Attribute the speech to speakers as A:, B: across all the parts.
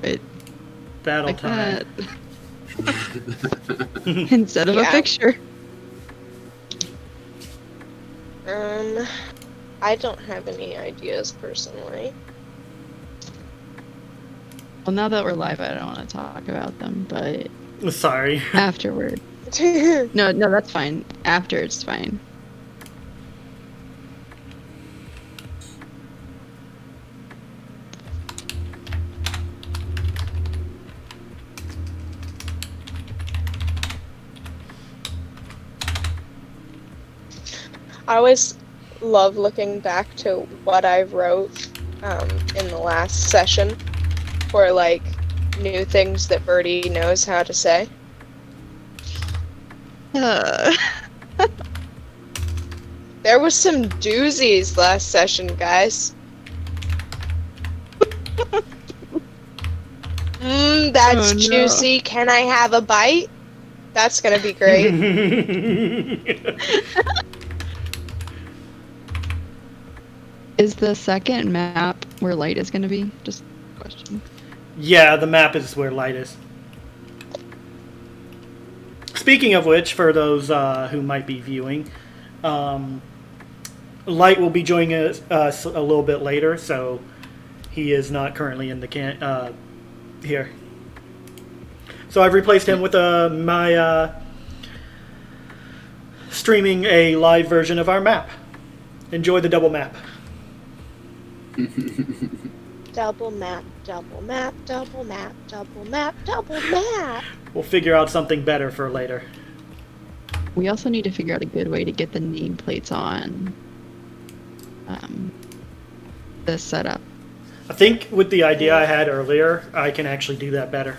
A: it
B: Battle
A: like
B: time.
A: that. Instead of a picture.
C: I don't have any ideas personally.
A: Well, now that we're live, I don't want to talk about them, but
B: Sorry.
A: afterward. No, that's fine. After, it's fine.
C: I always love looking back to what I wrote in the last session for like new things that Birdie knows how to say. There was some doozies last session, guys. That's juicy. Can I have a bite? That's gonna be great.
A: Is the second map where light is going to be? Just a question.
B: Yeah, the map is where light is. Speaking of which, for those who might be viewing, Light will be joining us a little bit later, so he is not currently in the here. So I've replaced him with my streaming a live version of our map. Enjoy the double map.
C: Double map, double map, double map, double map, double map.
B: We'll figure out something better for later.
A: We also need to figure out a good way to get the nameplates on the setup.
B: I think with the idea I had earlier, I can actually do that better.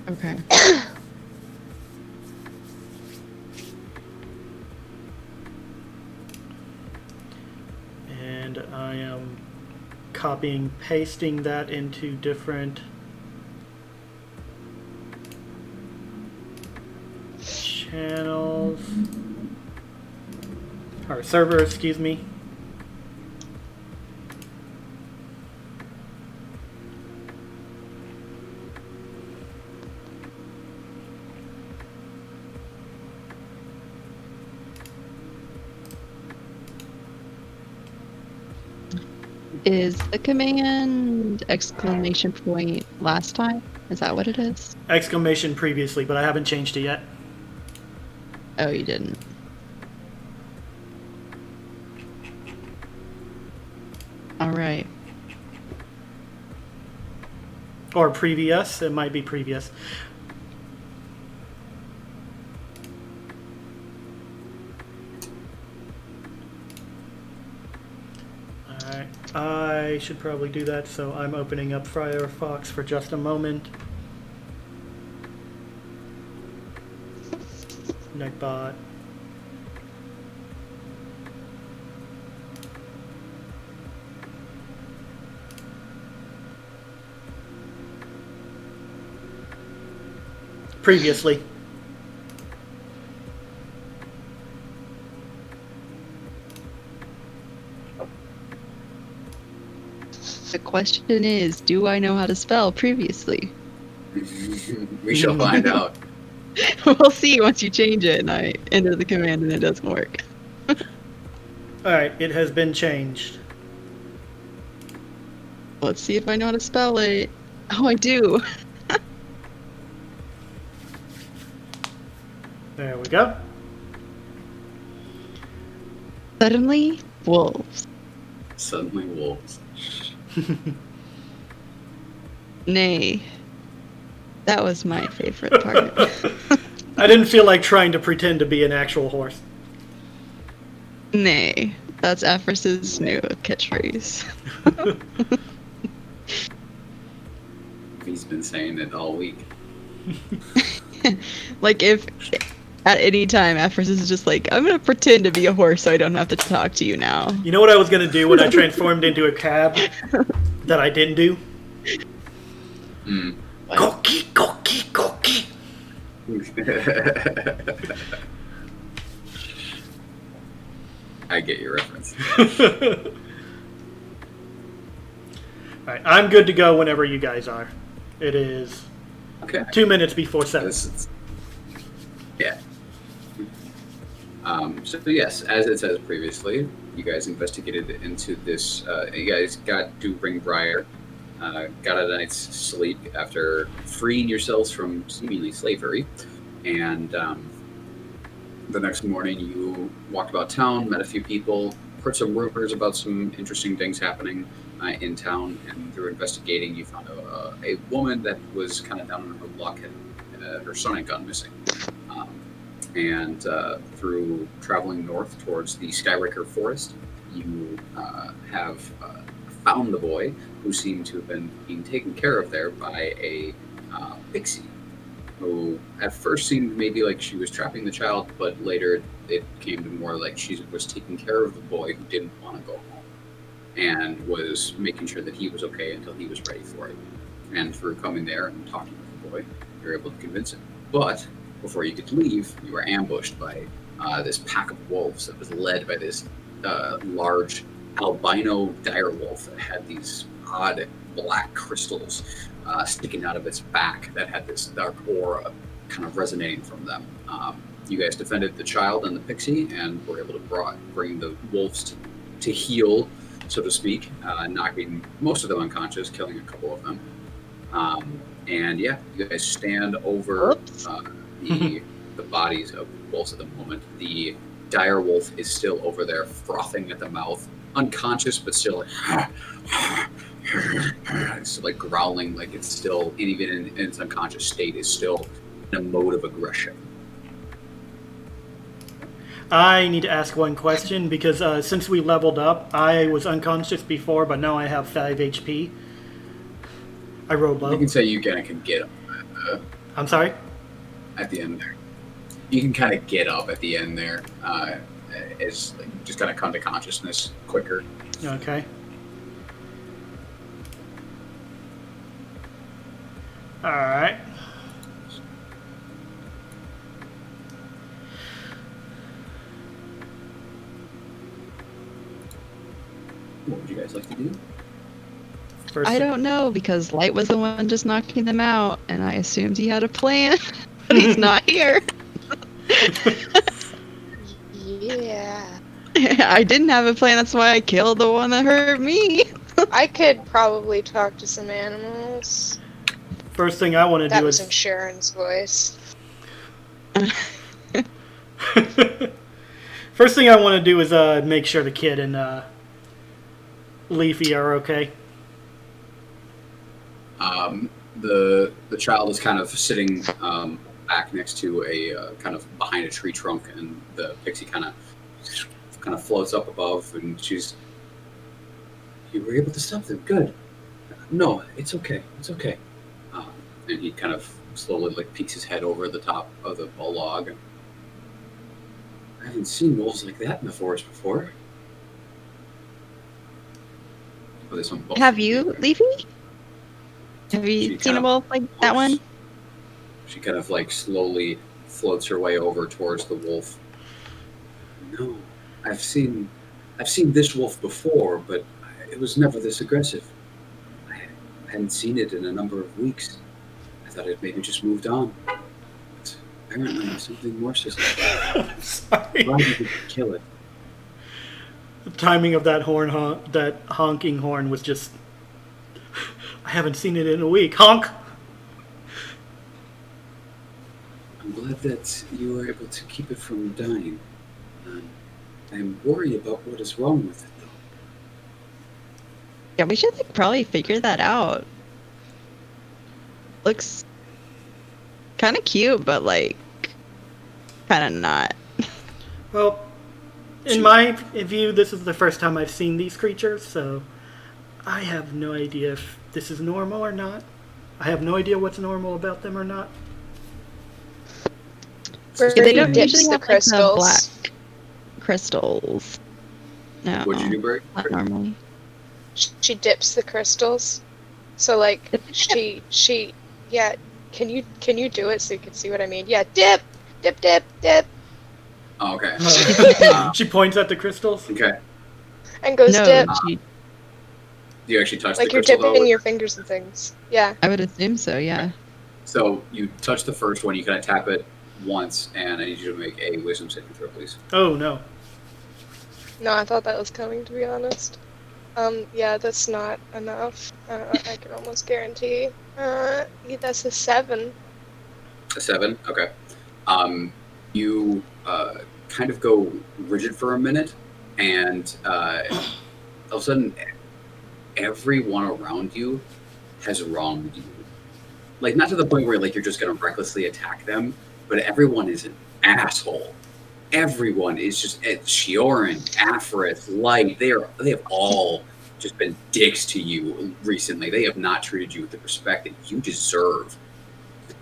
A: Okay.
B: And I am copying, pasting that into different channels, or servers, excuse me.
A: Is the command exclamation point last time? Is that what it is?
B: Exclamation previously, but I haven't changed it yet.
A: Oh, you didn't. All right.
B: Or previous, it might be previous. Alright, I should probably do that, so I'm opening up Firefox for just a moment. Nightbot. Previously.
A: The question is, do I know how to spell previously?
D: We shall find out.
A: We'll see once you change it and I enter the command and it doesn't work.
B: Alright, it has been changed.
A: Let's see if I know how to spell it. Oh, I do.
B: There we go.
A: Suddenly, wolves.
D: Suddenly wolves.
A: Nay. That was my favorite part.
B: I didn't feel like trying to pretend to be an actual horse.
A: Nay. That's Afris's new catchphrase.
D: He's been saying it all week.
A: Like, if at any time Afris is just like, I'm gonna pretend to be a horse so I don't have to talk to you now.
B: You know what I was going to do when I transformed into a cab that I didn't do? Cocky, cocky, cocky.
D: I get your reference.
B: All right, I'm good to go whenever you guys are. It is
D: Okay.
B: 2 minutes before 7.
D: This is, yeah. So yes, as it says previously, you guys investigated into this. You guys got to Ringbriar, got a night's sleep after freeing yourselves from seemingly slavery, and the next morning you walked about town, met a few people, heard some rumors about some interesting things happening in town, and through investigating, you found a woman that was kind of down on her luck, and her son had gone missing. And through traveling north towards the Skyraker Forest, you have found the boy, who seemed to have been being taken care of there by a pixie, who at first seemed maybe like she was trapping the child, but later it came to more like she was taking care of the boy who didn't want to go home, and was making sure that he was okay until he was ready for it. And through coming there and talking with the boy, you were able to convince him. But before you could leave, you were ambushed by this pack of wolves that was led by this large albino dire wolf that had these odd black crystals sticking out of its back that had this dark aura kind of resonating from them. You guys defended the child and the pixie and were able to bring the wolves to heal, so to speak, knocking most of them unconscious, killing a couple of them. And yeah, you guys stand over the bodies of wolves at the moment. The dire wolf is still over there, frothing at the mouth, unconscious, but still it's like growling, like it's still, even in its unconscious state, is still in a mode of aggression.
B: I need to ask one question, because since we leveled up, I was unconscious before, but now I have 5 HP. I rolled low.
D: You can say you kind of can get up
B: I'm sorry?
D: at the end there. You can kind of get up at the end there. Is like, just kind of come to consciousness quicker.
B: Okay. Alright.
D: What would you guys like to do?
B: First,
A: I don't know, because Light was the one just knocking them out, and I assumed he had a plan, but he's not here.
C: Yeah.
A: I didn't have a plan, that's why I killed the one that hurt me.
C: I could probably talk to some animals.
B: First thing I want to
C: That
B: do
C: was
B: is...
C: in Sharon's voice.
B: First thing I want to do is make sure the kid and Leafy are okay.
D: The child is kind of sitting back next to a kind of behind a tree trunk, and the pixie kind of floats up above, and she's, you were able to stop them. Good. No, it's okay. It's okay. And he kind of slowly like peeks his head over the top of the log. I haven't seen wolves like that in the forest before. Oh, this one.
A: Have you, Leafy? Have
D: She
A: you
D: kind
A: seen a
D: of
A: wolf like that one?
D: She kind of like slowly floats her way over towards the wolf. No, I've seen this wolf before, but it was never this aggressive. I hadn't seen it in a number of weeks. I thought it maybe just moved on. But apparently something worse is happening.
B: I'm sorry.
D: Why did we kill it?
B: The timing of that that honking horn was just... I haven't seen it in a week. Honk!
D: I'm glad that you were able to keep it from dying. I'm worried about what is wrong with it, though.
A: Yeah, we should probably figure that out. Looks kind of cute, but like, kind of not.
B: Well, in my view, this is the first time I've seen these creatures, so I have no idea if this is normal or not. I have no idea what's normal about them or not.
A: They don't
C: dips
A: usually
C: the
A: have
C: crystals.
A: like the black crystals. No,
D: What'd you do, Bert?
A: not normally.
C: She dips the crystals. So like she yeah. Can you do it so you can see what I mean? Yeah, dip.
D: Oh, okay.
B: She points at the crystals.
D: Okay.
C: And goes
A: No,
C: dip.
D: Do you actually touch
C: Like
D: the
C: you're
D: crystal?
C: dipping your fingers and things. Yeah.
A: I would assume so, yeah.
D: So you touch the first one. You kind of tap it once, and I need you to make a wisdom saving throw, please.
B: Oh no.
C: No, I thought that was coming, to be honest. Yeah, that's not enough. I can almost guarantee. That's a 7.
D: A 7. Okay. You kind of go rigid for a minute, and all of a sudden, everyone around you has wronged you. Like, not to the point where like you're just gonna recklessly attack them, but everyone is an asshole. Everyone is just Shioran, Aphrodite, Light. They have all just been dicks to you recently. They have not treated you with the respect that you deserve.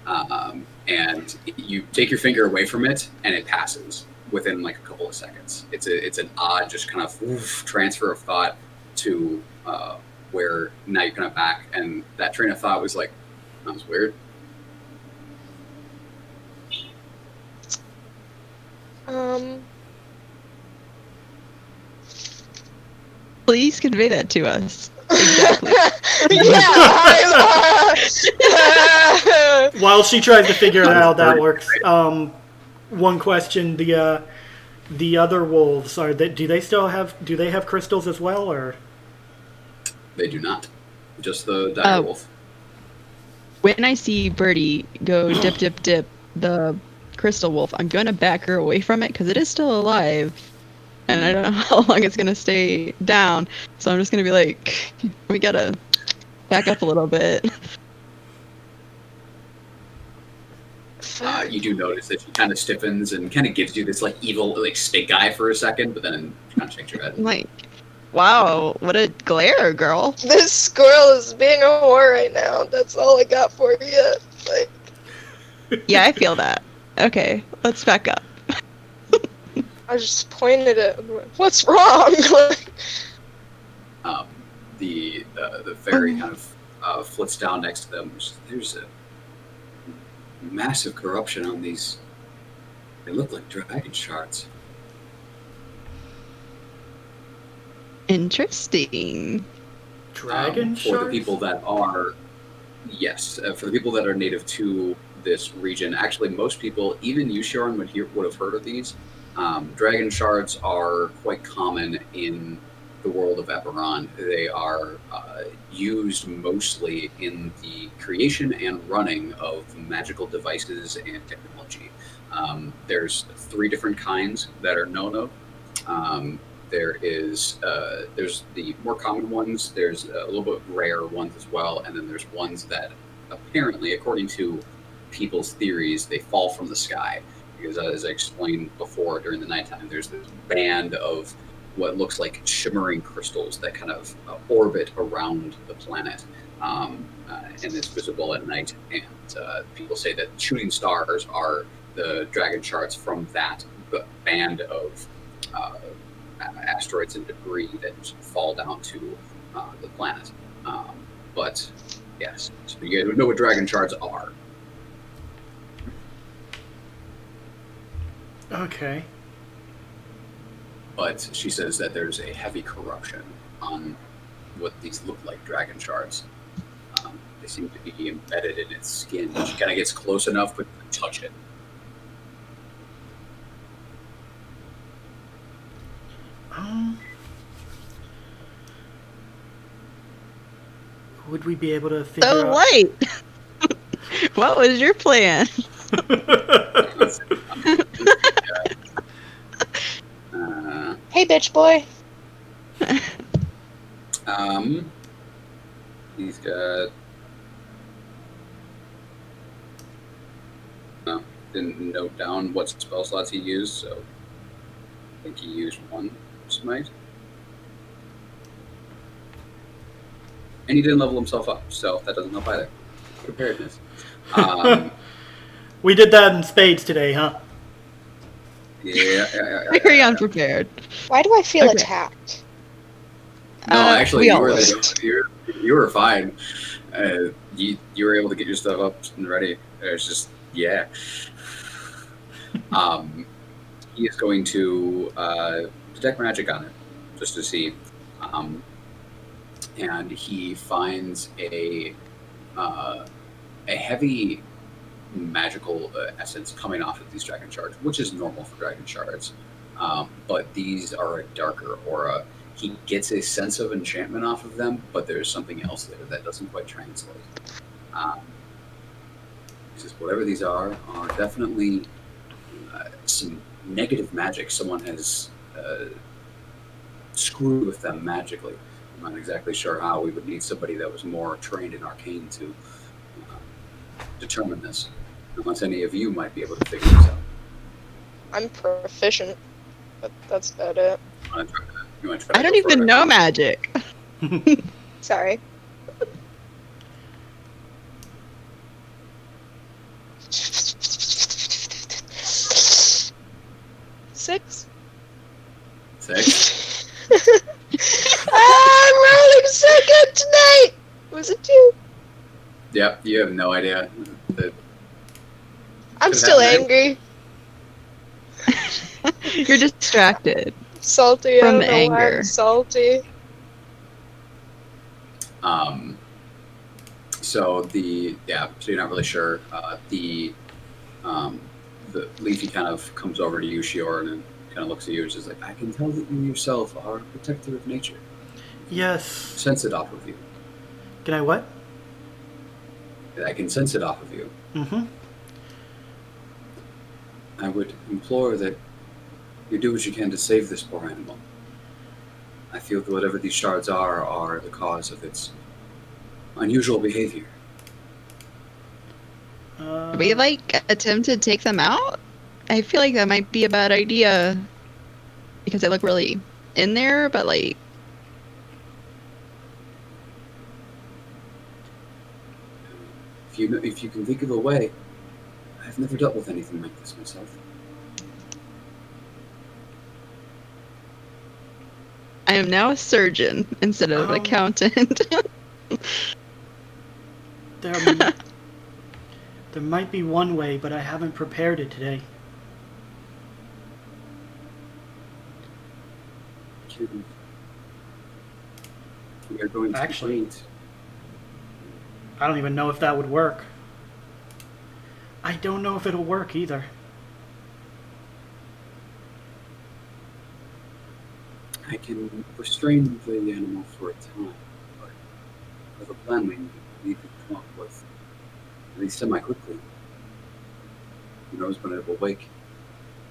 D: And you take your finger away from it, and it passes within like a couple of seconds. It's an odd, just kind of transfer of thought to where now you're kind of back, and that train of thought was like, that was weird.
A: Please convey that to us. Exactly.
C: Yeah.
B: While she tries to figure out how that works, one question: the other wolves do they have crystals as well, or
D: They do not. Just the dire wolf.
A: When I see Birdie go dip, dip, dip the crystal wolf, I'm going to back her away from it because it is still alive. And I don't know how long it's going to stay down. So I'm just going to be like, we got to back up a little bit.
D: You do notice that she kind of stiffens and kind of gives you this like evil like stink eye for a second, but then she kind of shakes her head.
A: I'm like, wow, what a glare, girl.
C: This squirrel is being a whore right now. That's all I got for you. Like,
A: Yeah, I feel that. Okay, let's back up.
C: I just pointed at him. What's wrong?
D: The fairy kind of flits down next to them. There's a massive corruption on these. They look like dragon shards.
A: Interesting.
B: dragon
D: for
B: shards?
D: the people that are for the people that are native to this region. Actually, most people, even you, Sharon, would have heard of these. Dragon shards are quite common in the world of Eberron. They are used mostly in the creation and running of magical devices and technology. There's 3 different kinds that are known of. There's the more common ones. There's a little bit rare ones as well, and then there's ones that apparently, according to people's theories, they fall from the sky. Because as I explained before, during the nighttime, there's this band of what looks like shimmering crystals that kind of orbit around the planet, and it's visible at night. And people say that shooting stars are the dragon shards from that band of asteroids and debris that just fall down to the planet. But yes, so you guys know what dragon shards are.
B: Okay.
D: But she says that there's a heavy corruption on what these look like dragon shards. They seem to be embedded in its skin. She kind of gets close enough but doesn't touch it.
B: Would we be able to figure
A: So
B: out?
A: Light. What was your plan?
C: Hey, bitch boy.
D: He's got. No, didn't note down what spell slots he used, so I think he used 1 smite. And he didn't level himself up, so that doesn't help either. Preparedness.
B: We did that in spades today, huh?
D: Yeah.
A: Very unprepared.
C: Why do I feel
A: Okay.
C: attacked?
D: No, actually,
A: we
D: you
A: all
D: were
A: was.
D: you were fine. You were able to get your stuff up and ready. It's just he is going to detect magic on it just to see. and he finds a heavy magical essence coming off of these dragon shards, which is normal for dragon shards. But these are a darker aura. He gets a sense of enchantment off of them, but there's something else there that doesn't quite translate. He says, whatever these are definitely some negative magic. Someone has screwed with them magically. I'm not exactly sure how. We would need somebody that was more trained in arcane to determine this. Unless any of you might be able to figure this out.
C: I'm proficient, but that's about it.
D: You wanna try to
A: I don't
D: go for
A: even
D: it?
A: know magic.
C: Sorry. Six.
D: 6?
C: I'm rolling second tonight. Was it 2?
D: Yep, you have no idea.
C: I'm
D: Could
C: still
D: happen,
C: angry.
A: You're distracted.
C: Salty.
A: From
C: I don't know why
A: anger.
C: I'm salty.
D: So you're not really sure. The Leafy kind of comes over to you, Shior, and kind of looks at you and says, like, I can tell that you yourself are a protector of nature.
B: Yes.
D: Sense it off of you.
B: Can I what?
D: I can sense it off of you.
B: Mm-hmm.
D: I would implore that you do what you can to save this poor animal. I feel that whatever these shards are the cause of its unusual behavior.
A: We attempt to take them out? I feel like that might be a bad idea because they look really in there, but like
D: if you can think of a way, I've never dealt with anything like this myself.
A: I am now a surgeon instead of an accountant.
B: There might be one way, but I haven't prepared it today.
D: We are going to
B: Actually,
D: wait.
B: I don't even know if that would work. I don't know if it'll work either.
D: I can restrain the animal for a time, but with a plan we need to come up with, at least semi-quickly. Who knows when it will wake?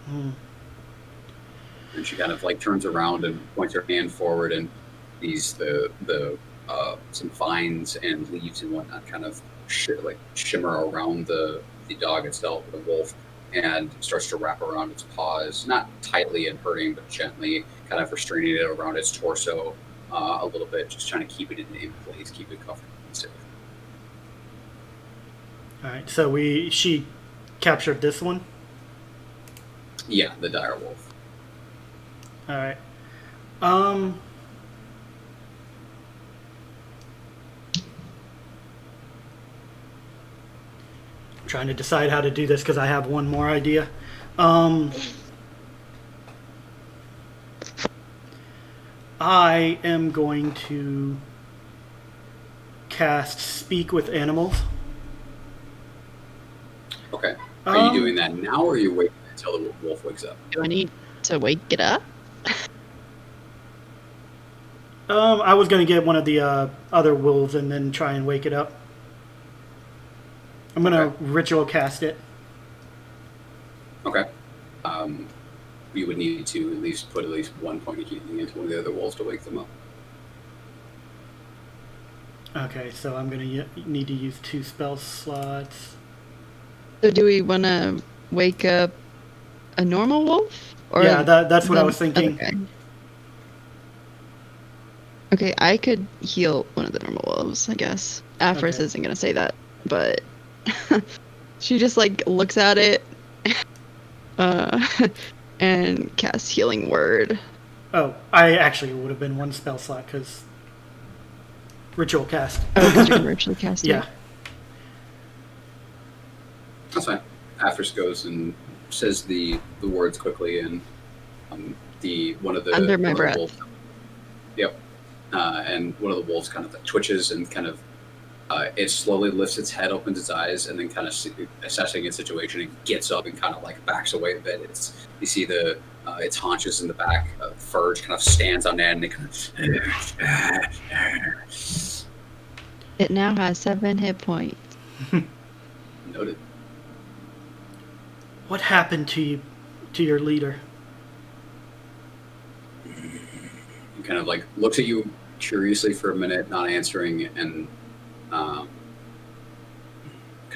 B: Hmm.
D: And she kind of like turns around and points her hand forward, and some vines and leaves and whatnot kind of shimmer around the dog itself, the wolf, and starts to wrap around its paws, not tightly and hurting, but gently, kind of restraining it around its torso a little bit, just trying to keep it in place, keep it comfortable and safe.
B: All right, so she captured this one.
D: Yeah, the dire wolf.
B: All right. Trying to decide how to do this because I have one more idea. I am going to cast Speak with Animals.
D: Okay. Are you doing that now, or are you waiting until the wolf wakes up?
A: Do I need to wake it up?
B: I was going to get one of the other wolves and then try and wake it up. I'm going to ritual cast it.
D: Okay. You would need to at least put one point of healing into one of the other wolves to wake them up.
B: Okay, so I'm going to need to use 2 spell slots.
A: So do we want to wake up a normal wolf? Or
B: Yeah, that's what I was thinking.
A: Okay, I could heal one of the normal wolves, I guess. Afros
B: Okay.
A: isn't going to say that, but she just looks at it and casts Healing Word.
B: Oh, I actually would have been 1 spell slot because ritual cast.
A: Oh, because you can ritually cast it?
B: Yeah.
D: That's fine. Aphris goes and says the words quickly, and one of the
A: Under my
D: one of the
A: breath.
D: wolves- Yep. and one of the wolves kind of like twitches and kind of it slowly lifts its head, opens its eyes, and then kind of assessing its situation, it gets up and kind of like backs away a bit. You see the its haunches in the back, fur kind of stands on end, and it kind of.
A: It now has 7 hit points.
D: Noted.
B: What happened to your leader?
D: He kind of like looks at you curiously for a minute, not answering, and kind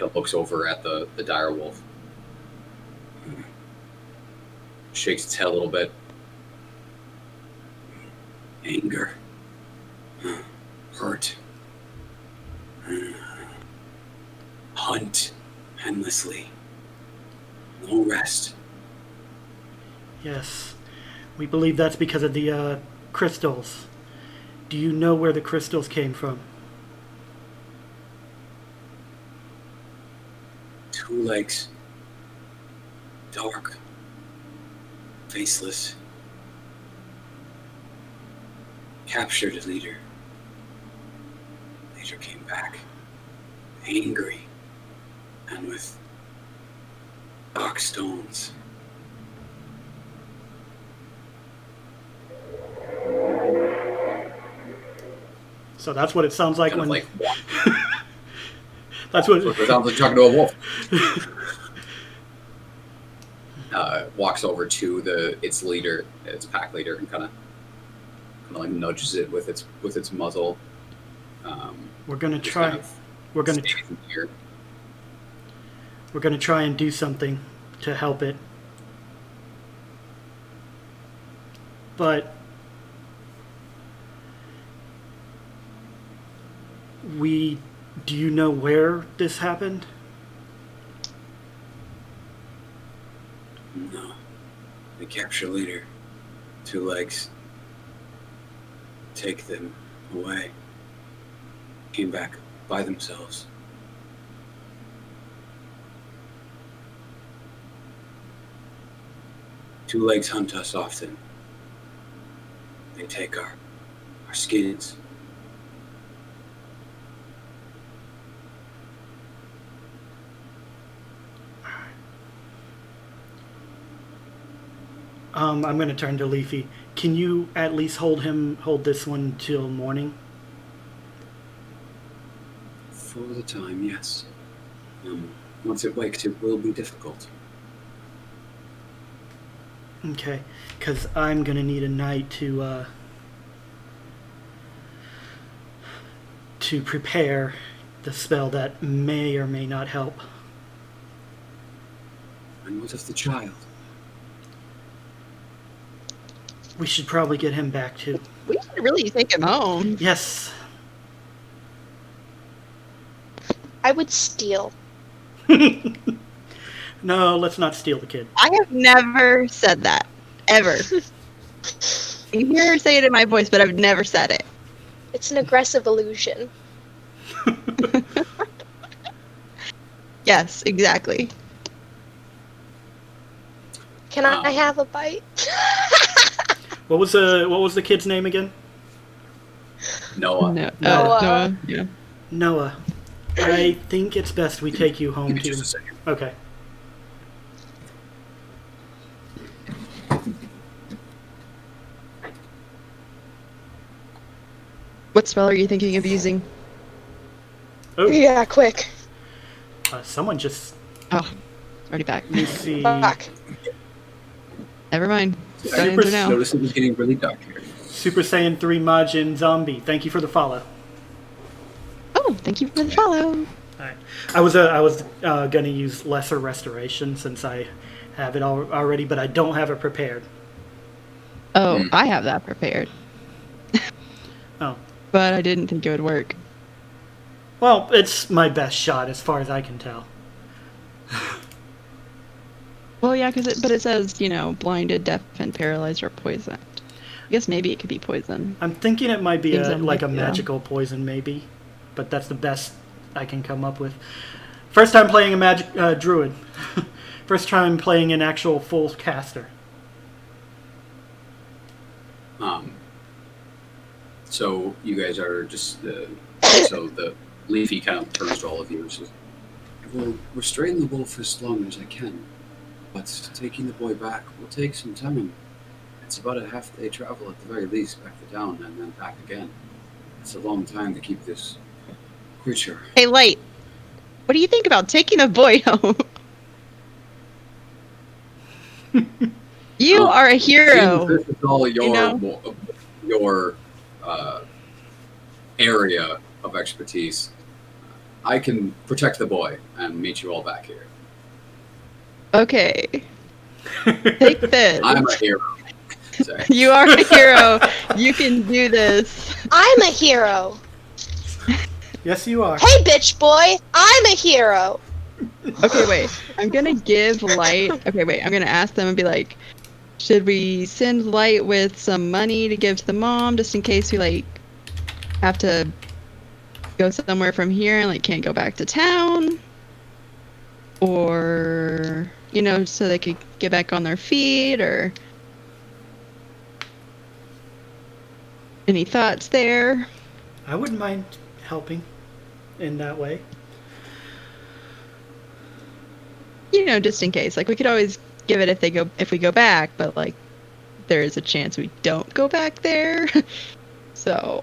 D: of looks over at the dire wolf. Shakes its head a little bit. Anger. Hurt. Hunt endlessly. No rest.
B: Yes. We believe that's because of the crystals. Do you know where the crystals came from?
D: 2 legs. Dark. Faceless. Captured a leader. Leader came back. Angry. And with dark stones.
B: So that's what it sounds like
D: Kind
B: when.
D: of like,
B: That's what.
D: it sounds like talking to a wolf. Walks over to its leader, its pack leader, and kind of like nudges it with its muzzle.
B: We're gonna
D: just
B: try.
D: kind of
B: We're gonna.
D: stays in here.
B: We're gonna try and do something to help it. But do you know where this happened?
D: No. They capture leader. 2 legs. Take them away. Came back by themselves. Two legs hunt us often. They take our skins.
B: I'm going to turn to Leafy. Can you at least hold this one till morning?
D: For the time, yes. Once it wakes, it will be difficult.
B: Okay, because I'm going to need a night to prepare the spell that may or may not help.
D: And what of the child?
B: We should probably get him back too.
A: We should really take him home.
B: Yes.
C: I would steal.
B: No, let's not steal the kid.
A: I have never said that. Ever. You hear her say it in my voice, but I've never said it.
C: It's an aggressive illusion.
A: Yes, exactly.
C: Can I have a bite?
B: What was the kid's name again?
D: Noah.
A: No,
C: Noah.
A: Noah. Yeah.
B: Noah. I think it's best we take you home
D: Give me
B: too.
D: just a second.
B: Okay.
A: What spell are you thinking of using?
B: Oh,
C: Yeah, quick.
B: someone just.
A: Oh, already back.
B: Let me see.
C: Fuck.
A: Never mind. Don't
B: Super
A: enter now.
D: Notice it was getting really dark here.
B: Super Saiyan 3 Majin Zombie. Thank you for the follow.
A: Oh, thank you for the follow.
B: Alright. I was gonna use Lesser Restoration since I have it already, but I don't have it prepared.
A: Oh, I have that prepared,
B: Oh.
A: but I didn't think it would work.
B: Well, it's my best shot as far as I can tell.
A: Well, yeah, but it says, blinded, deaf, and paralyzed or poisoned. I guess maybe it could be poison.
B: I'm thinking it might be
A: Things
B: a
A: that might- yeah.
B: magical poison, maybe, but that's the best I can come up with. First time playing a magic druid. First time playing an actual full caster.
D: So you guys are just so the Leafy kind of turns to all of you and says, "Well, restrain the wolf as long as I can, but taking the boy back will take some time. It's about a half-day travel at the very least back to town and then back again. It's a long time to keep this creature."
A: Hey, Light, what do you think about taking a boy home? You are a hero.
D: This is all your
A: You know?
D: your area of expertise. I can protect the boy and meet you all back here.
A: Okay. Take this.
D: I'm a hero. Sorry.
A: You are a hero. You can do this.
C: I'm a hero.
B: Yes, you are.
C: Hey, bitch boy, I'm a hero.
A: Okay, wait. I'm gonna give Light. Okay, wait. I'm gonna ask them and be like, should we send Light with some money to give to the mom just in case we like have to go somewhere from here and like can't go back to town? Or, you know, so they could get back on their feet, or any thoughts there?
B: I wouldn't mind helping in that way.
A: You know, just in case. Like we could always give it if we go back, but like there is a chance we don't go back there. So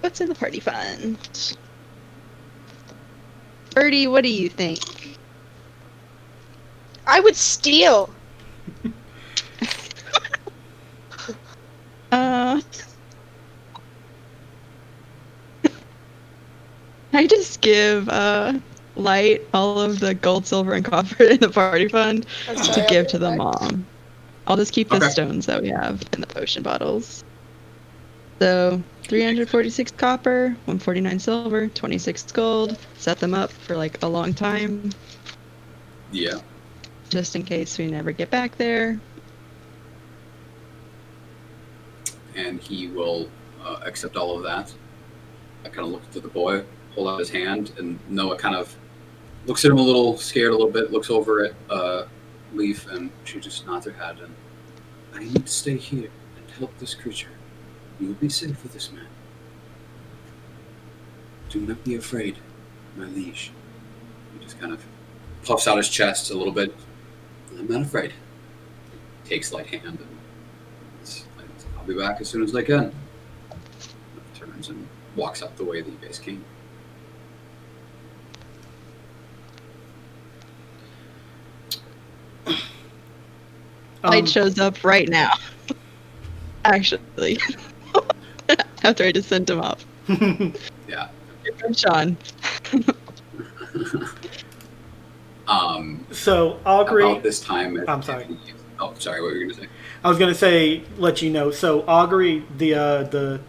A: what's in the party fund? Birdie, what do you think?
C: I would steal.
A: I just give Light all of the gold, silver, and copper in the party fund
C: I'm
A: to
C: sorry, I'll
A: give
C: be
A: to the
C: back.
A: mom. I'll just keep the
D: Okay.
A: stones that we have in the potion bottles. So 346 copper, 149 silver, 26 gold. Set them up for like a long time,
D: Yeah.
A: just in case we never get back there.
D: And he will accept all of that. I kind of look to the boy, hold out his hand, and Noah kind of looks at him a little scared, a little bit, looks over at Leaf, and she just nods her head. And I need to stay here and help this creature. You will be safe with this man. Do not be afraid, my liege. He just kind of puffs out his chest a little bit. I'm not afraid. Takes Light hand and I'll be back as soon as I can. Turns and walks up the way that you guys came.
A: Light shows up right now. Actually, after I just sent him off.
D: Yeah.
A: Here comes Sean.
B: So Augury.
D: About this time.
B: I'm sorry.
D: Oh, sorry. What were you gonna say?
B: I was gonna say, let you know. So Augury, the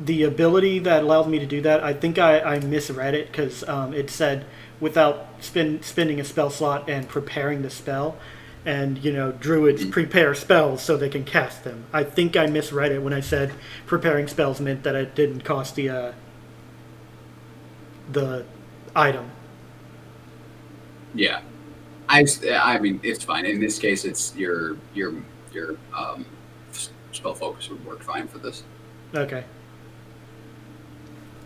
B: ability that allows me to do that, I think I misread it because it said without spending a spell slot and preparing the spell, and you know druids prepare spells so they can cast them. I think I misread it when I said preparing spells meant that it didn't cost the item.
D: Yeah. I mean, it's fine. In this case, it's your spell focus would work fine for this.
B: Okay.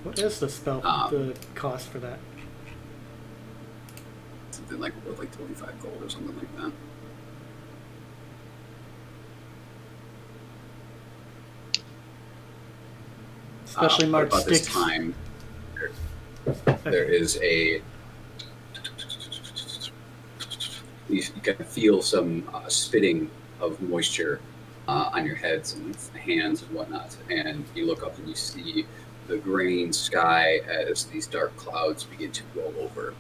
B: What is the spell? The cost for that?
D: Something like 25 gold or something like that.
B: Especially
D: But
B: marked
D: about this
B: sticks.
D: time, there is a. You can feel some spitting of moisture on your heads and hands and whatnot, and you look up and you see the graying sky as these dark clouds begin to roll over.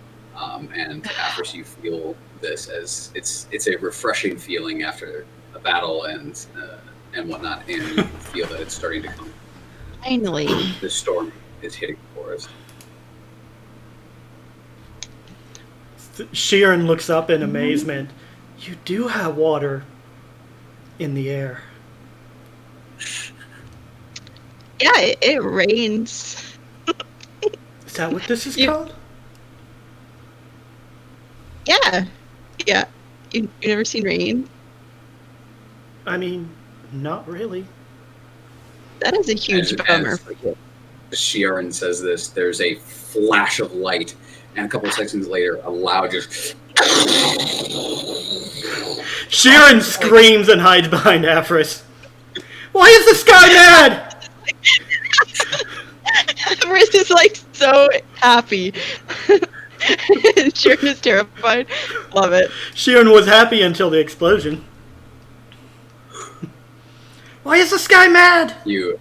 D: And after you feel this, as it's a refreshing feeling after a battle and whatnot, and you feel that it's starting to come.
A: Finally.
D: The storm is hitting the forest.
B: Sheeran looks up in amazement. You do have water in the air.
A: Yeah, it rains.
B: Is that what this is
A: You-
B: called?
A: Yeah. Yeah. You never seen rain?
B: I mean, not really.
A: That is a huge bummer for you.
D: Sheeran says this, there's a flash of light, and a couple of seconds later, a loud just.
B: Sheeran screams and hides behind Afris. Why is the sky mad?
A: Afris is like so happy. Sheeran is terrified. Love it.
B: Sheeran was happy until the explosion. Why is the sky mad?
D: You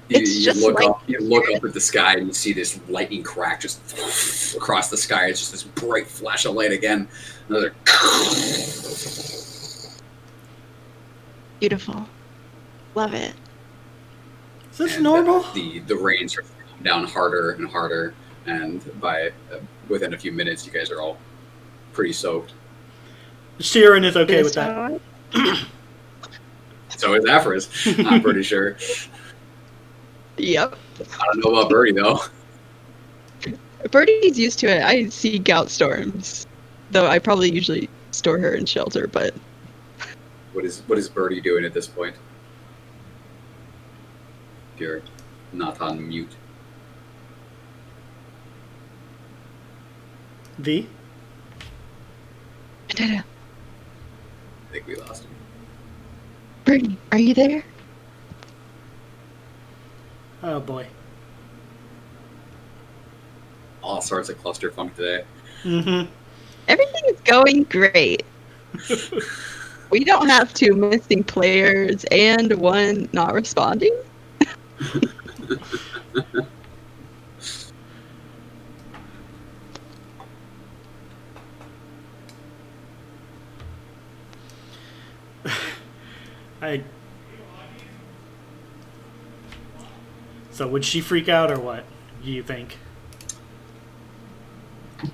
D: look up at the sky and you see this lightning crack just across the sky. It's just this bright flash of light again. Another.
A: Beautiful. Love it.
B: Is this normal?
D: The rain starts to come down harder and harder, and by within a few minutes, you guys are all pretty soaked.
B: Sheeran is okay with that.
D: So is Afris, I'm pretty sure.
A: Yep.
D: I don't know about Birdie though.
A: Birdie's used to it. I see gout storms, though I probably usually store her in shelter. But
D: what is Birdie doing at this point? If you're not on mute.
B: V?
A: I
D: think we lost him.
A: Birdie, are you there?
B: Oh boy.
D: All sorts of clusterfunk today.
B: Mm-hmm.
A: Everything is going great. We don't have 2 missing players and 1 not responding.
B: So would she freak out or what? Do you think?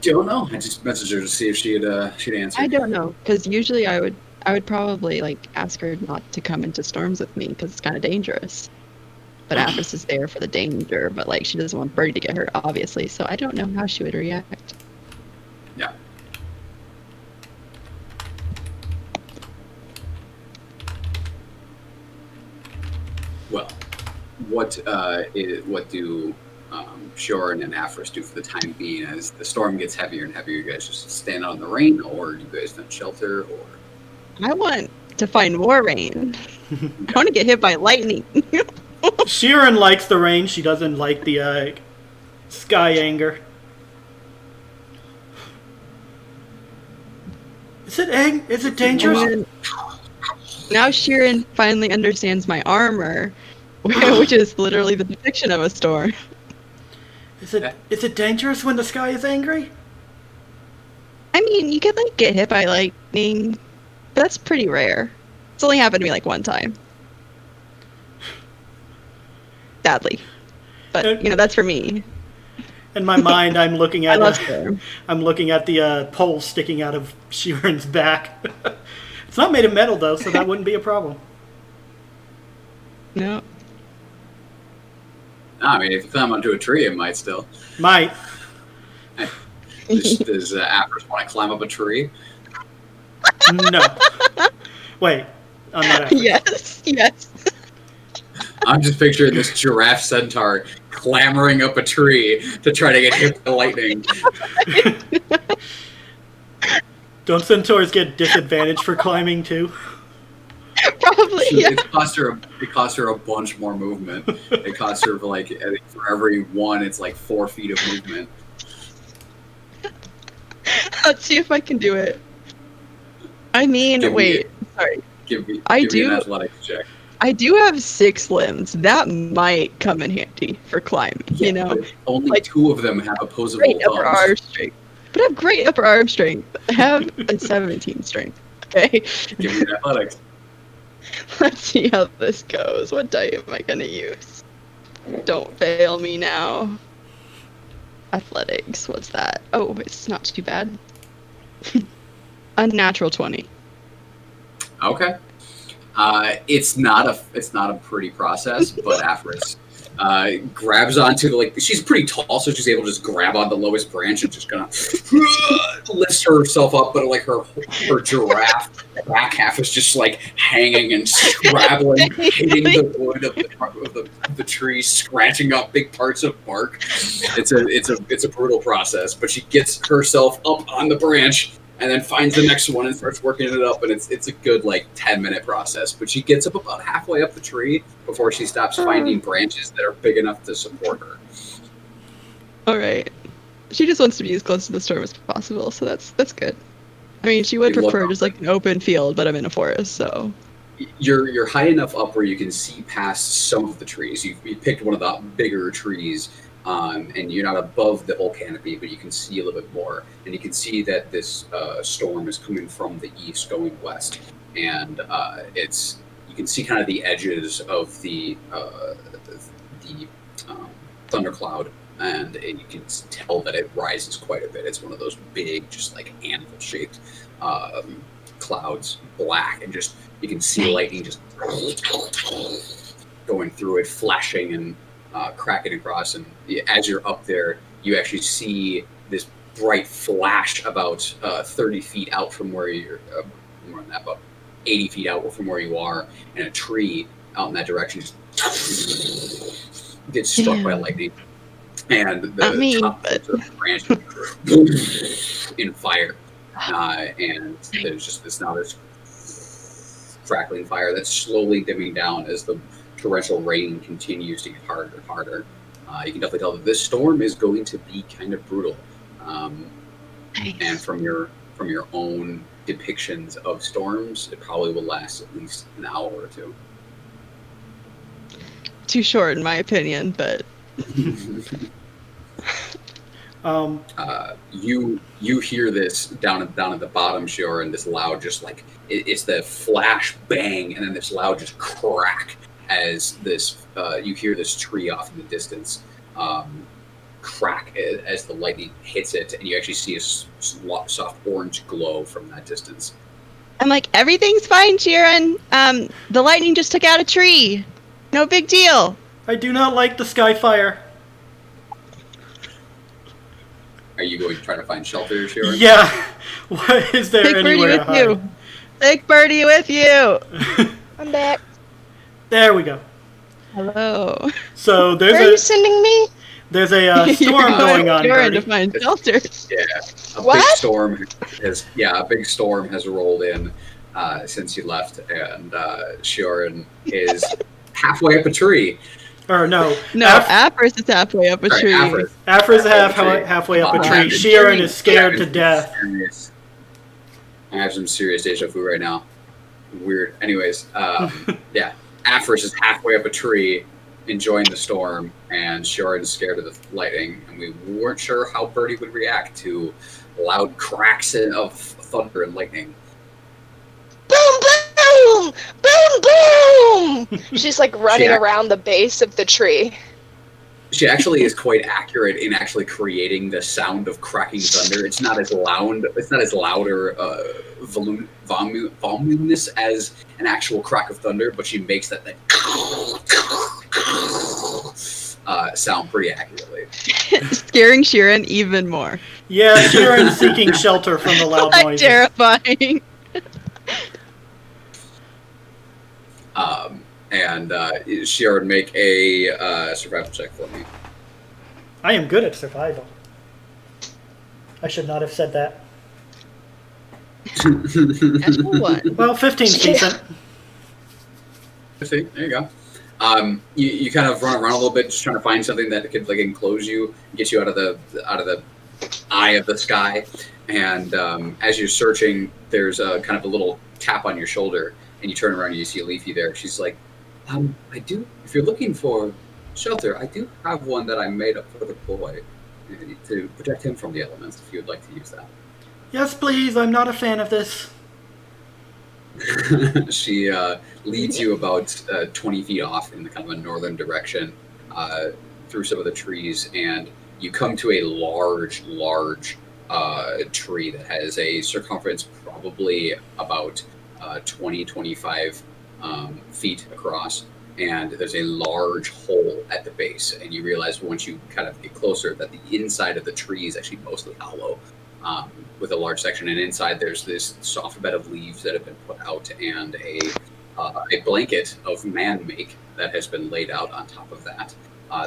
D: Don't know. I just messaged her to see if she'd answer.
A: I don't know, because usually I would probably like ask her not to come into storms with me because it's kind of dangerous. But Afris is there for the danger, but like she doesn't want Birdie to get hurt, obviously. So I don't know how she would react.
D: Yeah. Well, what do Shorin and Afris do for the time being as the storm gets heavier and heavier? You guys just stand out in the rain, or do you guys find shelter? Or
A: I want to find more rain. I want to get hit by lightning.
B: Sheeran likes the rain. She doesn't like the sky anger. Is it dangerous?
A: Now Sheeran finally understands my armor, which is literally the depiction of a storm.
B: Is it dangerous when the sky is angry?
A: I mean, you could like get hit by lightning, but that's pretty rare. It's only happened to me like 1 time. Sadly. But you know, that's for me.
B: In my mind, I'm looking at
A: storm.
B: I'm looking at the pole sticking out of Sheeran's back. It's not made of metal though, so that wouldn't be a problem.
A: No.
D: I mean, if you climb onto a tree, it might still.
B: Might.
D: Does Afris want to climb up a tree?
B: No. Wait, I'm not Afris.
A: Yes.
D: I'm just picturing this giraffe centaur clambering up a tree to try to get hit by lightning.
B: Don't centaurs get disadvantaged for climbing too?
A: Probably, yeah.
D: It costs her a bunch more movement. It costs her for every 1, it's like 4 feet of movement.
A: Let's see if I can do it. I mean, sorry.
D: Give me an athletics check.
A: I do have 6 limbs. That might come in handy for climbing, you know?
D: Only 2 of them have opposable
A: great upper
D: thumbs.
A: arm strength. But I have great upper arm strength. I have a 17 strength. Okay?
D: Give me an athletics.
A: Let's see how this goes. What die am I going to use? Don't fail me now. Athletics. What's that? Oh, it's not too bad. Unnatural 20.
D: Okay. It's not a pretty process, but Aphris grabs onto she's pretty tall, so she's able to just grab on the lowest branch and just kind of lifts herself up, but her giraffe back half is just hanging and scrabbling, hitting the wood of the tree, scratching up big parts of bark. It's a brutal process, but she gets herself up on the branch and then finds the next one and starts working it up, and it's a good 10-minute process. But she gets up about halfway up the tree before she stops finding branches that are big enough to support her.
A: All right. She just wants to be as close to the storm as possible, so that's good. I mean, she would prefer just an open field, but I'm in a forest, so.
D: You're high enough up where you can see past some of the trees. You picked one of the bigger trees. And you're not above the whole canopy, but you can see a little bit more. And you can see that this storm is coming from the east, going west. And you can see kind of the edges of the thundercloud, and you can tell that it rises quite a bit. It's one of those big, just anvil-shaped clouds, black, and just you can see lightning just going through it, flashing and cracking across, and as you're up there, you actually see this bright flash about 30 feet out from where you're, more than that, about 80 feet out from where you are, and a tree out in that direction just gets struck by lightning, and the top of the branch in fire, and there's just this crackling fire that's slowly dimming down as the torrential rain continues to get harder and harder. You can definitely tell that this storm is going to be kind of brutal. And from your own depictions of storms, it probably will last at least an hour or two.
A: Too short, in my opinion, but.
D: You hear this down at the bottom, Shior, and this loud it's the flash bang, and then this loud just crack. As this, you hear this tree off in the distance crack as the lightning hits it, and you actually see a soft orange glow from that distance.
A: I'm like, everything's fine, Sheeran. The lightning just took out a tree. No big deal.
B: I do not like the sky fire.
D: Are you going to try to find shelter, Sheeran?
B: Yeah. What is there
A: Take
B: anywhere
A: Birdie with you. Take Birdie with you.
C: I'm back.
B: There we go.
A: Hello.
B: So
C: Where are you sending me?
B: There's a storm going on.
A: You're to find shelter.
D: Yeah, a big storm has rolled in since you left, and Shioran is halfway up a tree.
B: Or no,
A: Aphris is halfway up a tree.
B: Aphris is halfway up a tree. Shioran is scared to death.
D: I have some serious deja vu right now. Weird. Anyways, yeah. Aphris is halfway up a tree, enjoying the storm, and Shioran is scared of the lightning, and we weren't sure how Birdie would react to loud cracks of thunder and lightning.
C: Boom, boom! Boom, boom! She's running around the base of the tree.
D: She actually is quite accurate in actually creating the sound of cracking thunder. It's not as loud. It's not as loud or voluminous as an actual crack of thunder, but she makes that sound pretty accurately.
A: Scaring Sheeran even more.
B: Yeah, Sheeran's seeking shelter from the loud noises.
A: Terrifying.
D: And Sheeran, make a survival check for me.
B: I am good at survival. I should not have said that. Well, 15's decent.
D: 15, there you go. You kind of run around a little bit, just trying to find something that could enclose you, get you out of the eye of the sky. And as you're searching, there's a kind of a little tap on your shoulder, and you turn around and you see Leafy there. She's like, I do. If you're looking for shelter, I do have one that I made up for the boy to protect him from the elements. If you would like to use that.
B: Yes, please. I'm not a fan of this.
D: She leads you about 20 feet off in the kind of a northern direction through some of the trees, and you come to a large tree that has a circumference probably about 20-25 feet across, and there's a large hole at the base. And you realize once you kind of get closer that the inside of the tree is actually mostly hollow, with a large section. And inside there's this soft bed of leaves that have been put out, and a blanket of man make that has been laid out on top of that.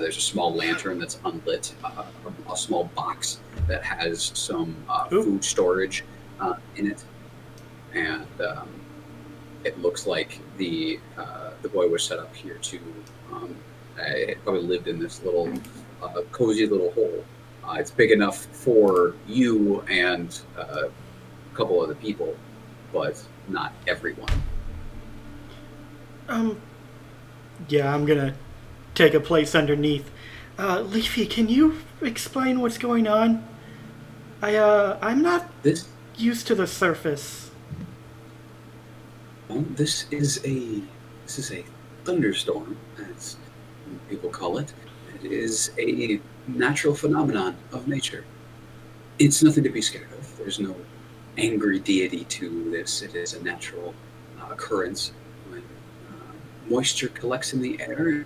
D: There's a small lantern that's unlit, a small box that has some food storage in it, and it looks like the boy was set up here to probably lived in this little cozy little hole. It's big enough for you and a couple other people, but not everyone.
B: Yeah, I'm gonna take a place underneath. Leafy, can you explain what's going on? I'm not used to the surface.
D: This is a thunderstorm, as people call it. It is a natural phenomenon of nature. It's nothing to be scared of. There's no angry deity to this. It is a natural occurrence when moisture collects in the air.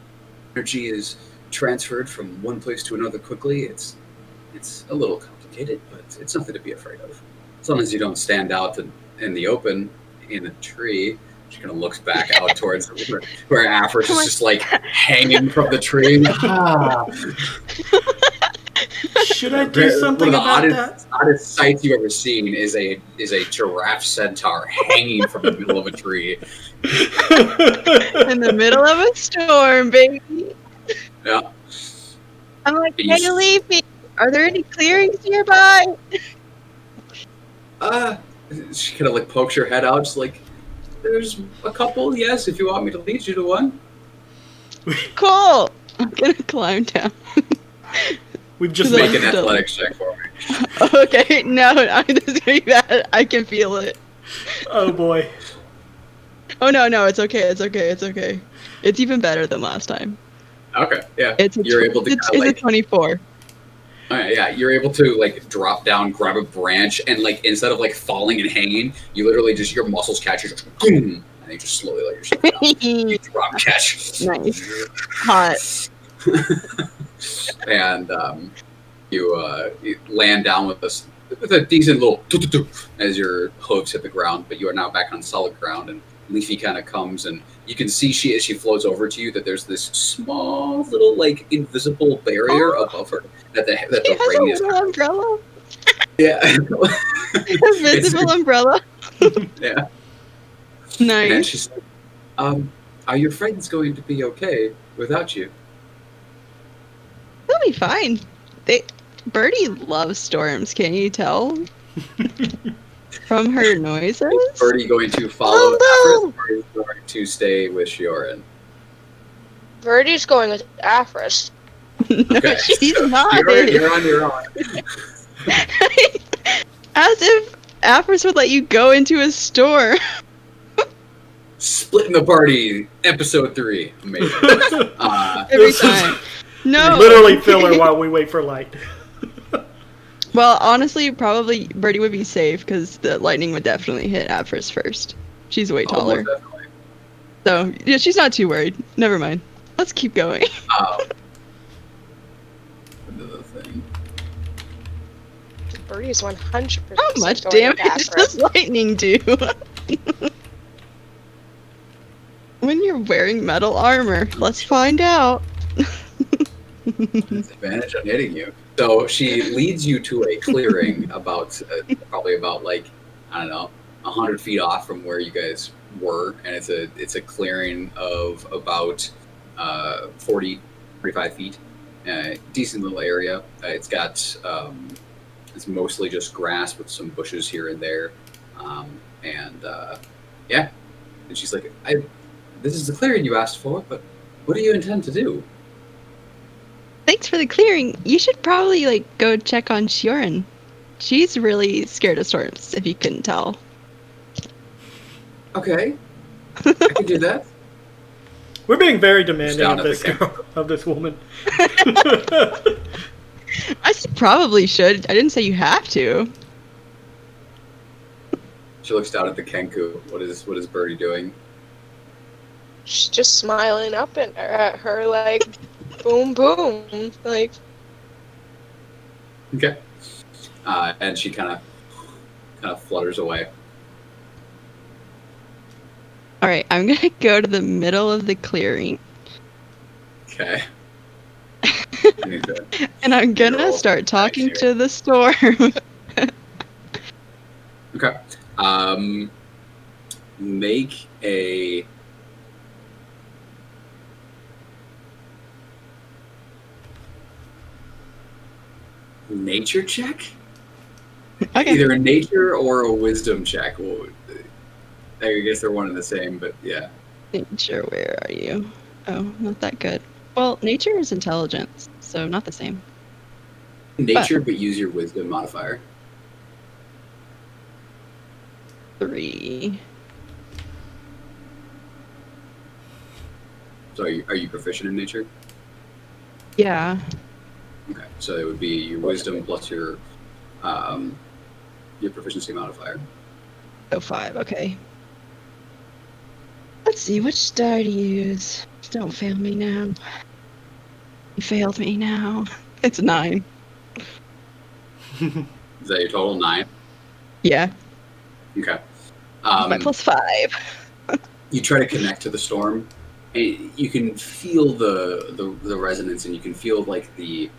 D: Energy is transferred from one place to another quickly. It's a little complicated, but it's nothing to be afraid of. As long as you don't stand out in the open in a tree. She kind of looks back out towards where Afris is just like hanging from the tree.
B: Should I do something about that?
D: The oddest sight you've ever seen is a giraffe centaur hanging from the middle of a tree.
A: In the middle of a storm, baby.
D: Yeah.
A: I'm like, hey, Leafy, are there any clearings nearby?
D: She kind of like pokes her head out, just like, there's a couple, yes, if you want me to lead you to one.
A: Cool. I'm gonna climb down.
B: We've just
D: make an athletics check for me.
A: Okay, no, this is gonna be bad. I can feel it.
B: Oh boy.
A: Oh no, it's okay. It's even better than last time.
D: Okay, yeah.
A: You're able to it's a 24.
D: Alright, yeah, you're able to like drop down, grab a branch, and like instead of like falling and hanging, you literally just your muscles catch, you just boom, and you just slowly let yourself down. You drop catch.
A: Nice. Hot.
D: And you land down with a decent little as your hooves hit the ground, but you are now back on solid ground. And Leafy kind of comes, and you can see as she floats over to you that there's this small little like invisible barrier above her that the rain is.
A: Little umbrella.
D: Yeah.
A: Invisible umbrella.
D: Yeah.
A: Nice.
D: And she's like, are your friends going to be okay without you?
A: They'll be fine. Birdie loves storms, can you tell? From her noises?
D: Is Birdie going to follow Afris, or is going to stay with Shioran?
C: Birdie's going with Afris.
A: No,
D: Okay.
A: she's not.
D: You're on your own.
A: As if Afris would let you go into a storm.
D: Splitting the party, episode 3. Amazing.
A: Every time. No.
B: Literally filler while we wait for light.
A: Well, honestly, probably Birdie would be safe because the lightning would definitely hit Afris first. She's way taller. So, yeah, she's not too worried. Never mind. Let's keep going.
D: Another thing.
C: Birdie's 100%.
A: How much
C: going with
A: damage
C: Afris.
A: does lightning do? When you're wearing metal armor, let's find out.
D: Advantage on hitting you. So she leads you to a clearing about probably about like, I don't know, 100 feet off from where you guys were, and it's a clearing of about 45 feet. Decent little area. It's got it's mostly just grass with some bushes here and there, yeah. And she's like, this is the clearing you asked for, but what do you intend to do?
A: Thanks for the clearing. You should probably go check on Shioran. She's really scared of storms, if you couldn't tell.
D: Okay, I can do that.
B: We're being very demanding of this girl, of this woman.
A: I said probably should. I didn't say you have to.
D: She looks down at the Kenku. What is Birdie doing?
C: she's just smiling up at her like, boom, boom, like.
D: Okay. And she kind of flutters away.
A: All right, I'm gonna go to the middle of the clearing,
D: Okay. I need to
A: and I'm
D: roll
A: gonna start
D: some
A: talking
D: dice here.
A: to the storm.
D: Okay. Make a nature check.
A: Okay.
D: Either a nature or a wisdom check. Well, I guess they're one and the same, but yeah.
A: Nature, where are you? Oh, not that good. Well, nature is intelligence, so not the same.
D: Nature, but use your wisdom modifier.
A: 3.
D: So are you proficient in nature?
A: Yeah.
D: Okay. So it would be your wisdom plus your proficiency modifier.
A: Oh, 5. Okay. Let's see, which die to use? Don't fail me now. You failed me now. It's 9.
D: Is that your total? 9?
A: Yeah.
D: Okay.
A: 5 plus 5.
D: You try to connect to the storm, and you can feel the resonance, and you can feel like you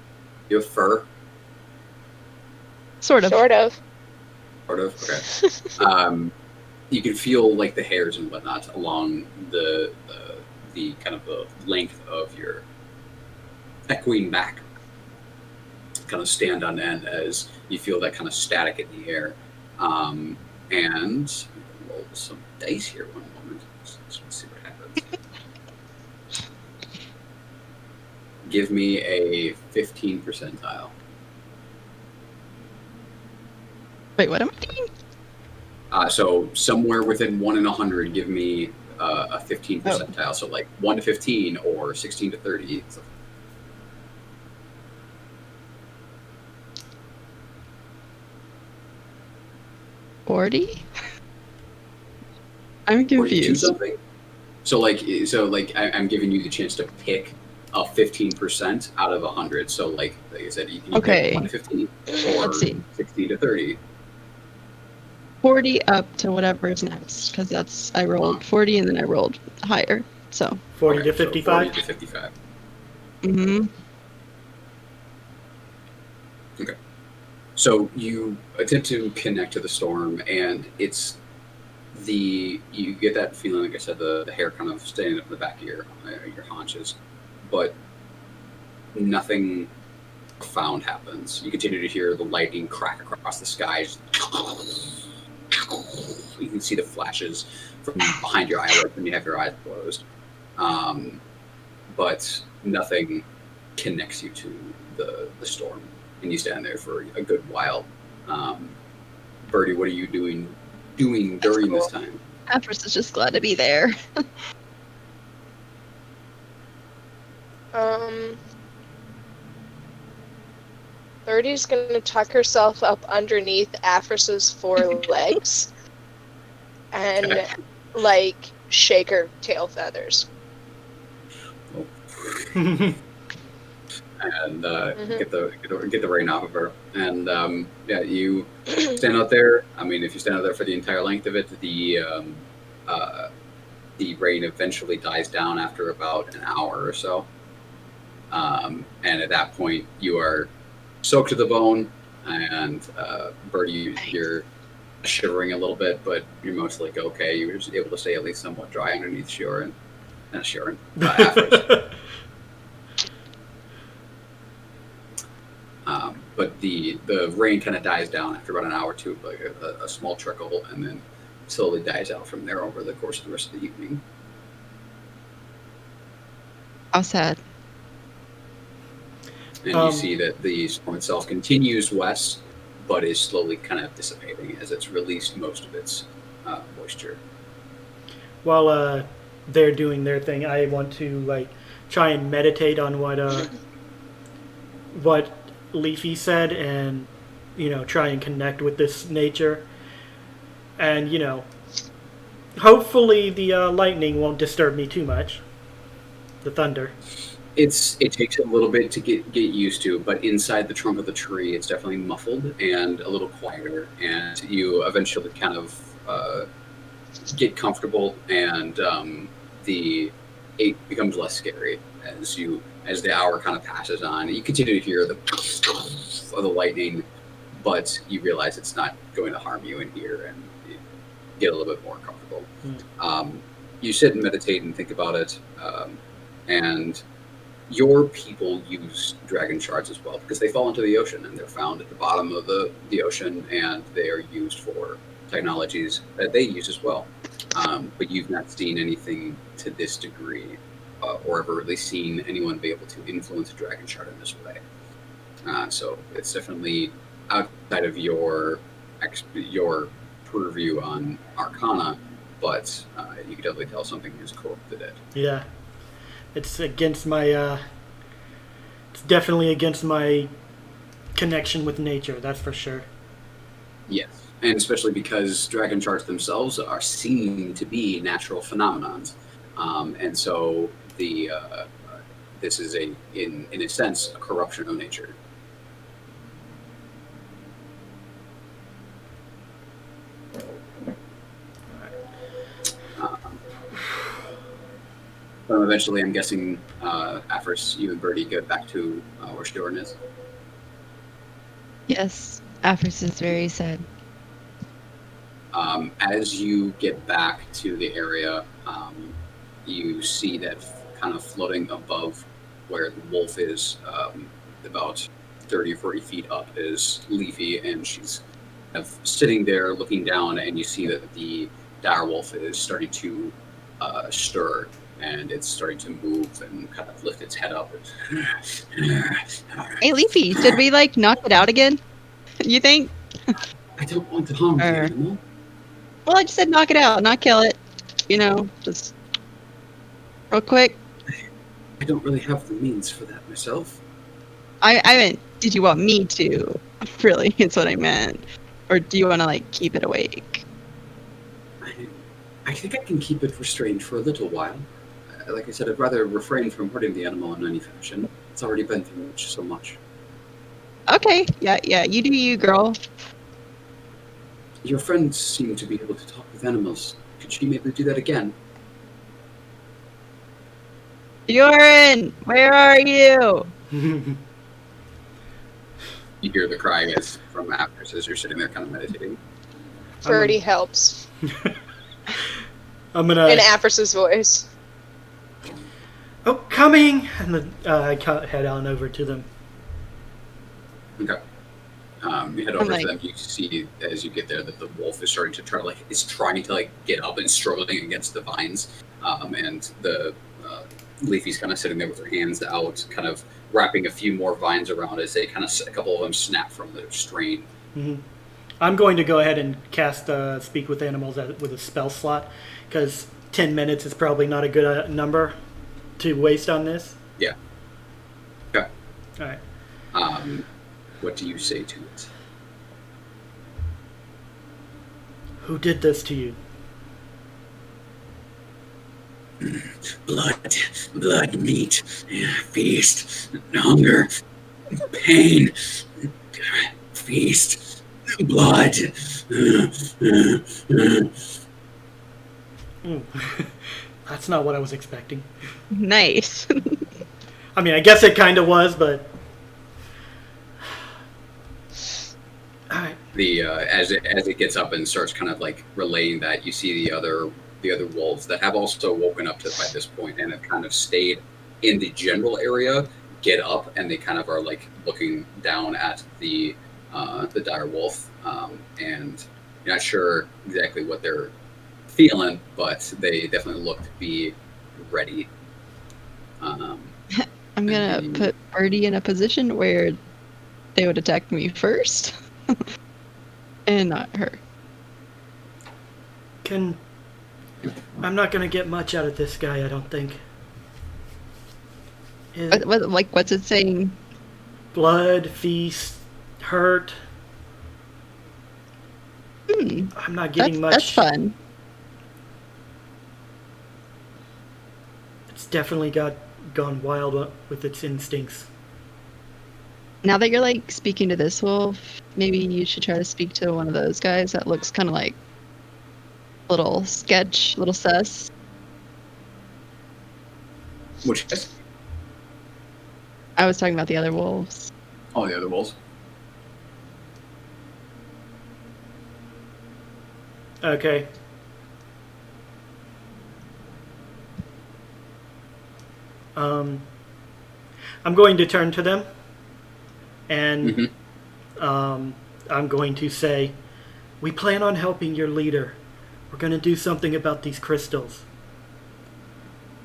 D: have fur.
A: Sort of.
C: Sort of.
D: Sort of. Okay. You can feel like the hairs and whatnot along the kind of the length of your echoing back kind of stand on end as you feel that kind of static in the air. And roll some dice here one moment. Let's see what happens. Give me a 15 percentile.
A: Wait, what am I doing?
D: So somewhere within 1 and 100, give me a 15 percentile. So like 1 to 15 or 16 to 30. So
A: 40? I'm
D: 42
A: confused.
D: something. So I'm giving you the chance to pick a 15% out of 100. So like I said, you can pick 1 to 15 or
A: Let's see.
D: 60 to 30.
A: 40 up to whatever is next, because I rolled 40 and then I rolled higher. So
B: 40
D: Okay,
B: to
D: so
B: 55.
D: 40 to 55.
A: Mm-hmm.
D: Okay. So you attempt to connect to the storm, and you get that feeling, like I said, the hair kind of standing up in the back of your haunches, but nothing profound happens. You continue to hear the lightning crack across the skies. You can see the flashes from behind your eyelids when you have your eyes closed, but nothing connects you to the storm, and you stand there for a good while. Birdie, what are you doing during this time?
A: Atlas is just glad to be there.
C: Birdie's gonna tuck herself up underneath Afris's 4 legs and like shake her tail feathers.
D: And get the rain off of her. And you stand out there. I mean, if you stand out there for the entire length of it, the rain eventually dies down after about an hour or so. And at that point, you are soaked to the bone, and Birdie, you're shivering a little bit, but you're mostly okay. You were just able to stay at least somewhat dry underneath Sharon. But the rain kind of dies down after about an hour or two, like a small trickle, and then slowly dies out from there over the course of the rest of the evening.
A: How sad.
D: And you see that the storm itself continues west, but is slowly kind of dissipating as it's released most of its moisture.
B: While they're doing their thing, I want to try and meditate on what Leafy said, and try and connect with this nature. And Hopefully the lightning won't disturb me too much. The thunder.
D: It takes a little bit to get used to, but inside the trunk of the tree, it's definitely muffled and a little quieter, and you eventually kind of get comfortable, and it becomes less scary as the hour kind of passes on. You continue to hear the of the lightning, but you realize it's not going to harm you in here, and you get a little bit more comfortable. You sit and meditate and think about it, and your people use dragon shards as well because they fall into the ocean and they're found at the bottom of the ocean, and they are used for technologies that they use as well. But you've not seen anything to this degree, or ever really seen anyone be able to influence a dragon shard in this way. So it's definitely outside of your purview on Arcana, but you can definitely tell something has corrupted it.
B: Yeah. It's against my, it's definitely against my connection with nature, that's for sure.
D: Yes, and especially because dragon shards themselves are seen to be natural phenomenons. And so this is in a sense, a corruption of nature. Eventually, I'm guessing, Afris, you and Birdie get back to where Shdoran is.
A: Yes, Afris is very sad.
D: As you get back to the area, you see that kind of floating above where the wolf is, about 30 or 40 feet up, is Leafy, and she's kind of sitting there looking down, and you see that the dire wolf is starting to stir. And it's starting to move and kind of lift its head up.
A: Hey, Leafy, did we knock it out again? You think?
D: I don't want to harm the animal.
A: Well, I just said knock it out, not kill it. Just real quick.
D: I don't really have the means for that myself.
A: I meant, did you want me to? Really, it's what I meant. Or do you want to keep it awake?
D: I think I can keep it restrained for a little while. Like I said, I'd rather refrain from hurting the animal in any fashion. It's already been through so much.
A: Okay, yeah, you do you, girl.
D: Your friends seem to be able to talk with animals. Could she maybe do that again?
A: Bjorn, where are you?
D: You hear the cry from Afris as you're sitting there kind of meditating.
C: Birdie helps.
B: I'm gonna...
C: In Afris's voice.
B: Oh, coming! And then I head on over to them.
D: Okay. You head over to them. You see as you get there that the wolf is starting to trying to get up and struggling against the vines. And the Leafy's kind of sitting there with her hands out, kind of wrapping a few more vines around as they a couple of them snap from their strain.
B: Mm-hmm. I'm going to go ahead and cast Speak with Animals with a spell slot, because 10 minutes is probably not a good number to waste on this.
D: Yeah. Okay.
B: All right.
D: What do you say to it?
B: Who did this to you?
D: Blood, meat, feast, hunger, pain, feast, blood.
B: That's not what I was expecting.
A: Nice.
B: I mean, I guess it kind of was, but... Alright.
D: As it gets up and starts kind of relaying that, you see the other wolves that have also woken up by this point and have kind of stayed in the general area get up, and they kind of are looking down at the dire wolf, and you're not sure exactly what they're feeling, but they definitely look to be ready.
A: I'm gonna put Birdie in a position where they would attack me first, and not her.
B: I'm not gonna get much out of this guy, I don't think.
A: What's it saying?
B: Blood, feast, hurt. I'm not getting much.
A: That's fun.
B: definitely gone wild with its instincts.
A: Now that you're like speaking to this wolf, maybe you should try to speak to one of those guys that looks kind of like little sketch, little sus.
D: Which guys?
A: I was talking about the other wolves.
D: Oh, the other wolves.
B: Okay. I'm going to turn to them, and I'm going to say, we plan on helping your leader. We're going to do something about these crystals.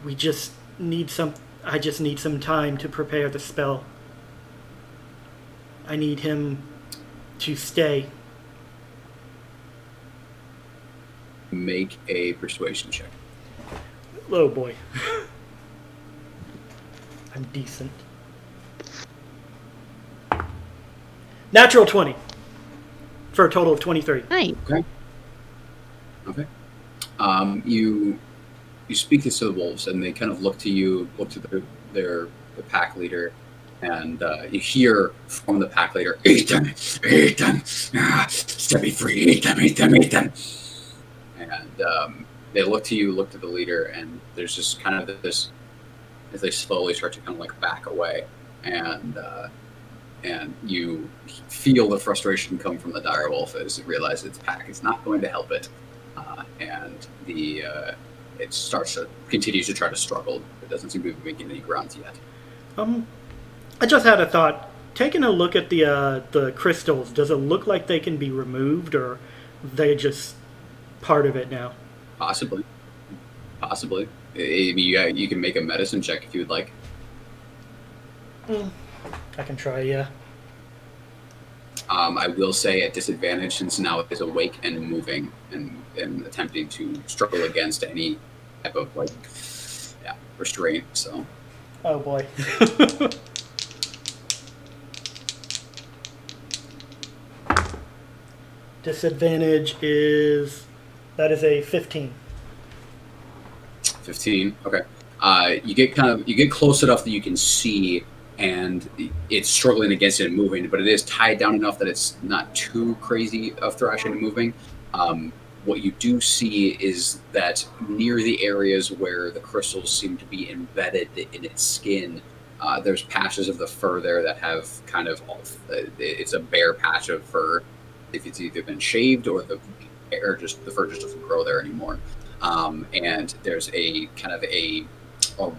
B: I just need some time to prepare the spell. I need him to stay.
D: Make a persuasion check.
B: Oh boy. I'm decent. Natural 20. For a total of 23.
A: Nice.
D: Okay. You speak this to the wolves, and they kind of look to you, look to the pack leader, and you hear from the pack leader, "Eat them, set me free, eat them." And they look to you, look to the leader, and there's just kind of this, as they slowly start to kind of like back away, and you feel the frustration come from the dire wolf as it realizes its pack is not going to help it, and it continues to try to struggle. It doesn't seem to be making any ground yet.
B: I just had a thought. Taking a look at the crystals, does it look like they can be removed, or they just part of it now?
D: Possibly. You can make a medicine check if you would like.
B: I can try, yeah.
D: I will say at disadvantage, since now it is awake and moving and attempting to struggle against any type of restraint. So.
B: Oh boy. Disadvantage is a 15.
D: 15. Okay. You get close enough that you can see, and it's struggling against it and moving, but it is tied down enough that it's not too crazy of thrashing and moving. What you do see is that near the areas where the crystals seem to be embedded in its skin, there's patches of the fur there that have kind of it's a bare patch of fur. If it's either been shaved or the fur just doesn't grow there anymore. And there's a kind of a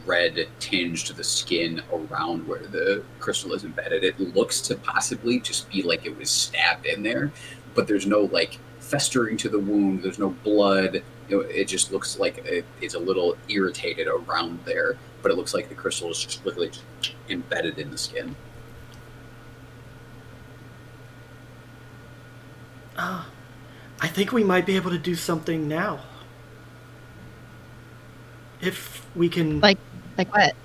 D: red tinge to the skin around where the crystal is embedded. It looks to possibly just be like it was stabbed in there, but there's no like festering to the wound. There's no blood. It just looks like it's a little irritated around there, but it looks like the crystal is just literally embedded in the skin.
B: I think we might be able to do something now. If we can...
A: Like what?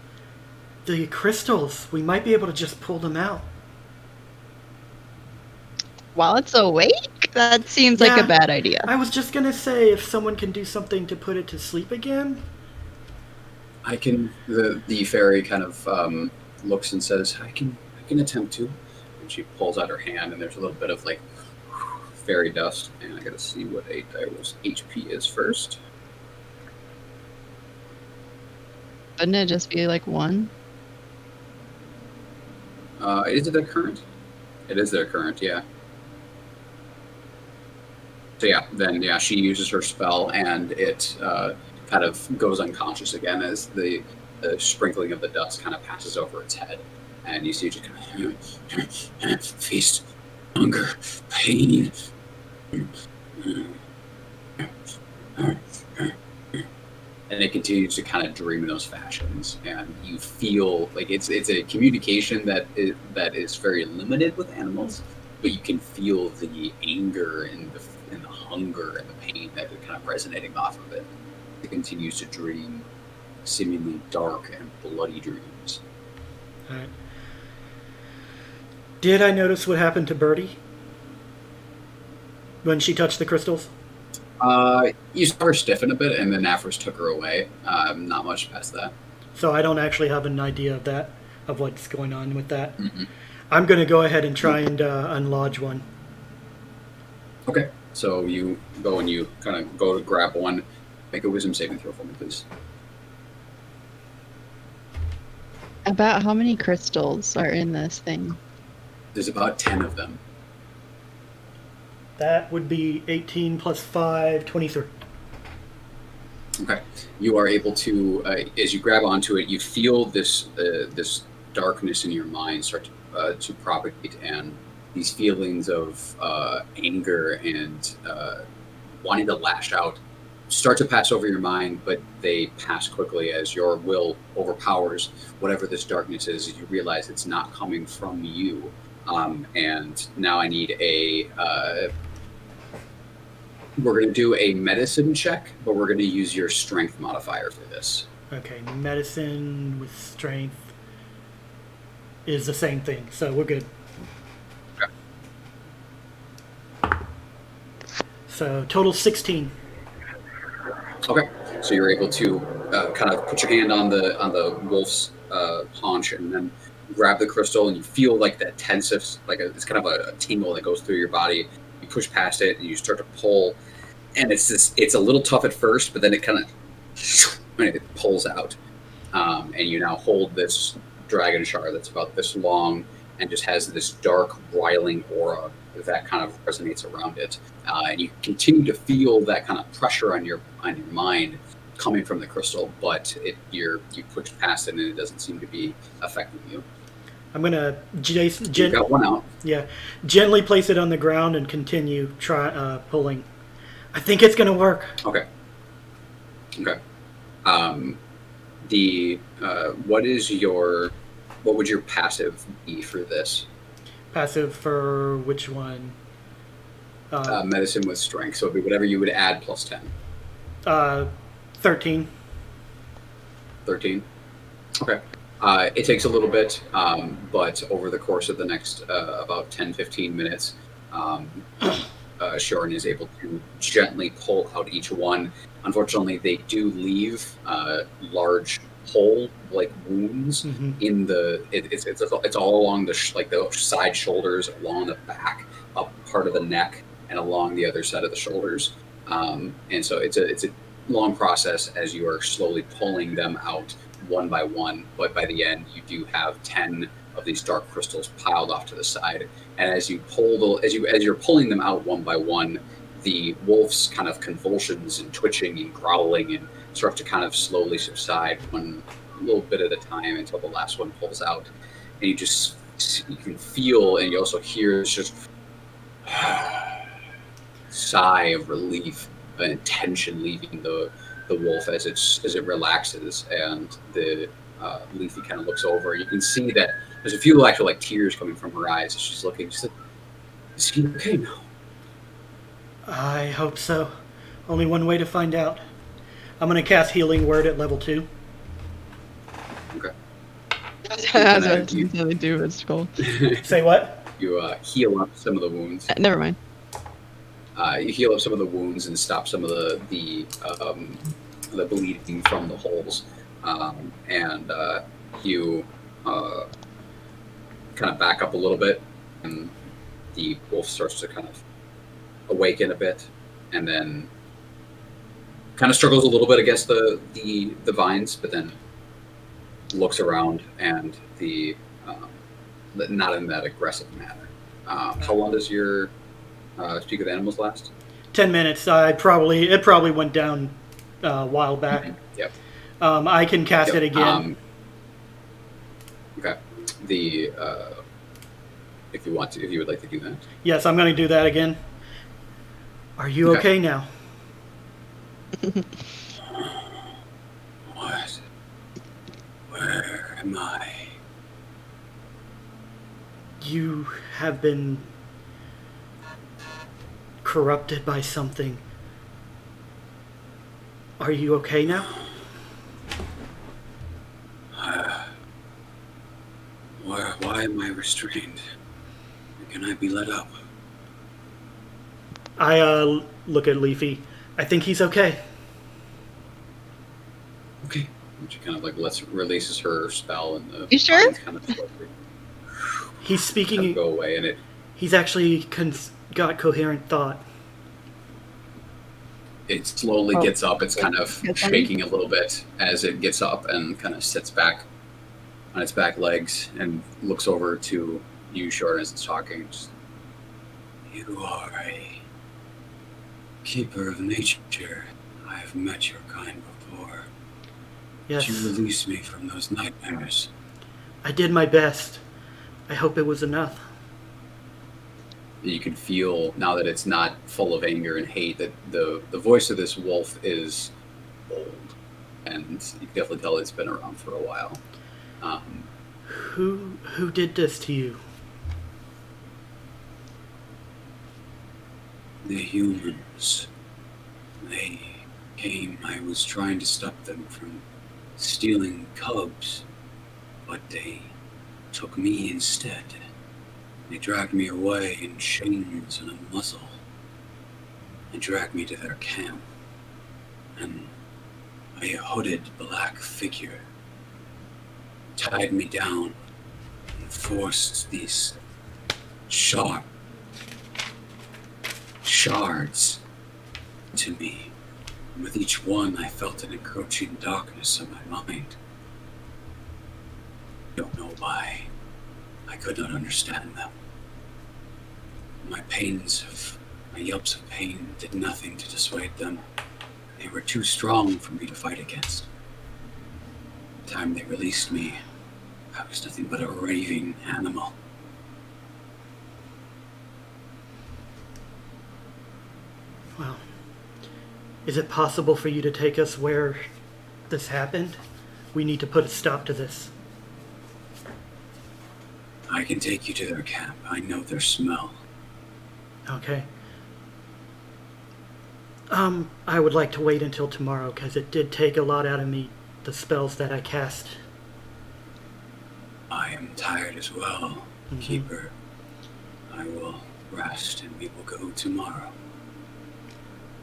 B: The crystals. We might be able to just pull them out.
A: While it's awake? That seems like a bad idea.
B: I was just gonna say, if someone can do something to put it to sleep again.
D: I can... The fairy kind of looks and says, I can attempt to. And she pulls out her hand, and there's a little bit of like fairy dust, and I gotta see what a Direwolf's HP is first.
A: Wouldn't it just be like 1?
D: Is it their current? It is their current, yeah. So then she uses her spell, and it kind of goes unconscious again as the sprinkling of the dust kind of passes over its head, and you see it just kind of feast, hunger, pain. And it continues to kind of dream in those fashions, and you feel like it's a communication that is very limited with animals, but you can feel the anger and the hunger and the pain that is kind of resonating off of it. It continues to dream seemingly dark and bloody dreams.
B: All right. Did I notice what happened to Birdie when she touched the crystals?
D: You saw her stiffen a bit, and then Afros took her away. Not much past that.
B: so I don't actually have an idea of that, of what's going on with that.
D: Mm-hmm.
B: I'm going to go ahead and try and unlodge one.
D: Okay. So you go and you kind of go to grab one. Make a wisdom saving throw for me, please.
A: About how many crystals are in this thing?
D: There's about 10 of them.
B: That would be 18 plus 5, 23.
D: Okay. You are able to, as you grab onto it, you feel this this darkness in your mind start to propagate, and these feelings of anger and wanting to lash out start to pass over your mind, but they pass quickly as your will overpowers whatever this darkness is. You realize it's not coming from you. And now I need a... we're going to do a medicine check, but we're going to use your strength modifier for this.
B: Okay, medicine with strength is the same thing, so we're good.
D: Okay.
B: So total 16.
D: Okay, so you're able to kind of put your hand on the wolf's haunch and then grab the crystal, and you feel like that tensive, it's kind of a tingle that goes through your body. You push past it, and you start to pull, and it's a little tough at first, but then it kind of it pulls out, and you now hold this dragon shard that's about this long and just has this dark, riling aura that kind of resonates around it, and you continue to feel that kind of pressure on your mind coming from the crystal, but you push past it, and it doesn't seem to be affecting you.
B: I'm gonna
D: You got one out.
B: Yeah, gently place it on the ground and continue pulling. I think it's gonna work.
D: Okay. What would your passive be for this?
B: Passive for which one?
D: Medicine with strength, so it'd be whatever you would add plus 10.
B: 13.
D: 13. Okay. It takes a little bit, but over the course of the next about 10-15 minutes, Sharon is able to gently pull out each one. Unfortunately, they do leave large hole-like wounds in the. It's all along the side shoulders, along the back, up part of the neck, and along the other side of the shoulders. And so it's a long process as you are slowly pulling them out one by one, but by the end you do have 10 of these dark crystals piled off to the side. And as you pull as you're pulling them out one by one, the wolf's kind of convulsions and twitching and growling and start to kind of slowly subside one little bit at a time until the last one pulls out. And you can feel, and you also hear this just sigh of relief and tension leaving the wolf as it relaxes, and the Leafy kind of looks over. You can see that there's a few actual tears coming from her eyes as she's looking. She's like, "Is he okay now?"
B: I hope so. Only one way to find out. I'm gonna cast Healing Word at level 2.
D: Okay.
A: That's what they do at school.
B: Say what?
D: You heal up some of the wounds.
A: Never mind.
D: You heal up some of the wounds and stop some of the bleeding from the holes, and you kind of back up a little bit, and the wolf starts to kind of awaken a bit, and then kind of struggles a little bit against the vines, but then looks around, and not in that aggressive manner. How long does your Speak of Animals last?
B: 10 minutes. It probably went down a while back.
D: Mm-hmm. Yep.
B: I can cast it again.
D: Okay. If you would like to do that.
B: Yes, I'm going to do that again. Are you okay now?
D: What? Where am I?
B: You have been corrupted by something. Are you okay now?
D: Why am I restrained? Can I be let up?
B: I look at Leafy. I think he's okay.
D: Okay. She kind of like releases her spell, and the
A: You sure?
D: vines kind of slowly
B: He's speaking.
D: go away, and it
B: He's actually got coherent thought.
D: slowly gets up. It's kind of
A: Yes,
D: shaking a little bit as it gets up and kind of sits back on its back legs and looks over to you, Short, as it's talking. Just, you are a keeper of nature. I have met your kind before.
B: Yes,
D: You released me from those nightmares.
B: I did my best. I hope it was enough.
D: You can feel, now that it's not full of anger and hate, that the voice of this wolf is old. And you can definitely tell it's been around for a while.
B: Who did this to you?
D: The humans. They came. I was trying to stop them from stealing cubs, but they took me instead. They dragged me away in chains and a muzzle. They dragged me to their camp, and a hooded black figure tied me down and forced these shards to me. And with each one, I felt an encroaching darkness in my mind. I don't know why. I could not understand them. My yelps of pain did nothing to dissuade them. They were too strong for me to fight against. The time they released me, I was nothing but a raving animal.
B: Well, is it possible for you to take us where this happened? We need to put a stop to this.
D: I can take you to their camp. I know their smell.
B: Okay. I would like to wait until tomorrow, because it did take a lot out of me, the spells that I cast.
D: I am tired as well, Keeper. I will rest and we will go tomorrow.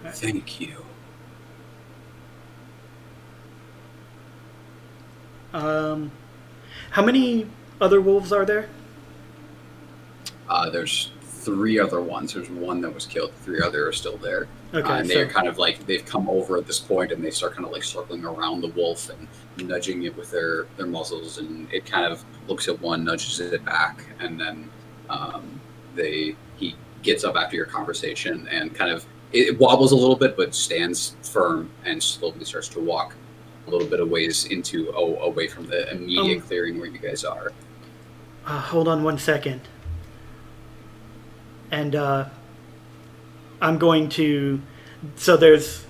D: Thank you.
B: How many other wolves are there?
D: There's 3 other ones. There's one that was killed. 3 other are still there.
B: Okay,
D: and they're kind of like, they've come over at this point and they start kind of like circling around the wolf and nudging it with their muzzles, and it kind of looks at one, nudges it back, and then he gets up after your conversation and kind of, it wobbles a little bit but stands firm and slowly starts to walk a little bit of ways away from the immediate clearing where you guys are.
B: Hold on one second. And I'm going to. So there's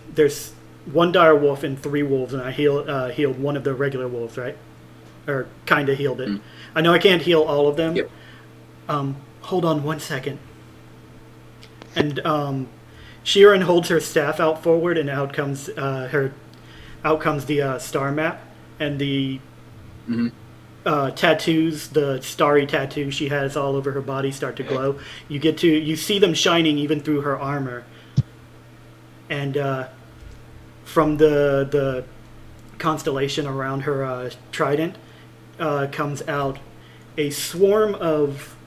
B: one dire wolf and 3 wolves, and I healed one of the regular wolves, right? Or kind of healed it. Mm. I know I can't heal all of them.
D: Yep.
B: Hold on one second. And Sheeran holds her staff out forward, and out comes the star map and the tattoos, the starry tattoo she has all over her body start to glow. You see them shining even through her armor. And from the constellation around her trident comes out a swarm of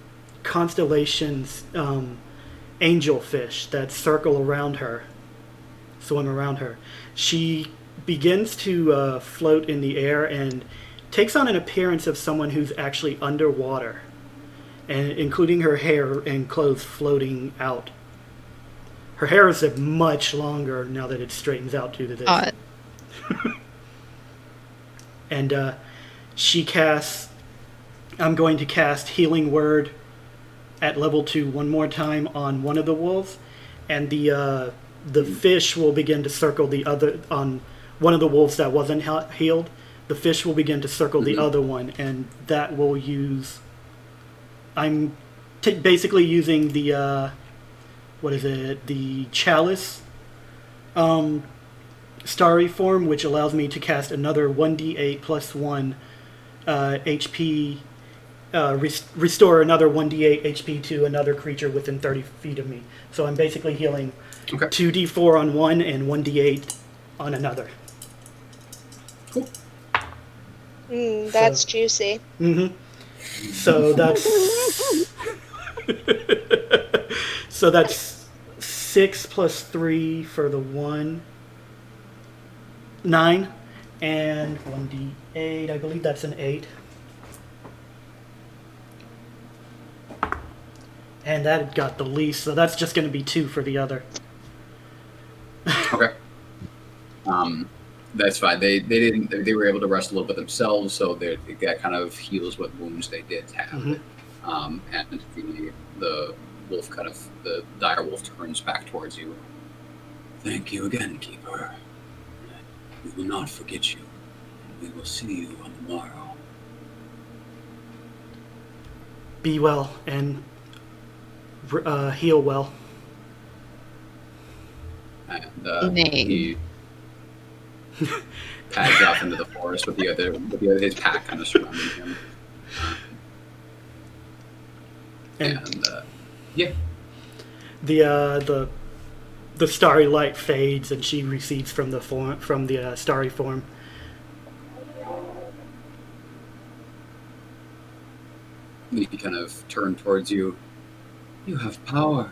B: constellations, angelfish that circle around her, swim around her. She begins to float in the air and takes on an appearance of someone who's actually underwater, and including her hair and clothes floating out. Her hair is much longer now that it straightens out due to this. And she casts... I'm going to cast Healing Word at level 2 one more time on one of the wolves, and the fish will begin to circle the other... On one of the wolves that wasn't healed, the fish will begin to circle the other one, and that will use... I'm basically using the... the chalice starry form, which allows me to cast another 1d8 plus 1 HP, restore another 1d8 HP to another creature within 30 feet of me. So I'm basically healing 2d4 on one and 1d8 on another.
D: Cool.
C: That's juicy.
B: Mm-hmm. So that's so that's 6 plus 3 for the 1, 9, and 1d8. I believe that's an 8. And that got the least, so that's just going to be 2 for the other.
D: Okay. That's fine. They didn't. They were able to rest a little bit themselves, so that kind of heals what wounds they did have.
B: Mm-hmm.
D: And the wolf the dire wolf turns back towards you. Thank you again, Keeper. We will not forget you. We will see you on the morrow.
B: Be well and heal well.
D: And he pads off into the forest with his pack kind of surrounding him. Yeah.
B: The starry light fades and she recedes from the starry form.
D: He kind of turned towards you. You have power.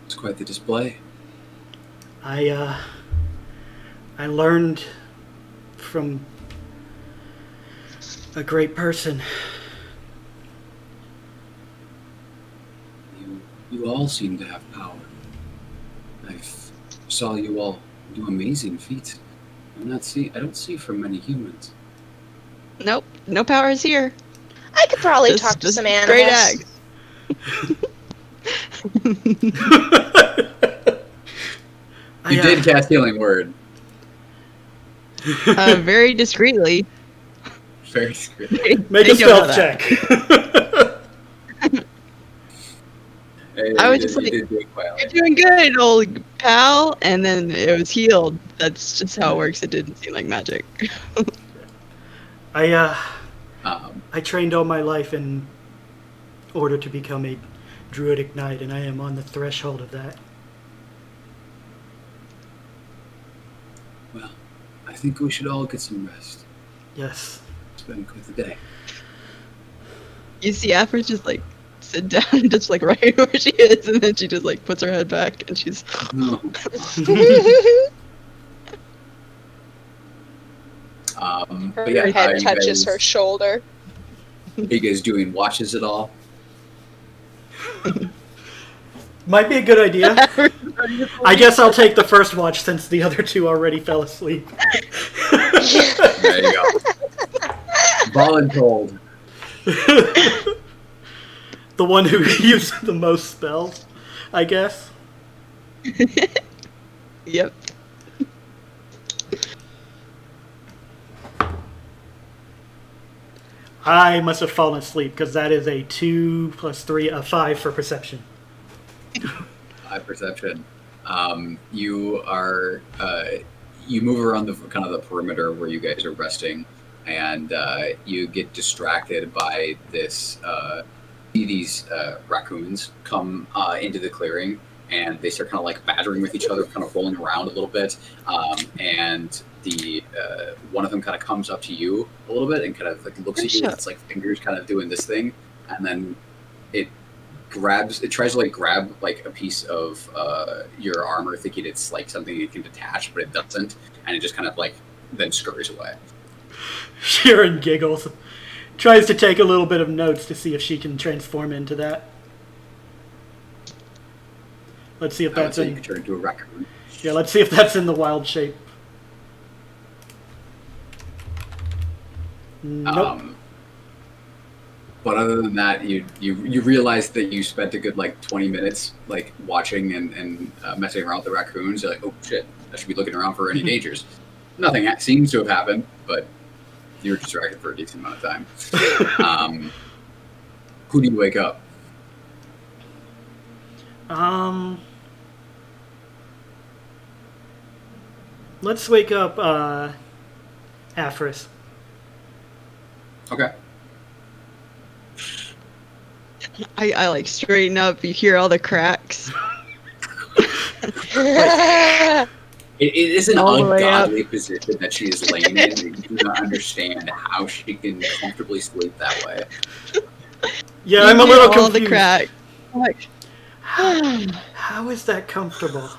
D: It's quite the display.
B: I learned from a great person.
D: You all seem to have power. I saw you all do amazing feats. I don't see from many humans.
A: Nope, no powers here.
C: I could probably talk to some animals.
A: Great axe.
D: You did cast Healing Word.
A: Very discreetly.
D: Very discreetly.
B: Make a stealth check.
A: I was just like, you're doing good, old pal, and then it was healed. That's just how it works. It didn't seem like magic.
B: I trained all my life in order to become a druidic knight, and I am on the threshold of that.
D: Well, I think we should all get some rest.
B: Yes.
D: It's been quite the day.
A: You see Afra just like sit down, just like right where she is, and then she just like puts her head back, and she's.
D: No.
C: Her head touches her shoulder.
D: Are you guys doing watches at all?
B: Might be a good idea. I guess I'll take the first watch since the other two already fell asleep.
D: There you go. Voluntold.
B: The one who used the most spells, I guess.
A: Yep.
B: I must have fallen asleep because that is a 2 plus 3, a 5 for perception.
D: High perception. You are you move around the kind of the perimeter where you guys are resting, and you get distracted by these raccoons come into the clearing, and they start kind of like battering with each other, kind of rolling around a little bit, and the one of them kind of comes up to you a little bit and kind of like looks at you with its like fingers kind of doing this thing, and then it tries to like grab like a piece of your armor thinking it's like something it can detach, but it doesn't, and it just kind of like then scurries away.
B: Sharon giggles, tries to take a little bit of notes to see if she can transform into that. Let's see if that's
D: you can turn into a raccoon.
B: Yeah, let's see if that's in the wild shape. Nope.
D: But other than that, you realize that you spent a good like 20 minutes like watching and messing around with the raccoons. You're like, oh shit, I should be looking around for any dangers. Nothing seems to have happened, but you were distracted for a decent amount of time. Who do you wake up?
B: Let's wake up Afris.
D: Okay.
A: I like straighten up. You hear all the cracks.
D: It is an
A: All the way up.
D: ungodly position that she is laying in. And you do not understand how she can comfortably sleep that way.
B: Yeah, I'm a little
A: all
B: confused.
A: the crack. I'm like,
B: How is that comfortable?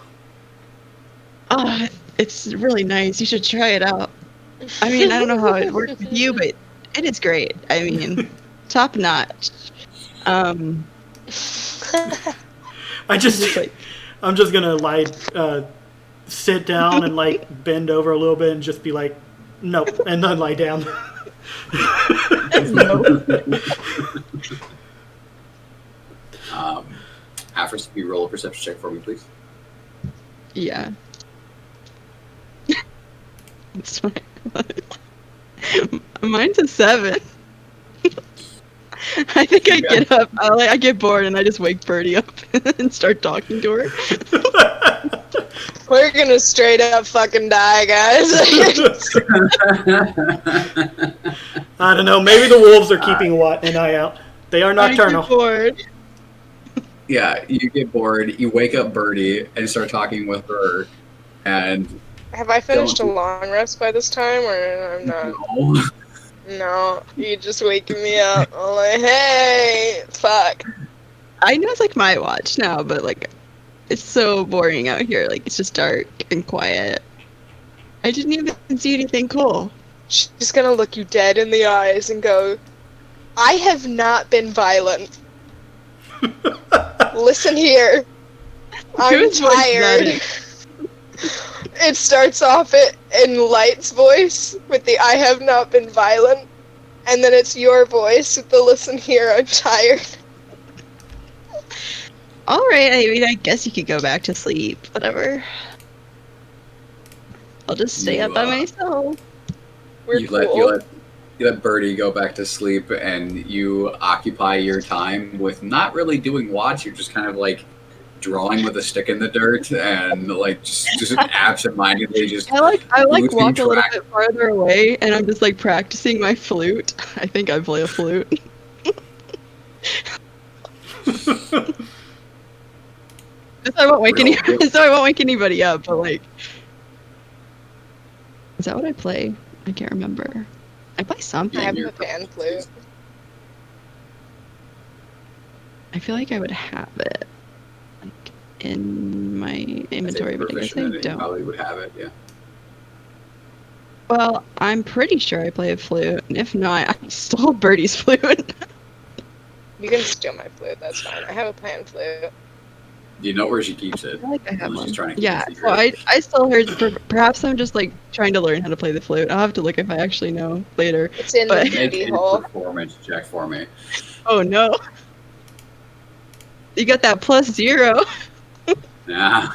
A: oh, it's really nice. You should try it out. I mean, I don't know how it works with you, but it is great. I mean, top notch.
B: I
A: Just
B: just,
A: like,
B: I'm just gonna sit down and like bend over a little bit and just be like, nope, and then lie down.
D: After you roll a perception check for me, please.
A: yeah. It's fine. Mine's a 7. I think I get up. I get bored and I just wake Birdie up and start talking to her.
C: We're gonna straight up fucking die, guys.
B: I don't know. Maybe the wolves are keeping an eye out. They are nocturnal.
A: I get bored.
D: Yeah, you get bored. You wake up Birdie and start talking with her, and
C: Have I finished a long rest by this time, or I'm not?
D: no.
C: No, you just waking me up. I'm like, hey, fuck.
A: I know it's like my watch now, but like, it's so boring out here. Like, it's just dark and quiet. I didn't even see anything cool.
C: She's gonna look you dead in the eyes and go, I have not been violent. Listen here. I'm
A: Whose voice is that
C: tired. It starts off in Light's voice with the I have not been violent, and then it's your voice with the listen here, I'm tired.
A: Alright, I mean, I guess you could go back to sleep. Whatever. I'll just stay up by myself.
C: We're
D: You
C: cool.
D: let Birdie go back to sleep, and you occupy your time with not really doing watch. You're just kind of like drawing with a stick in the dirt, and like just absentmindedly just.
A: I like
D: losing
A: walk a little
D: track.
A: bit farther away, and I'm just like practicing my flute. I think I play a flute. So I won't wake anybody up. But like, is that what I play? I can't remember. I play something.
C: I have a pan flute.
A: I feel like I would have it like in my inventory, but I guess I
D: You
A: don't.
D: probably would have it, yeah.
A: Well, I'm pretty sure I play a flute, and if not, I stole Birdie's flute.
C: You can steal my flute, that's fine. I have a pan flute.
D: You know where she keeps it.
A: I feel like I have
D: She's
A: one.
D: trying to keep
A: Yeah,
D: it
A: so
D: secret.
A: I stole hers. Perhaps I'm just like trying to learn how to play the flute. I'll have to look if I actually know later.
C: It's in
A: But-
C: the
D: Make
C: booty
D: a
C: hole.
D: performance check for me.
A: Oh no. You got that +0.
D: Nah.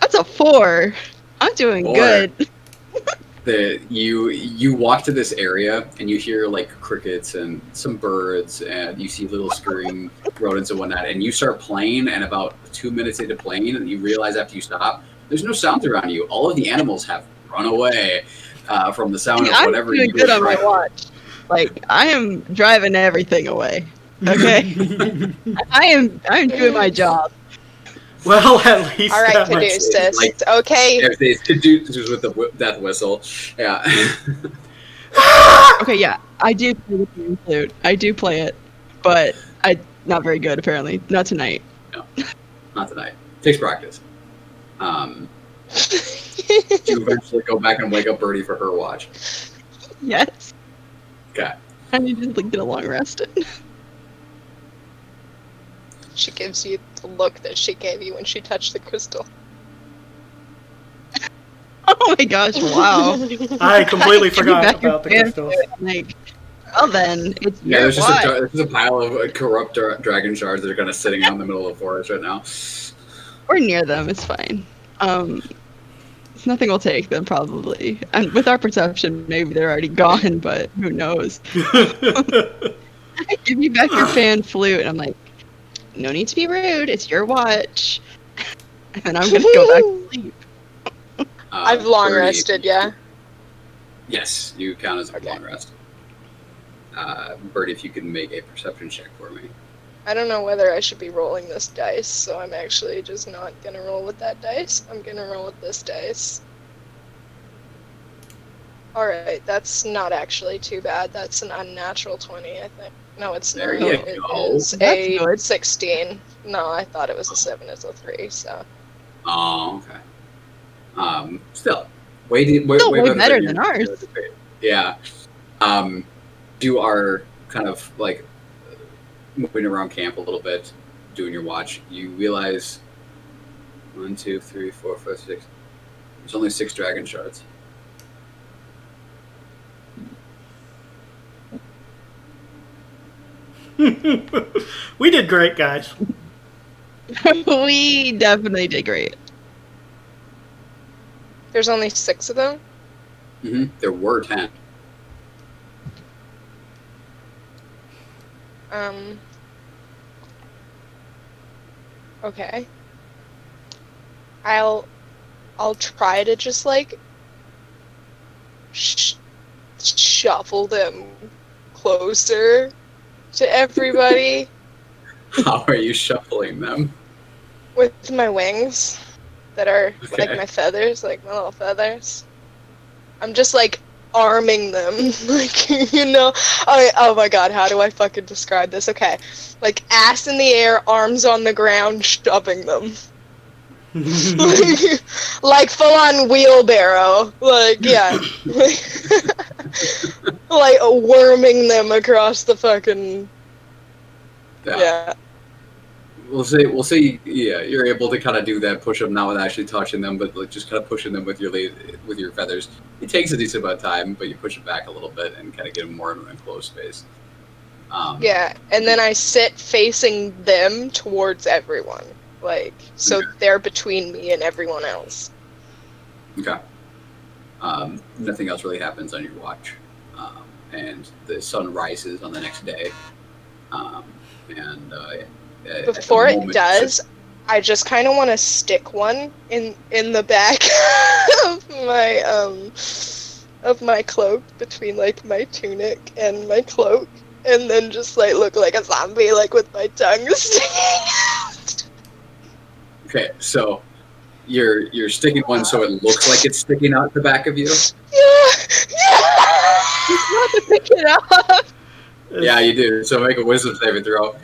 A: That's a 4. I'm doing
D: 4.
A: good.
D: You walk to this area and you hear like crickets and some birds and you see little scurrying rodents and whatnot, and you start playing, and about 2 minutes into playing and you realize after you stop there's no sounds around you. All of the animals have run away from the sound of
A: I'm
D: whatever
A: doing
D: you
A: good
D: were
A: on my
D: trying.
A: watch. Like, I am driving everything away. Okay? I'm doing my job.
B: Well, at least
C: Alright,
B: that much.
C: Caduceus.
D: Like-
C: Okay.
D: If they could do this with the death whistle, yeah.
A: Okay, yeah, I do play the pan flute. I do play it, but not very good apparently. Not tonight.
D: Not tonight. Takes practice. You eventually go back and wake up Birdie for her watch.
A: Yes.
D: Okay.
A: I need to like, get a long rest.
C: She gives you the look that she gave you when she touched the crystal.
A: Oh my gosh! Wow.
B: I completely
A: Give me
B: forgot
A: back your
B: about the
A: pan
B: crystals.
A: flute. I'm like, well then, it's
D: Yeah,
A: your
D: there's just a pile of corrupt dragon shards that are kind of sitting out in the middle of the forest right now.
A: We're near them. It's fine. Nothing will take them probably. And with our perception, maybe they're already gone. But who knows? Give me back your fan flute. And I'm like, no need to be rude. It's your watch. And I'm gonna go back to sleep.
C: I've long
D: Birdie,
C: rested, yeah.
D: Yes, you count as a
C: Okay.
D: long rest. Birdie, if you can make a perception check for me.
C: I don't know whether I should be rolling this dice, so I'm actually just not gonna roll with that dice. I'm gonna roll with this dice. Alright, that's not actually too bad. That's an unnatural 20, I think. No, it's
D: There
C: not.
D: you
C: It
D: go.
C: is
A: That's
C: a
A: good.
C: 16. No, I thought it was a 7. It's a 3, so.
D: Oh, okay. Still,
A: Still way better
D: your
A: than ours.
D: debate. Yeah. You are kind of like moving around camp a little bit, doing your watch. You realize 1, 2, 3, 4, 5, 6. There's only 6 dragon shards.
B: We did great, guys.
A: We definitely did great.
C: There's only 6 of them?
D: There were 10.
C: Okay. I'll try to just, like, shuffle them closer to everybody
D: How are you shuffling them?
C: with my wings that are
D: Okay.
C: like my feathers, like my little feathers. I'm just, like, arming them, like, you know. Oh my god, how do I fucking describe this? Okay, like, ass in the air, arms on the ground, shoving them. Like full on wheelbarrow, like, yeah. Like worming them across the fucking, yeah.
D: We'll say, yeah, you're able to kind of do that, push them, not with actually touching them, but like just kind of pushing them with your feathers. It takes a decent amount of time, but you push it back a little bit and kind of get them more in an enclosed space.
C: Yeah, and then I sit facing them towards everyone, like, so they're between me and everyone else.
D: Okay. Nothing else really happens on your watch, and the sun rises on the next day,
C: Before it does, I just kind of want to stick one in the back of my cloak, between, like, my tunic and my cloak, and then just, like, look like a zombie, like, with my tongue sticking out.
D: Okay, so you're sticking one so it looks like it's sticking out the back of you.
C: Yeah.
A: Not to pick it up.
D: Yeah, you do. So make a wisdom saving throw.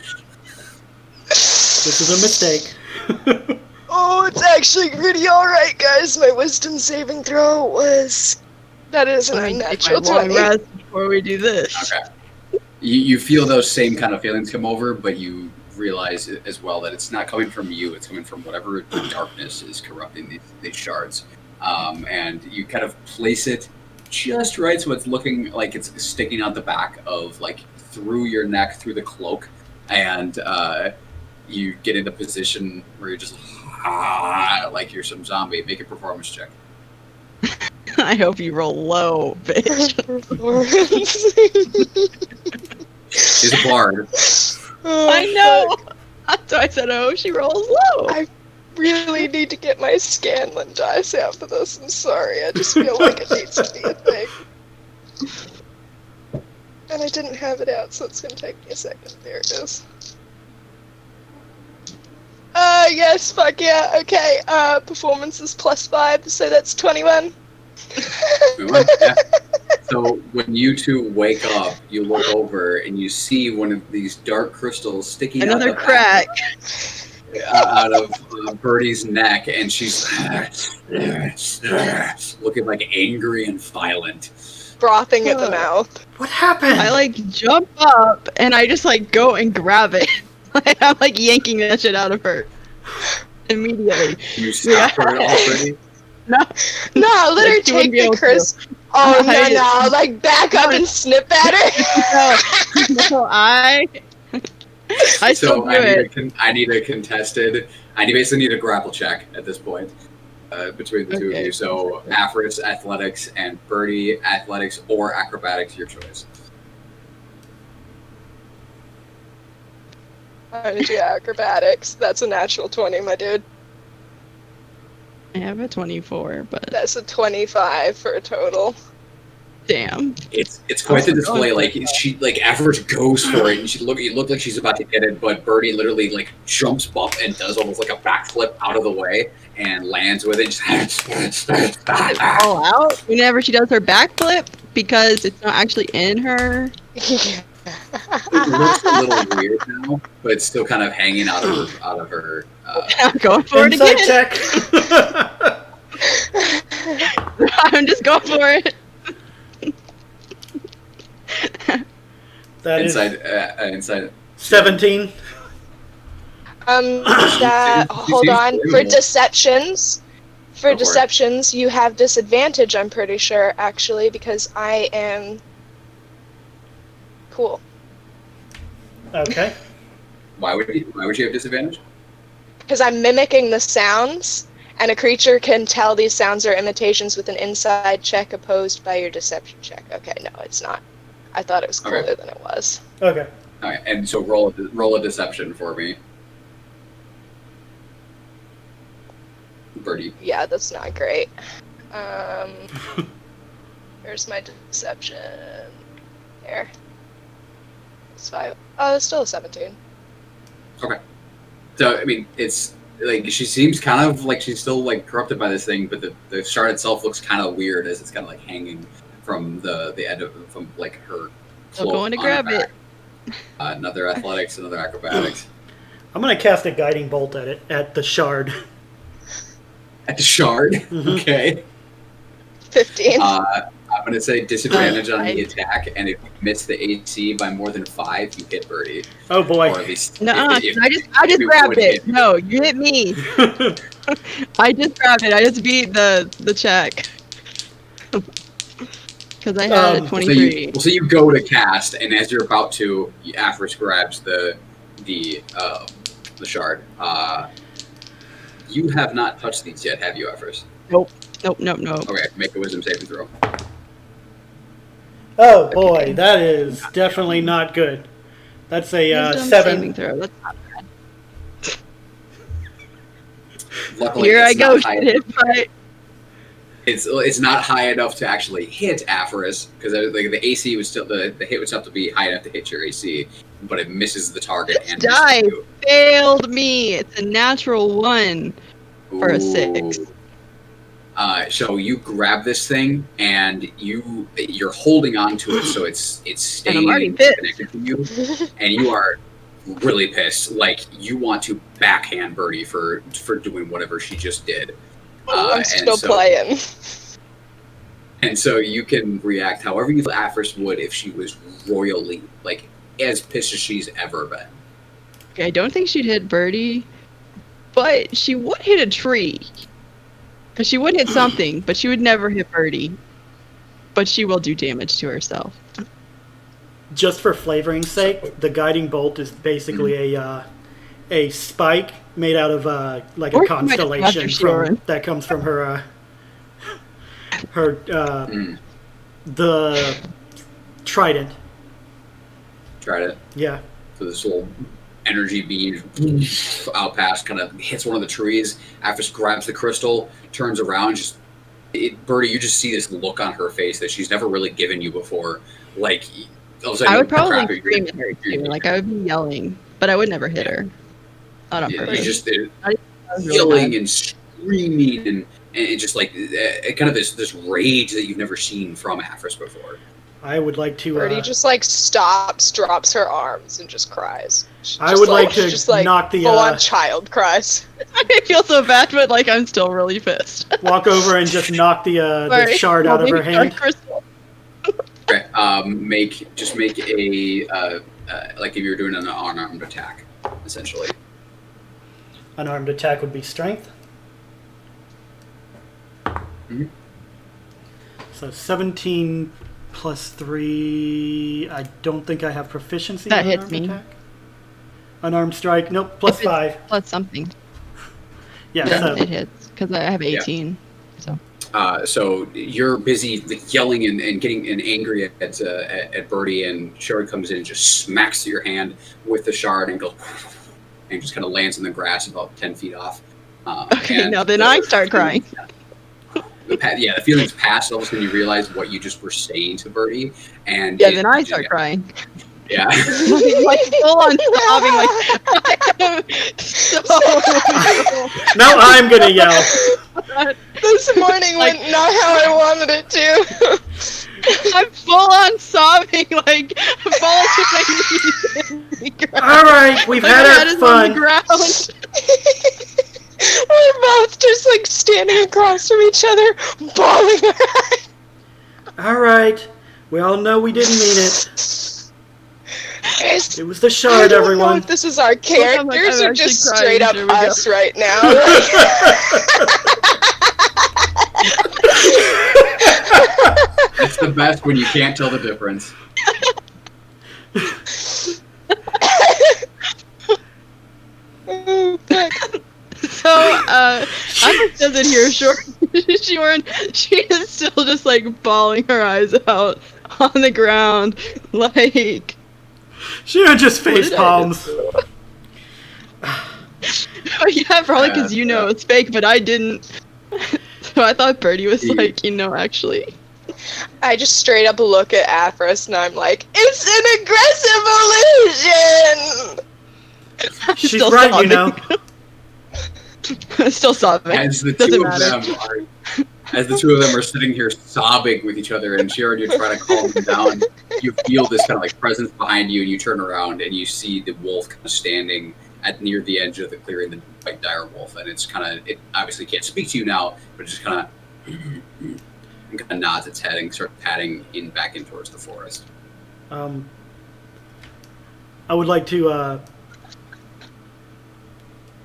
B: This is a mistake.
C: Oh, it's actually pretty alright, guys. My wisdom saving throw was... That is an unnatural
A: Take my long
C: 20.
A: rest before we do this.
D: Okay. You feel those same kind of feelings come over, but you realize as well that it's not coming from you. It's coming from whatever darkness is corrupting these shards. And you kind of place it just right so it's looking like it's sticking out the back of, like, through your neck, through the cloak. And you get into position where you're just like you're some zombie. Make a performance check.
A: I hope you roll low, bitch.
D: She's a bard.
C: Oh,
A: I know.
C: fuck.
A: That's why I said, oh, she rolls low.
C: I really need to get my Scanlan dice out for this. I'm sorry. I just feel like it needs to be a thing. And I didn't have it out, so it's gonna take me a second. There it is. Yes, fuck yeah, okay. Performance is +5, so that's 21.
D: Yeah. So when you two wake up, you look over and you see one of these dark crystals sticking
A: Another
D: out the
A: crack.
D: out of Birdie's neck, and she's looking like angry and violent.
C: Frothing at the mouth.
B: What happened?
A: I, like, jump up, and I just, like, go and grab it. Like, I'm, like, yanking that shit out of her. Immediately.
D: You stop her already?
A: No,
C: No, let her
A: Like, she wouldn't
C: take
A: be
C: the
A: able to.
C: crystal. Oh,
A: I-
C: no, like, back up and snip at her.
A: no, I still
D: So
A: do
D: I
A: it.
D: need a contested. I basically need a grapple check at this point between the two of
A: Okay.
D: you. So Afris athletics and Birdie athletics or acrobatics, your choice.
C: I'm gonna do acrobatics. That's a natural 20, my dude.
A: I have a 24, but
C: That's a 25 for a total.
A: Damn.
D: It's quite the display. Like she Average goes for it, and it looked like she's about to get it, but Birdie literally like jumps up and does almost like a backflip out of the way and lands with it. Just
A: All out whenever she does her backflip because it's not actually in her.
D: It looks a little weird now, but it's still kind of hanging out of her.
A: I'm going for it
B: Insight
A: again.
B: check.
A: I'm just going for it.
B: That is
D: inside.
B: 17.
C: Hold on. For deceptions,
D: Go for it.
C: you have disadvantage, I'm pretty sure, actually, because I am cool.
B: Okay.
D: Why would you have disadvantage?
C: Because I'm mimicking the sounds, and a creature can tell these sounds are imitations with an inside check opposed by your deception check. Okay, no, it's not. I thought it was cooler than it was.
B: Okay.
D: All right, and so roll a deception for me, Birdie.
C: Yeah, that's not great. Where's my deception? There. It's 5. Oh, it's still a 17.
D: Okay. So I mean, it's like she seems kind of like she's still like corrupted by this thing, but the shard itself looks kind of weird as it's kind of like hanging from the end from like her.
A: I'm going to grab it.
D: Another athletics, another acrobatics.
B: I'm gonna cast a guiding bolt at it at the shard.
D: At the shard,
B: Mm-hmm.
D: Okay.
C: 15.
D: I'm gonna say disadvantage on the attack, and if you miss the AC by more than 5, you hit Birdie.
B: Oh boy.
D: Or at least
A: No, I just
D: you
A: grabbed
D: would
A: it.
D: hit-
A: No, you hit me. I just grabbed it. I just beat the check. Because I had a
D: So
A: 23.
D: you go to cast, and as you're about to, Aphris grabs the shard. You have not touched these yet, have you, Aphris?
A: Nope.
D: Okay, make a wisdom saving throw.
B: Oh boy, that is definitely not good. That's a
A: Wisdom
B: 7.
A: saving throw. That's not bad.
D: Luckily,
A: Here I
D: it's
A: go.
D: not high
A: Shit,
D: enough.
A: but
D: It's not high enough to actually hit Aphris, because like the AC was still the hit would still have to be high enough to hit your AC, but it misses the target and misses
A: die
D: you.
A: failed me. It's a natural 1 for a 6.
D: Ooh. So you grab this thing and you're holding on to it, so it's
A: And I'm already
D: staying
A: pissed.
D: connected to you, and you are really pissed. Like you want to backhand Birdie for doing whatever she just did.
C: I'm still playing.
D: And so you can react however you Aphris would if she was royally, like, as pissed as she's ever been.
A: Okay, I don't think she'd hit Birdie, but she would hit a tree. Because she would hit something, but she would never hit Birdie. But she will do damage to herself.
B: Just for flavoring's sake, the guiding bolt is basically a spike made out of like
A: Or
B: a
A: she might have left her
B: constellation
A: Sharon.
B: that comes from her the trident.
D: Tried it.
B: Yeah.
D: So this little energy beam out past kind of hits one of the trees. Aphris grabs the crystal, turns around, Birdie, you just see this look on her face that she's never really given you before. Like, all of a sudden,
A: I would
D: crap,
A: probably
D: you're-
A: scream at her too. Like, I would be yelling. But I would never hit her. Not on
D: you
A: purpose.
D: just
A: That was really
D: yelling
A: bad.
D: and screaming and just like kind of this rage that you've never seen from Aphris before.
B: I would like to
C: Birdie just like stops, drops her arms, and just cries.
B: I would like to knock the
C: full on child cries.
A: I feel so bad, but like I'm still really pissed.
B: walk over and just knock the
A: Sorry.
B: shard out of her
A: Maybe
B: hand.
A: Dark Crystal.
D: Okay, make a like if you're doing an unarmed attack, essentially.
B: Unarmed attack would be strength.
D: Mhm.
B: So 17 plus 3. I don't think I have proficiency
A: That
B: in
A: hits
B: unarmed
A: me.
B: attack. Unarmed strike. Nope, plus
A: If it's
B: 5.
A: Plus something.
B: Yeah,
A: Then
B: so
A: it hits. Because I have 18. So.
D: So you're busy like, yelling and getting angry at Birdie, and Shard comes in and just smacks your hand with the shard and goes and just kind of lands in the grass about 10 feet off.
A: Okay,
D: And
A: now then I start crying.
D: the feelings pass. All of a sudden, you realize what you just were saying to Birdie, and
A: then I start crying.
D: Yeah.
A: like full on sobbing, like so.
B: Now I'm gonna yell.
C: This morning went not how I wanted it to.
A: I'm full on sobbing, like falling to my knees.
B: All right, we've had our fun.
A: On the ground.
C: We're both just like standing across from each other, bawling our eyes.
B: All right, we all know we didn't mean it. It was the shard,
C: I don't know
B: everyone.
C: if this is our characters
A: I'm
C: or just
A: crying.
C: straight up
A: Here we go.
C: us right now.
D: It's the best when you can't tell the difference.
A: So, Emma doesn't hear she is still just like bawling her eyes out on the ground, like.
B: She just face palms.
A: Oh, yeah, probably because you know it's fake, but I didn't. So I thought Birdie was like, actually.
C: I just straight up look at Aphros and I'm like, it's an aggressive illusion!
B: She's
A: Still
B: right,
A: sobbing. Still sobbing.
D: As the
A: Doesn't
D: two
A: matter.
D: of them as the two of them are sitting here sobbing with each other, and Jared, you're trying to calm them down. You feel this kind of like presence behind you, and you turn around and you see the wolf kind of standing at near the edge of the clearing, the white dire wolf, and it obviously can't speak to you now, but it just kind of nods its head and starts padding back in towards the forest.
B: I would like to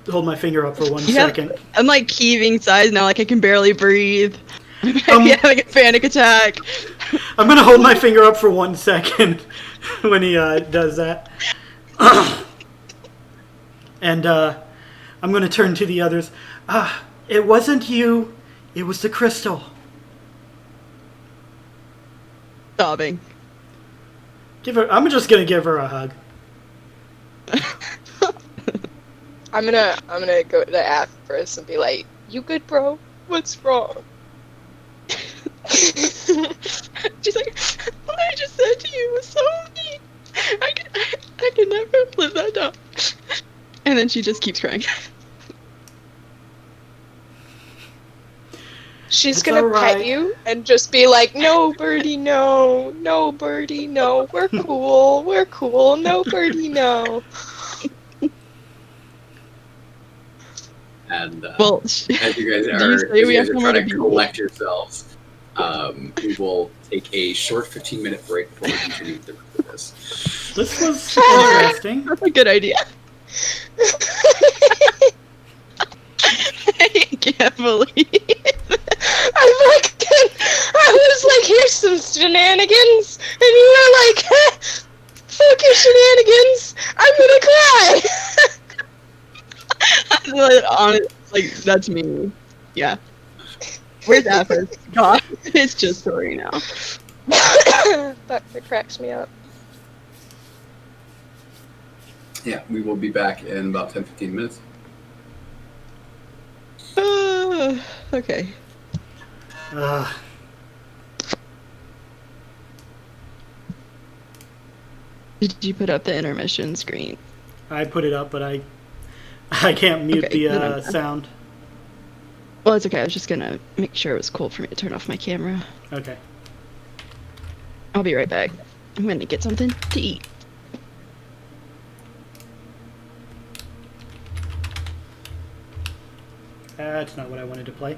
B: hold my finger up for 1 second.
A: I'm like heaving sighs now, like I can barely breathe. I'm having a panic attack.
B: I'm gonna hold my finger up for 1 second when he does that. And I'm gonna turn to the others. It wasn't you, it was the crystal.
A: Sobbing.
B: I'm just gonna give her a hug.
C: I'm gonna go to Aphros and be like, you good, bro? What's wrong?
A: She's like, what I just said to you was so mean. I can never live that down. And then she just keeps crying.
C: She's
B: It's
C: gonna
B: alright.
C: pet you and just be like, no, Birdie, no. No, Birdie, no. We're cool. We're cool. No, Birdie, no.
D: And
A: Well,
D: as you guys
A: do you
D: are,
A: say we have somewhere
D: trying
A: to
D: to
A: be?
D: collect yourselves, we will take a short 15-minute break before we continue with the rest of this.
B: This was interesting.
A: That's a good idea. I can't believe it.
C: I was like, here's some shenanigans. And you were like, fuck your shenanigans. I'm gonna cry.
A: Like, that's me. Yeah. Where's Aphros? God, it's just story now.
C: That cracks me up.
D: Yeah, we will be back in about 10-15 minutes.
A: Okay. Did you put up the intermission screen?
B: I put it up, but I can't mute
A: Okay, then I'm
B: the
A: done.
B: sound.
A: Well, it's okay. I was just gonna make sure it was cool for me to turn off my camera.
B: Okay.
A: I'll be right back. I'm gonna get something to eat.
B: That's not what I wanted to play.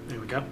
B: There we go.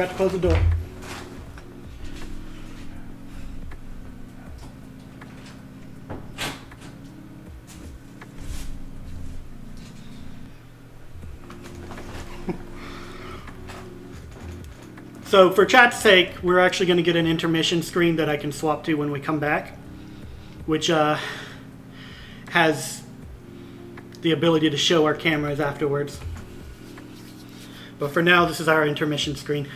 B: forgot to close the door. So for chat's sake, we're actually going to get an intermission screen that I can swap to when we come back, which has the ability to show our cameras afterwards. But for now, this is our intermission screen.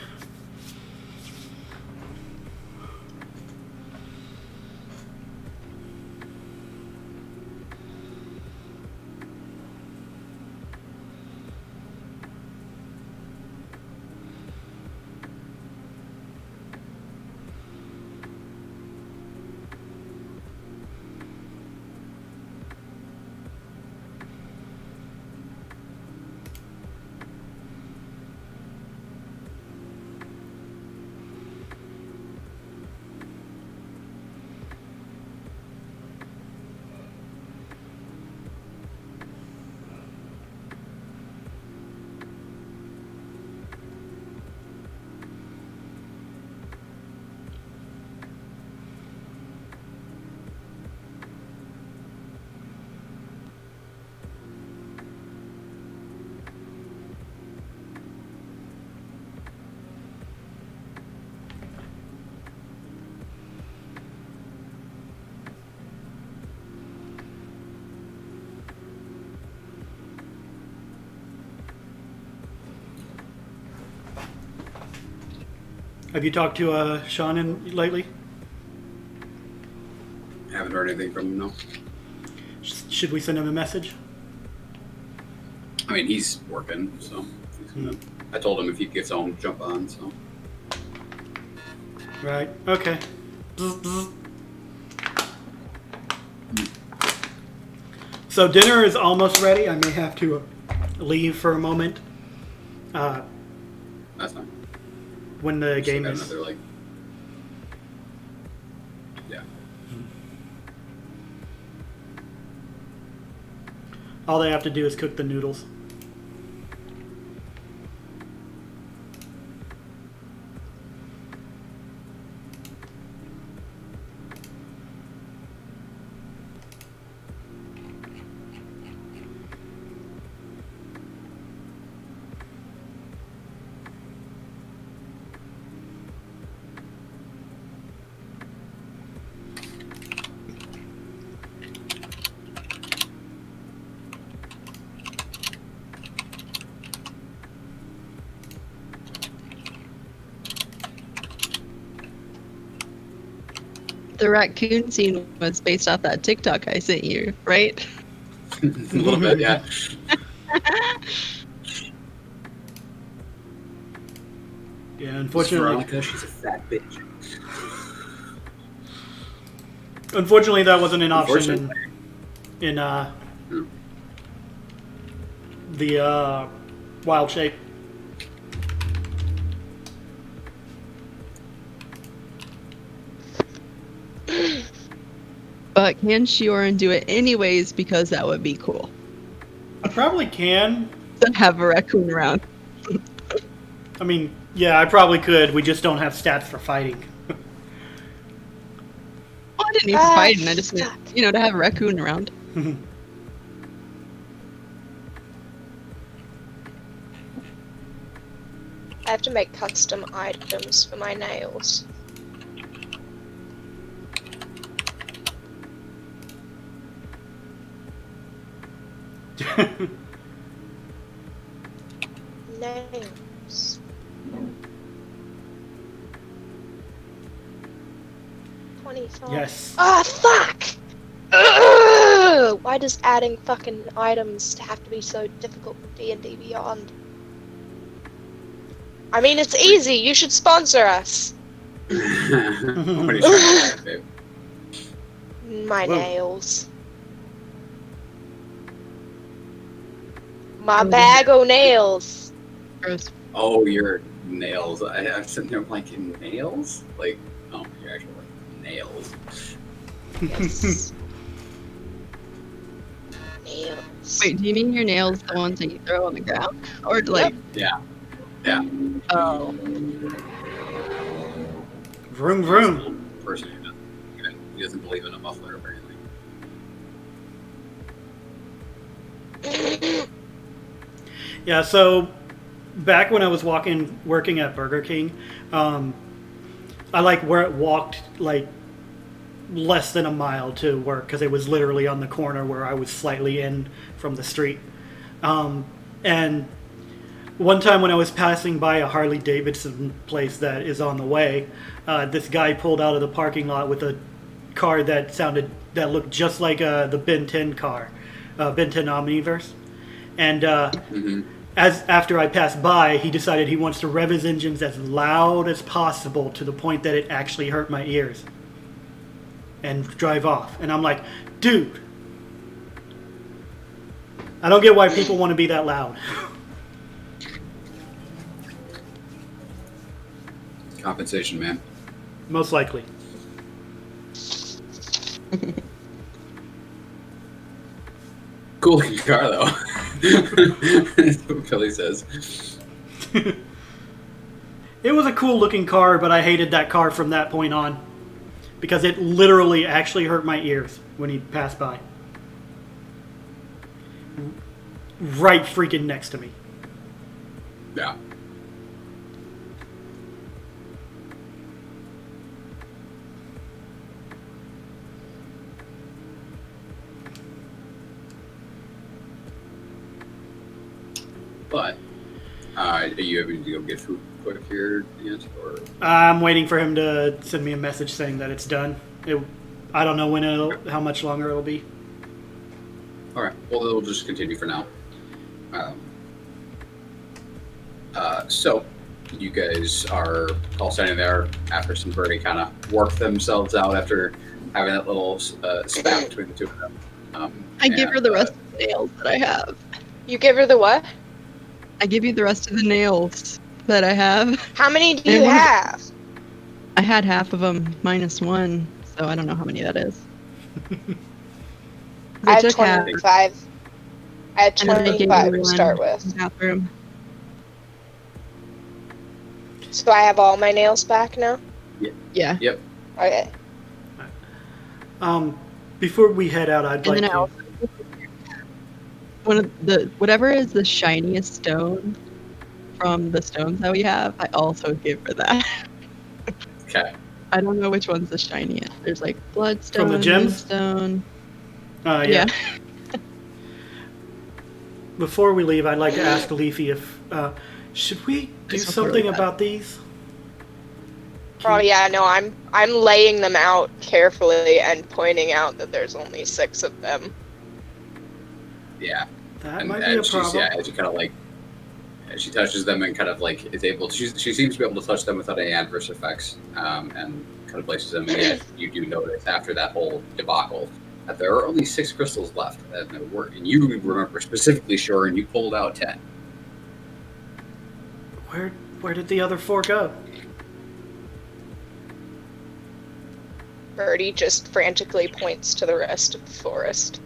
B: Have you talked to Sean lately?
D: Haven't heard anything from him, no.
B: Should we send him a message?
D: I mean, he's working, so he's gonna, I told him if he gets home, jump on, so.
B: Right, okay. Bzz, bzz. So dinner is almost ready. I may have to leave for a moment.
D: That's fine.
B: When the
D: Still
B: game
D: got
B: is...
D: another, like, yeah.
B: All they have to do is cook the noodles.
A: The raccoon scene was based off that TikTok I sent you, right?
D: A little bit, yeah.
B: Yeah, unfortunately...
D: Veronica, she's a fat bitch.
B: Unfortunately, that wasn't an option in the wild shape.
A: But can Shioran do it anyways because that would be cool
B: I probably can.
A: to have a raccoon around.
B: I mean, yeah, I probably could. We just don't have stats for fighting.
A: Well, I didn't need for fighting. I just meant, to have a raccoon around.
C: I have to make custom items for my nails. Nails.
B: Yes.
C: Ah, fuck! Ugh! Why does adding fucking items have to be so difficult for D&D Beyond? I mean, it's easy. You should sponsor us.
D: Nobody's trying to babe.
C: My
B: Whoa.
C: nails. My bag o' nails.
A: Gross.
D: Oh, your nails. I'm sitting there like, nails? Like, oh, you're actually like nails.
C: Yes. Nails.
A: Wait, do you mean your nails the ones that you throw on the ground? Or like,
D: Yeah. Yeah.
A: Oh.
B: Vroom vroom.
D: Person who doesn't believe in a muffler, apparently.
B: Yeah, so back when I was working at Burger King, I walked like less than a mile to work because it was literally on the corner where I was slightly in from the street. And one time when I was passing by a Harley Davidson place that is on the way, this guy pulled out of the parking lot with a car that looked just like the Ben 10 car, Ben 10 Omniverse. And after I passed by, he decided he wants to rev his engines as loud as possible to the point that it actually hurt my ears, and drive off. And I'm like, dude, I don't get why people want to be that loud.
D: Compensation, man.
B: Most likely.
D: Cool looking car, though. That's what Philly says.
B: It was a cool looking car, but I hated that car from that point on. Because it literally actually hurt my ears when he passed by. Right freaking next to me.
D: Yeah. But, are you able to go get food quick here, yet, or?
B: I'm waiting for him to send me a message saying that it's done. I don't know how much longer it'll be.
D: All right. Well, we'll just continue for now. So, you guys are all standing there after some birdie kind of worked themselves out after having that little spat between the two of them.
A: I give her the rest of the nails that I have.
C: You give her the what?
A: I give you the rest of the nails that I have.
C: How many do you have?
A: I had half of them minus one, so I don't know how many that is.
C: I had
A: took half,
C: 25. I had
A: and then I gave
C: 25
A: you
C: to
A: one
C: start
A: in
C: with.
A: the bathroom.
C: So I have all my nails back now?
A: Yeah.
D: Yep.
C: Okay.
B: Before we head out, I'd
A: And
B: like
A: then
B: to...
A: one of the whatever is the shiniest stone from the stones that we have, I also give her that.
D: Okay.
A: I don't know which one's the shiniest. There's like bloodstone,
B: From the gems?
A: moonstone.
B: yeah. Before we leave, I'd like to ask Leafy if... should we do
A: This looks
B: something
A: really bad.
B: about these?
C: Oh yeah, no, I'm laying them out carefully and pointing out that there's only 6 of them.
D: Yeah.
B: That might be a problem.
D: As you kind of like, as she touches them and kind of like is able, she seems to be able to touch them without any adverse effects, and kind of places them. And yet you do notice after that whole debacle that there are only 6 crystals left, and you remember specifically sure, and you pulled out 10.
B: Where did the other 4 go?
C: Birdie just frantically points to the rest of the forest.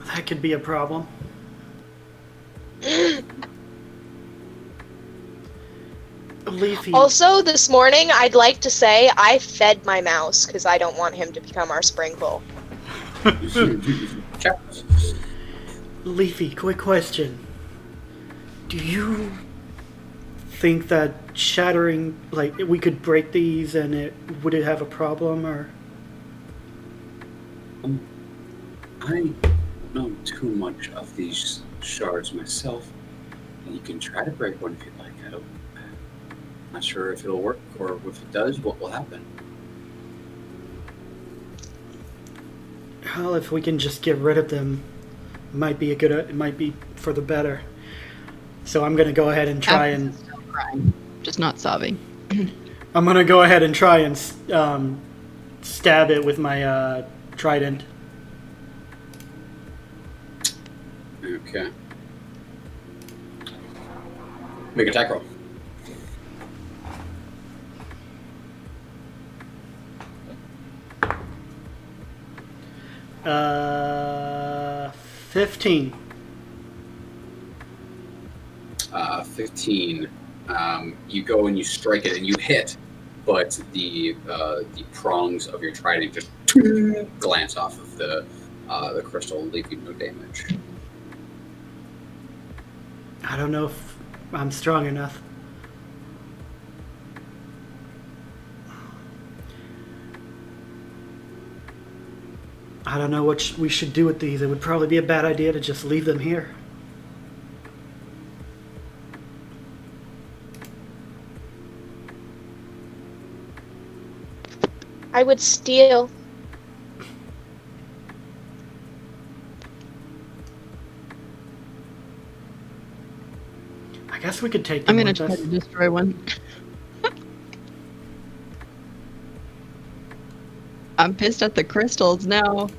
B: That could be a problem. Leafy.
C: Also, this morning, I'd like to say I fed my mouse because I don't want him to become our sprinkle.
B: Leafy, quick question. Do you think that shattering, like, we could break these and would it have a problem, or?
D: I don't know too much of these shards myself, and you can try to break one if you'd like. I'm not sure if it'll work, or if it does, what will happen.
B: Well, if we can just get rid of them, it might be for the better. So I'm gonna go ahead and try and...
A: Still crying, just not sobbing.
B: I'm gonna go ahead and try and stab it with my trident.
D: Okay. Make an attack roll.
B: Uh, 15.
D: 15. You go and you strike it and you hit, but the prongs of your trident just glance off of the crystal, leaving no damage.
B: I don't know if I'm strong enough. I don't know what we should do with these. It would probably be a bad idea to just leave them here.
C: I would steal.
B: I guess we could take them
A: I'm gonna
B: with
A: try
B: us.
A: to destroy one. I'm pissed at the crystals now.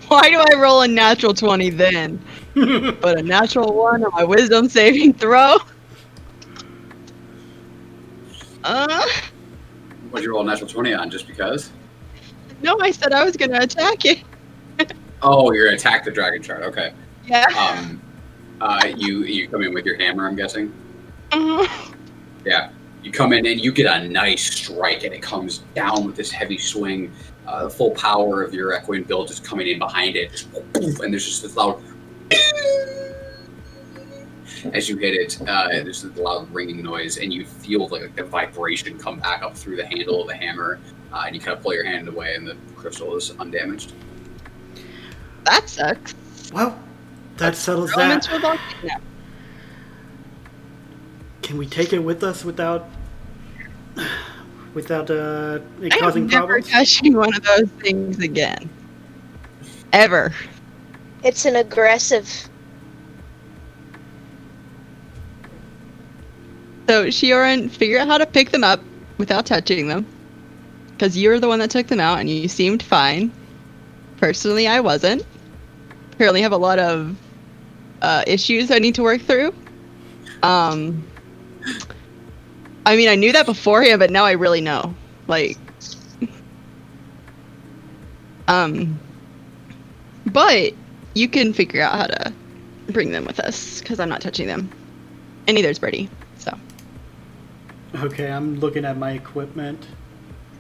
A: Why do I roll a natural 20 then? But a natural 1 on my wisdom saving throw?
D: What'd you roll a natural 20 on, just because?
A: No, I said I was gonna attack it.
D: Oh, you're gonna attack the dragon shard. Okay.
A: Yeah.
D: You come in with your hammer, I'm guessing.
A: Uh-huh.
D: Yeah. You come in and you get a nice strike, and it comes down with this heavy swing. The full power of your equine build just coming in behind it, just poof, and there's just this loud. As you hit it, there's this loud ringing noise, and you feel like the vibration come back up through the handle of the hammer, and you kind of pull your hand away, and the crystal is undamaged.
A: That sucks.
B: Well, that settles
A: Throw 'em
B: that.
A: into a volcano.
B: Can we take it with us without it
A: I am
B: causing
A: never
B: problems?
A: touching one of those things again. Ever.
C: It's an aggressive.
A: So, Shioran, figure out how to pick them up without touching them. Because you're the one that took them out and you seemed fine. Personally, I wasn't. Apparently have a lot of issues I need to work through. I mean, I knew that beforehand, but now I really know. Like, but you can figure out how to bring them with us, because I'm not touching them. And neither is Birdie, so.
B: Okay, I'm looking at my equipment.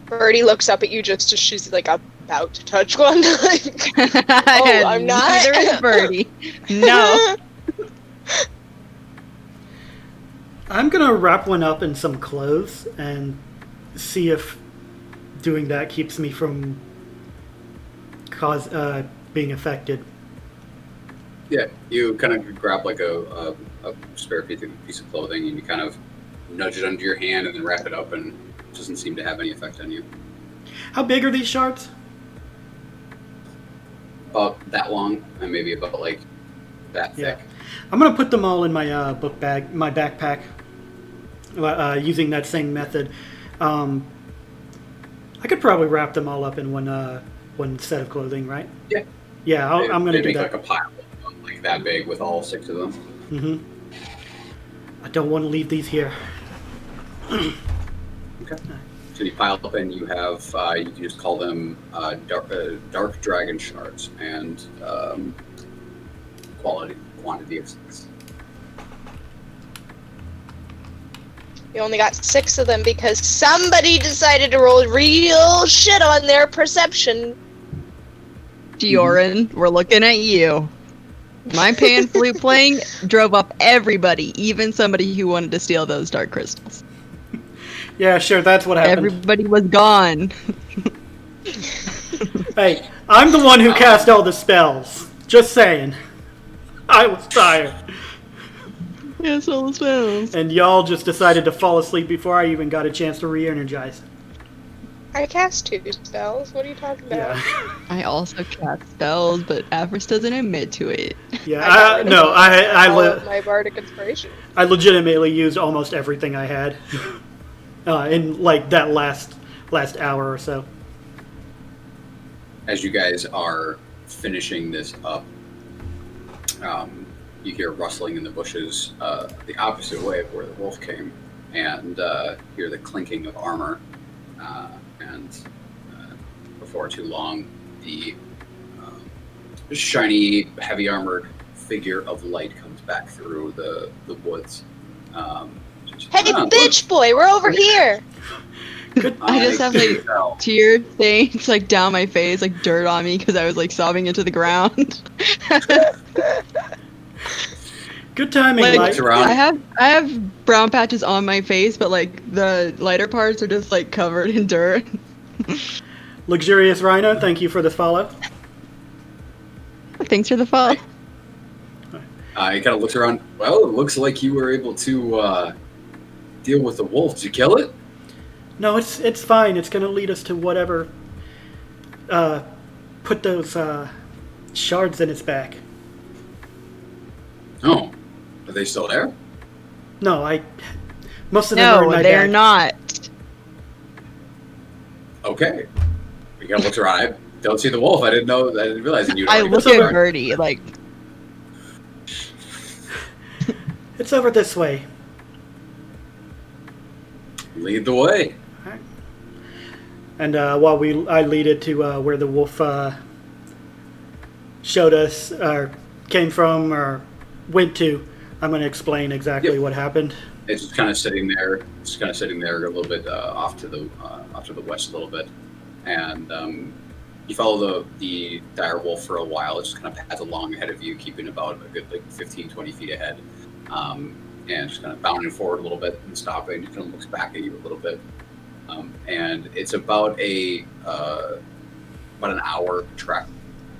C: Birdie looks up at you just as she's like about to touch one. Like, oh, I'm not.
A: Neither is Birdie. No.
B: I'm gonna wrap one up in some clothes and see if doing that keeps me from being affected.
D: Yeah, you kind of grab like a spare piece of clothing, and you kind of nudge it under your hand and then wrap it up, and it doesn't seem to have any effect on you.
B: How big are these shards?
D: About that long, and maybe about like that
B: Yeah.
D: thick.
B: I'm gonna put them all in my book bag, my backpack, using that same method. I could probably wrap them all up in one set of clothing, right?
D: Yeah.
B: Yeah, I'm gonna
D: They
B: do
D: make
B: that.
D: like a pile like that big with all 6 of them.
B: Mm-hmm. I don't want to leave these here.
D: Okay. So you pile up, and you have you can just call them dark dragon shards, and quantity of 6.
C: You only got 6 of them because somebody decided to roll real shit on their perception.
A: Shioran, we're looking at you. My pan flute playing drove up everybody, even somebody who wanted to steal those dark crystals.
B: Yeah, sure, that's what happened.
A: Everybody was gone.
B: Hey, I'm the one who cast all the spells. Just saying. I was tired.
A: Yes, all the spells.
B: And y'all just decided to fall asleep before I even got a chance to re-energize.
C: I cast 2 spells. What are you talking about?
B: Yeah.
A: I also cast spells, but Avarice doesn't admit to it.
B: Yeah,
C: got rid of all of
B: I
C: my bardic inspiration.
B: legitimately used almost everything I had in like that last hour or so.
D: As you guys are finishing this up, you hear rustling in the bushes the opposite way of where the wolf came, and hear the clinking of armor. And before too long, the shiny, heavy armored figure of light comes back through the woods.
C: Hey, bitch boy, we're over here.
A: I just have like tear stains like down my face, like dirt on me because I was like sobbing into the ground.
B: Good timing,
A: Like,
B: Light.
A: I have brown patches on my face, but like the lighter parts are just like covered in dirt.
B: Luxurious Rhino, thank you for the follow.
A: Thanks for the follow.
D: He kind of looks around. Well, it looks like you were able to deal with the wolf. Did you kill it?
B: No, it's fine. It's going to lead us to whatever put those shards in its back.
D: Oh, are they still there?
B: No, most of them are in
A: No,
B: my
A: they're
B: bag.
A: not.
D: Okay. We gotta look around. I don't see the wolf. I didn't realize you.
A: I look at Birdie like.
B: It's over this way.
D: Lead the way.
B: Right. And while I lead it to where the wolf showed us, or came from, or went to, I'm going to explain exactly what happened.
D: It's just kind of sitting there. It's kind of sitting there a little bit off to the west a little bit, and you follow the dire wolf for a while. It just kind of pads along ahead of you, keeping about a good 15, 20 feet ahead, and just kind of bounding forward a little bit and stopping. Just kind of looks back at you a little bit, and it's about an hour trek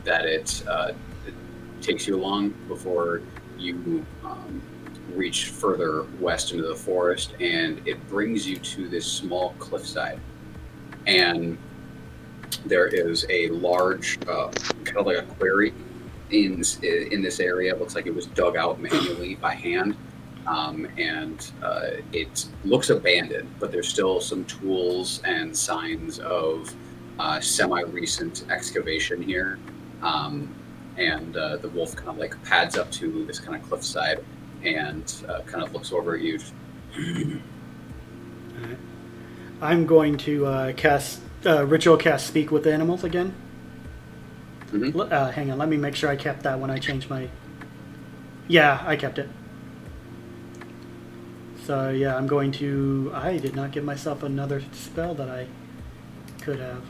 D: that it takes you along before you reach further west into the forest, and it brings you to this small cliffside. And there is a large, kind of like a quarry in this area. It looks like it was dug out manually by hand, and it looks abandoned, but there's still some tools and signs of semi-recent excavation here. And the wolf kind of like pads up to this kind of cliffside and kind of looks over at you.
B: Right. I'm going to cast ritual cast Speak with Animals again.
D: Mm-hmm.
B: Hang on, let me make sure I kept that when I changed my... Yeah, I kept it. So yeah, I'm going to... I did not give myself another spell that I could have.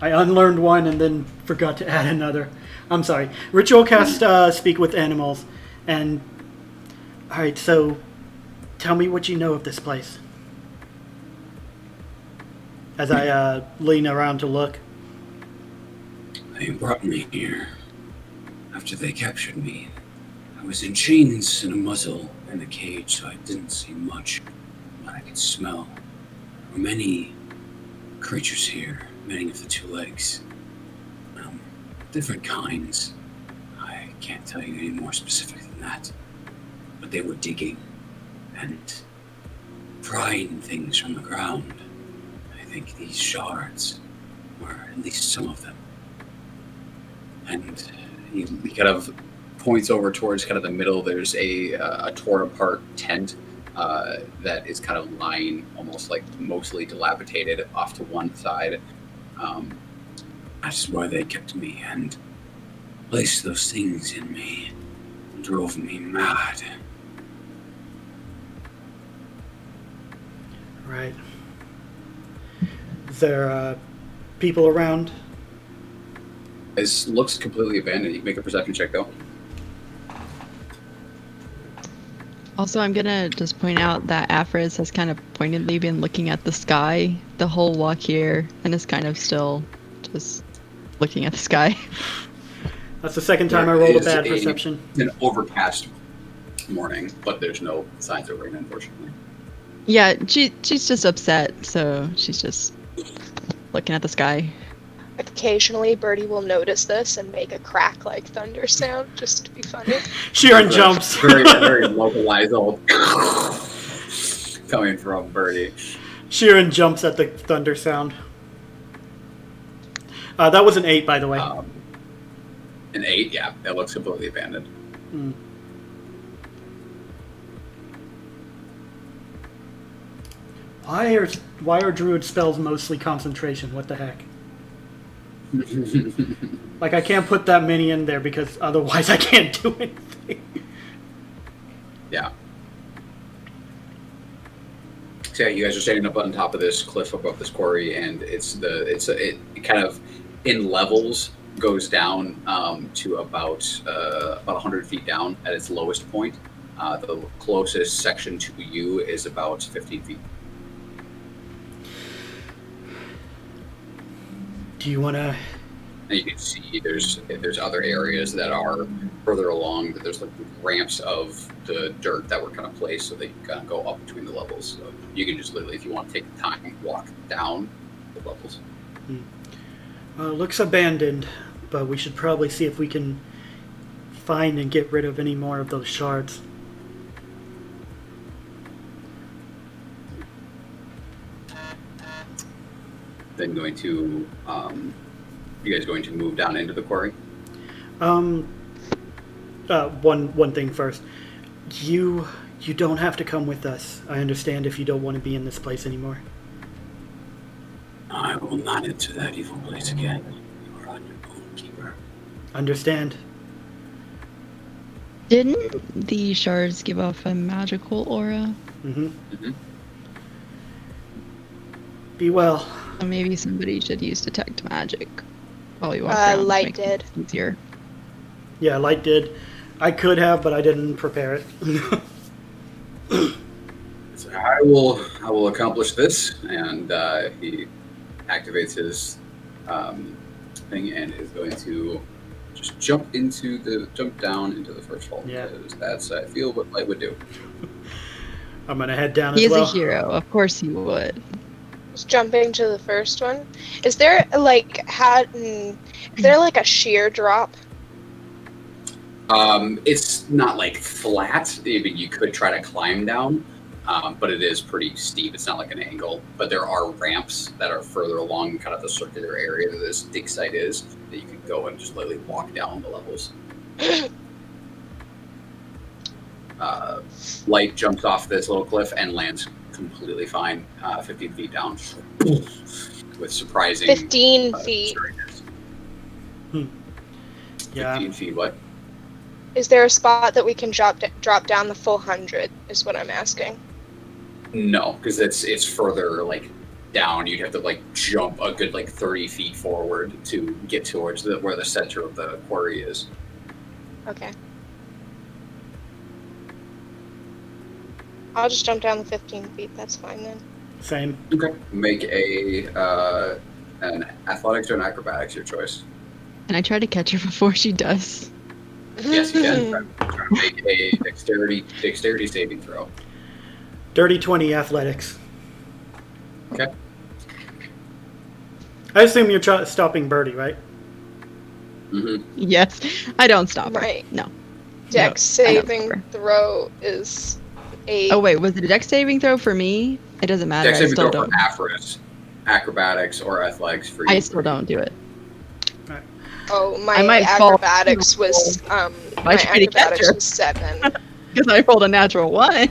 B: I unlearned one and then forgot to add another. I'm sorry. Ritual cast Speak with Animals. And... Alright, so... Tell me what you know of this place. As I lean around to look.
E: They brought me here. After they captured me, I was in chains and a muzzle in the cage, so I didn't see much. But I could smell. There were many creatures here, many of the two legs. Different kinds. I can't tell you any more specific than that. But they were digging and prying things from the ground. I think these shards were at least some of them.
D: And he kind of points over towards kind of the middle. There's a torn apart tent that is kind of lying almost like mostly dilapidated off to one side.
E: That's why they kept me and placed those things in me and drove me mad.
B: Right. Is there people around?
D: It looks completely abandoned. You can make a perception check, though.
A: Also, I'm gonna just point out that Afris has kind of pointedly been looking at the sky the whole walk here, and is kind of still just looking at the sky.
B: That's the second time I
D: There
B: rolled a
D: is
B: bad perception.
D: An overcast morning, but there's no signs of rain, unfortunately.
A: Yeah, she's just upset, so she's just looking at the sky.
C: Occasionally, Birdie will notice this and make a crack like thunder sound just to be funny.
B: Sheeran jumps.
D: Very, very localized old coming from Birdie.
B: Sheeran jumps at the thunder sound. That was an 8, by the way.
D: An 8, yeah, that looks completely abandoned.
B: Mm. Why are druid spells mostly concentration? What the heck? Like, I can't put that many in there because otherwise I can't do anything.
D: Yeah. So yeah, you guys are standing up on top of this cliff above this quarry, and it kind of in levels goes down to about 100 feet down at its lowest point. The closest section to you is about 15 feet.
B: Do you want to...
D: And you can see there's other areas that are further along, that there's like ramps of the dirt that were kind of placed so they can kind of go up between the levels. So you can just literally, if you want to take the time, walk down the levels.
B: Looks abandoned, but we should probably see if we can find and get rid of any more of those shards.
D: Then going to, you guys going to move down into the quarry?
B: One thing first. You don't have to come with us. I understand if you don't want to be in this place anymore.
E: I will not enter that evil place again. You are on your own, keeper.
B: Understand.
A: Didn't the shards give off a magical aura?
B: Mm-hmm.
D: Mm-hmm.
B: Be well.
A: So maybe somebody should use detect magic while we walk around. to
C: Light
A: make
C: did.
A: it easier.
B: Yeah, Light did. I could have, but I didn't prepare it.
D: So I will accomplish this, and he activates his thing and is going to just jump down into the first hole.
B: Yeah.
D: Because that's, I feel, what Light would do.
B: I'm gonna head down
A: He
B: as
A: is
B: well.
A: a hero. Of course he would.
C: Just jumping to the first one. Is there like a sheer drop?
D: It's not like flat. I mean, you could try to climb down, but it is pretty steep. It's not like an angle. But there are ramps that are further along kind of the circular area that this dig site is, that you can go and just literally walk down the levels. Light jumps off this little cliff and lands completely fine, 15 feet down, with surprising
C: 15 feet.
D: sureness.
B: Yeah.
D: 15 feet, what?
C: Is there a spot that we can drop down the full 100? Is what I'm asking.
D: No, because it's further like down. You'd have to like jump a good like 30 feet forward to get towards where the center of the quarry is.
C: Okay. I'll just jump down the 15 feet. That's fine then.
B: Same.
D: Okay. Make an athletics or an acrobatics, your choice.
A: Can I try to catch her before she does?
D: Yes, you can. Try to make a dexterity saving throw.
B: Dirty 20 athletics.
D: Okay.
B: I assume you're stopping Birdie, right?
D: Mm-hmm.
A: Yes. I don't stop her.
C: Right.
A: No.
C: Dex
A: No, I don't
C: saving
A: remember.
C: throw is 8.
A: Oh wait, was it a dex saving throw for me? It doesn't matter.
D: Dex
A: I
D: saving
A: still
D: throw
A: don't.
D: for Aphrodis. Acrobatics or athletics for you.
A: I still don't do it.
C: Oh, my
A: I might fall-
C: acrobatics was my
A: try to catch
C: acrobatics
A: her.
C: was 7.
A: Because I rolled a natural 1.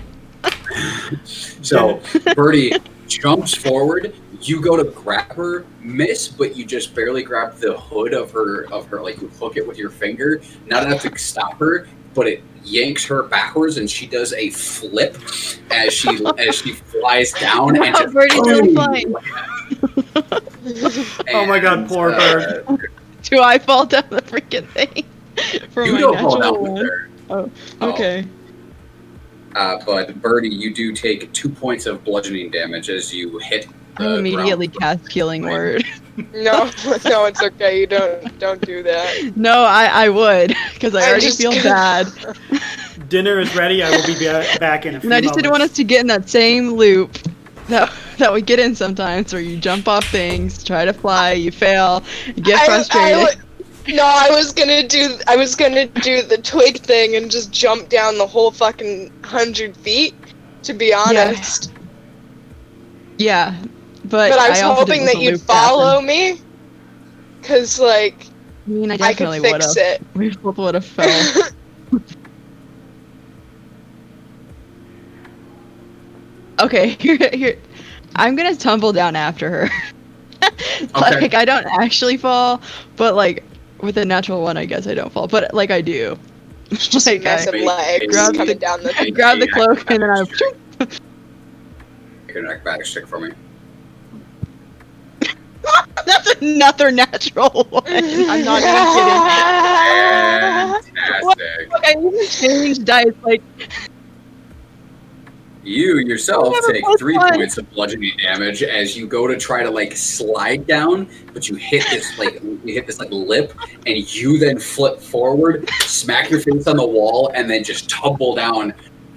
D: So Birdie jumps forward. You go to grab her, miss, but you just barely grab the hood of her. Like you hook it with your finger, not enough to stop her, but it yanks her backwards, and she does a flip as she flies down. And
A: Wow,
D: just
A: Birdie's really
D: boom!
A: flying.
B: Oh my God, poor bird.
A: Do I fall down the freaking thing? For
D: You
A: my
D: don't fall
A: natural
D: down with
A: one?
D: her.
A: Oh,
D: Oh.
A: okay.
D: But Birdie, you do take 2 points of bludgeoning damage as you hit.
A: I immediately cast Healing
D: Right.
A: Word.
C: No, it's okay. You don't do that.
A: No, I would, because I already
C: just-
A: feel bad.
B: Dinner is ready. I will be back in a few
A: And I just didn't want us to get in that same loop that we get in sometimes, where you jump off things, try to fly, you fail, you get frustrated.
C: I was gonna do the twig thing and just jump down the whole fucking 100 feet. To be honest,
A: Yeah, but
C: but I was
A: also
C: hoping
A: didn't
C: that
A: want the
C: you'd
A: loop to happen.
C: follow me, cause like
A: I mean, I
C: I could
A: definitely would
C: fix
A: have.
C: it.
A: We both would have fell. Okay, here. I'm gonna tumble down after her. Like,
D: Okay.
A: I don't actually fall, but like with a natural one, I guess I don't fall. But like I do.
C: Just
A: Like,
C: massive
D: Make
C: legs
A: grab the-
C: coming down the.
A: I grab the cloak and then I.
D: Make an acrobatics check for me.
A: That's another natural one. I'm not even
D: Fantastic.
A: kidding. Okay, change dice. Like,
D: You yourself
A: I have a
D: take
A: plus
D: 3
A: one.
D: points of bludgeoning damage as you go to try to like slide down, but you hit this like lip, and you then flip forward, smack your face on the wall, and then just tumble down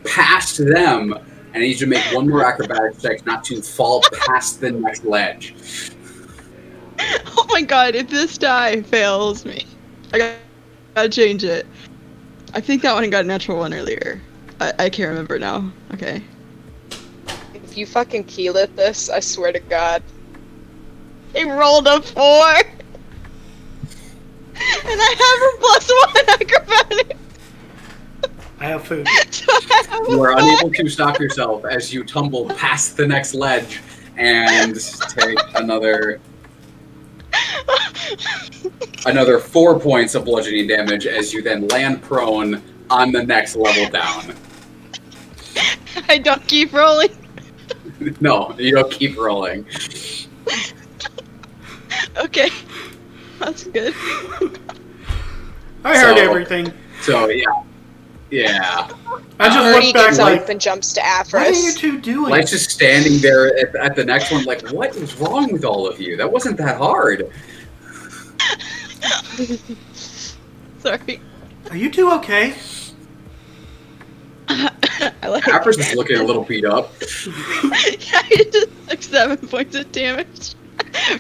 D: past them. And I need you to make one more acrobatics check not to fall past the next ledge.
A: oh my god, if this die fails me, gotta change it. I think that one got a natural one earlier. I can't remember now. Okay.
C: If you fucking keylit this, I swear to God.
A: He rolled a 4! And I have a +1 acrobatic!
B: I have food.
A: So I have a
D: You are
A: 5.
D: unable to stop yourself as you tumble past the next ledge and take another 4 points of bludgeoning damage as you then land prone on the next level down.
A: I don't keep rolling.
D: No, you don't keep rolling.
A: Okay. That's good.
B: I heard
D: So-
B: everything.
D: So yeah.
B: I just
C: Birdie
B: looked back
C: gets
B: like,
C: up and jumps to
B: what are you
C: Afris.
B: two doing?
D: Light's just standing there at the next one, like, what is wrong with all of you? That wasn't that hard.
A: Sorry.
B: Are you two okay?
A: I like
D: Apris is looking a little beat up.
A: Yeah, I just took 7 points of damage.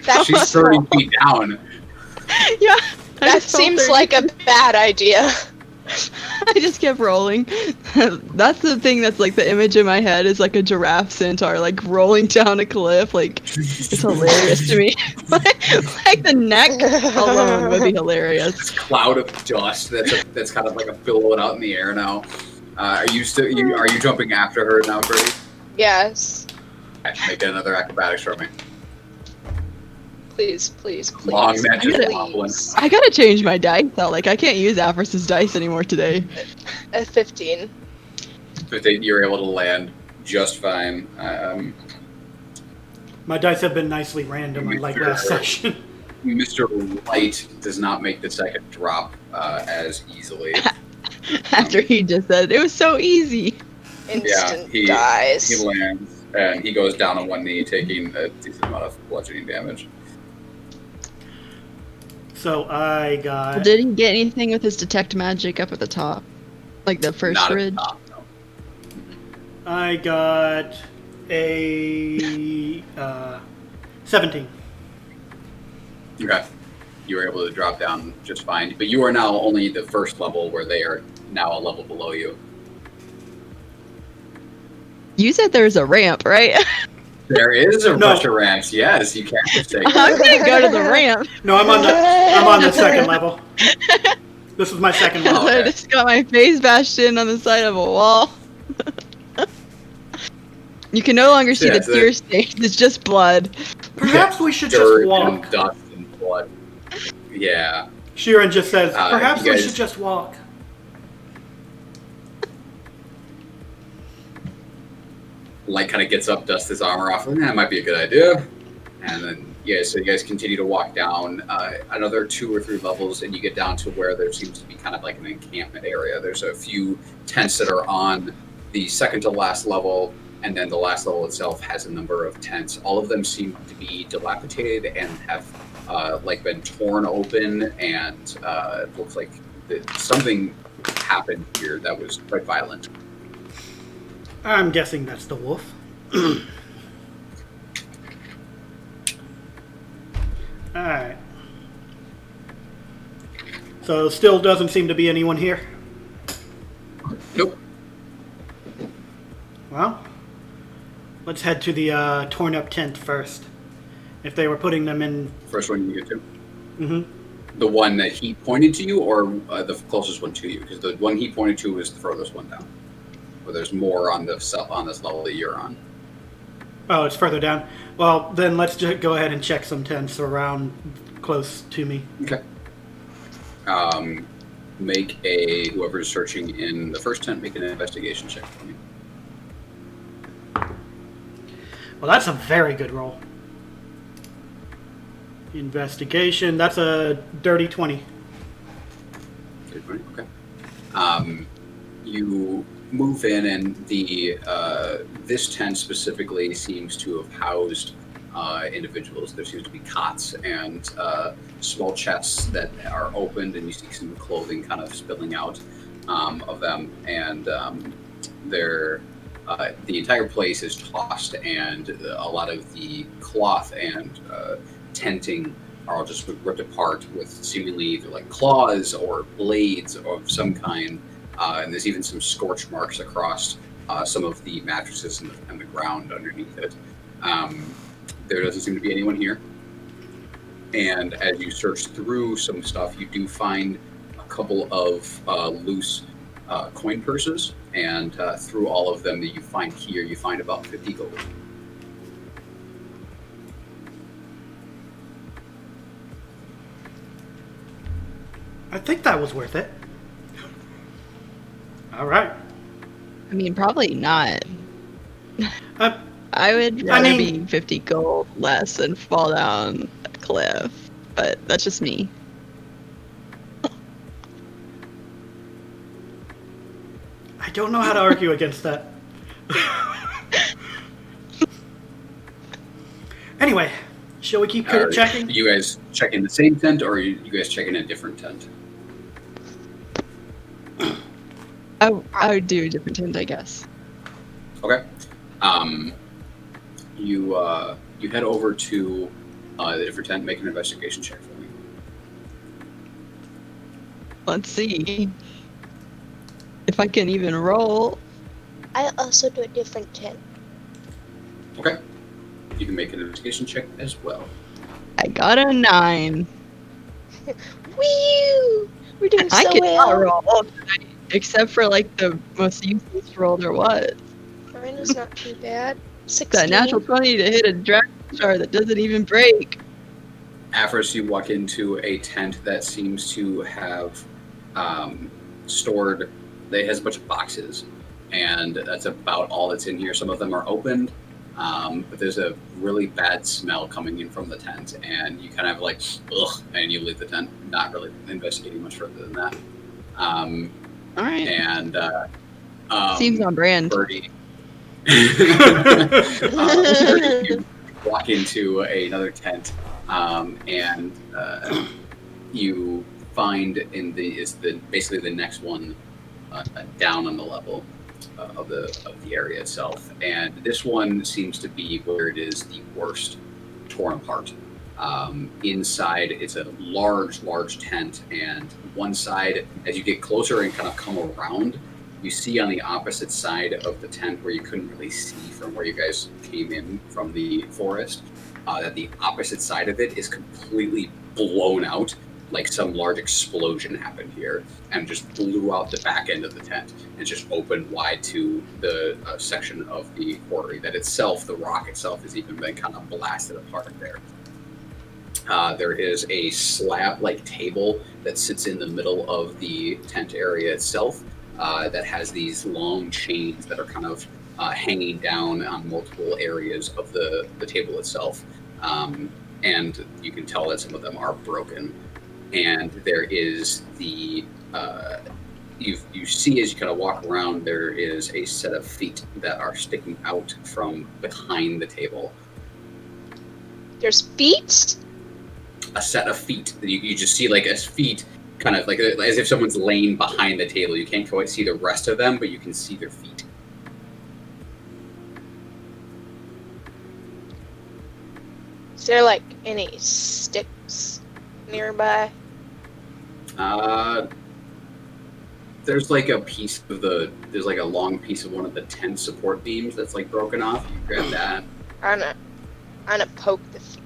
C: That-
D: She's 30 feet down.
A: Yeah. I
C: That
A: just fell
C: seems
A: 30.
C: like a bad idea.
A: I just kept rolling. That's the thing that's like the image in my head is like a giraffe centaur like rolling down a cliff. Like it's hilarious to me. Like the neck alone would be hilarious.
D: This cloud of dust that's kind of like a billowing out in the air now. Are you jumping after her now, Brady?
C: Yes.
D: Make another acrobatics for me.
C: Please, please, please.
D: Long magic
A: gotta-
D: goblin.
A: I gotta change my dice though. Like I can't use Avris's dice anymore today.
C: A 15.
D: 15, you're able to land just fine.
B: My dice have been nicely random, unlike last session.
D: Mr. Light does not make the second drop as easily.
A: After he just said it was so easy.
C: Instant
D: he
C: dies.
D: lands and he goes down on one knee, taking a decent amount of bludgeoning damage.
B: So I got...
A: Did he get anything with his detect magic up at the top? Like the first
D: Not at the
A: ridge?
D: top, no.
B: I got a 17.
D: Okay. You were able to drop down just fine, but you are now only the first level where they are now a level below you.
A: You said there was a ramp, right?
D: There is a
B: No.
D: bunch of ramps, yes, you can just take
A: I'm gonna go to the ramp.
B: No, I'm on the second level. This is my second
A: Because
B: level.
A: I
D: okay.
A: just got my face bashed in on the side of a wall. You can no longer see
D: Yeah,
A: the
D: so
A: tear stains. It's just blood.
B: Perhaps we should
D: dirt
B: just walk.
D: and dust and blood. Yeah.
B: Sheeran just says, perhaps
D: you
B: we
D: guys-
B: should just walk.
D: Light kind of gets up, dusts his armor off, and that might be a good idea. And then, so you guys continue to walk down another 2 or 3 levels, and you get down to where there seems to be kind of like an encampment area. There's a few tents that are on the second to last level, and then the last level itself has a number of tents. All of them seem to be dilapidated and have been torn open, and it looks like something happened here that was quite violent.
B: I'm guessing that's the wolf. Alright. So still doesn't seem to be anyone here.
D: Nope.
B: Well, let's head to the torn up tent first. If they were putting them in...
D: First one you get to.
B: Mm-hmm.
D: The one that he pointed to you, or the closest one to you? Because the one he pointed to is the furthest one down. Or there's more on this level that you're on.
B: Oh, it's further down. Well, then let's just go ahead and check some tents around close to me.
D: Okay. Make whoever's searching in the first tent, make an investigation check for me.
B: Well, that's a very good roll. Investigation. That's a dirty 20.
D: Okay. You move in, and this tent specifically seems to have housed individuals. There seems to be cots and small chests that are opened, and you see some clothing kind of spilling out of them. And the entire place is tossed, and a lot of the cloth and tenting are all just ripped apart with seemingly either like claws or blades of some kind. And there's even some scorch marks across some of the mattresses and the ground underneath it. There doesn't seem to be anyone here. And as you search through some stuff, you do find a couple of loose coin purses. And through all of them that you find here, you find about 50 gold.
B: I think that was worth it. All right.
A: I mean, probably not.
B: Uh,
A: I would rather
B: I mean-
A: be 50 gold less and fall down a cliff, but that's just me.
B: I don't know how to argue against that. Anyway, shall we keep checking?
D: You guys check in the same tent, or you guys check in a different tent?
A: I would do a different tent, I guess.
D: Okay. You head over to the different tent, make an investigation check for me.
A: Let's see if I can even roll.
C: I also do a different tent.
D: Okay. You can make an investigation check as well.
A: I got a 9.
C: Woo! We're doing
A: I
C: so
A: cannot
C: well.
A: roll tonight, except for like the most useless roll there was.
C: Mine is not too bad. 16.
A: That natural 20 to hit a dragon shard that doesn't even break.
D: After you walk into a tent that seems to have stored, it has a bunch of boxes, and that's about all that's in here. Some of them are opened, but there's a really bad smell coming in from the tent, and you kind of like, ugh, and you leave the tent, not really investigating much further than that.
A: All right.
D: And
A: Seems on brand.
D: Birdie. You walk into another tent, and you find basically the next one down on the level of the area itself, and this one seems to be where it is the worst torn apart. Inside, it's a large tent, and one side, as you get closer and kind of come around, you see on the opposite side of the tent where you couldn't really see from where you guys came in from the forest, that the opposite side of it is completely blown out, like some large explosion happened here and just blew out the back end of the tent and just opened wide to the section of the quarry that itself, the rock itself, has even been kind of blasted apart there. There is a slab-like table that sits in the middle of the tent area itself, that has these long chains that are kind of hanging down on multiple areas of the table itself. And you can tell that some of them are broken. And there is you see as you kind of walk around, there is a set of feet that are sticking out from behind the table.
C: There's feet?
D: A set of feet. You just see like as feet, kind of like as if someone's laying behind the table. You can't quite see the rest of them, but you can see their feet.
C: Is there like any sticks nearby?
D: There's like a piece of there's like a long piece of one of the tent support beams that's like broken off. You grab that.
C: I'm gonna poke the feet.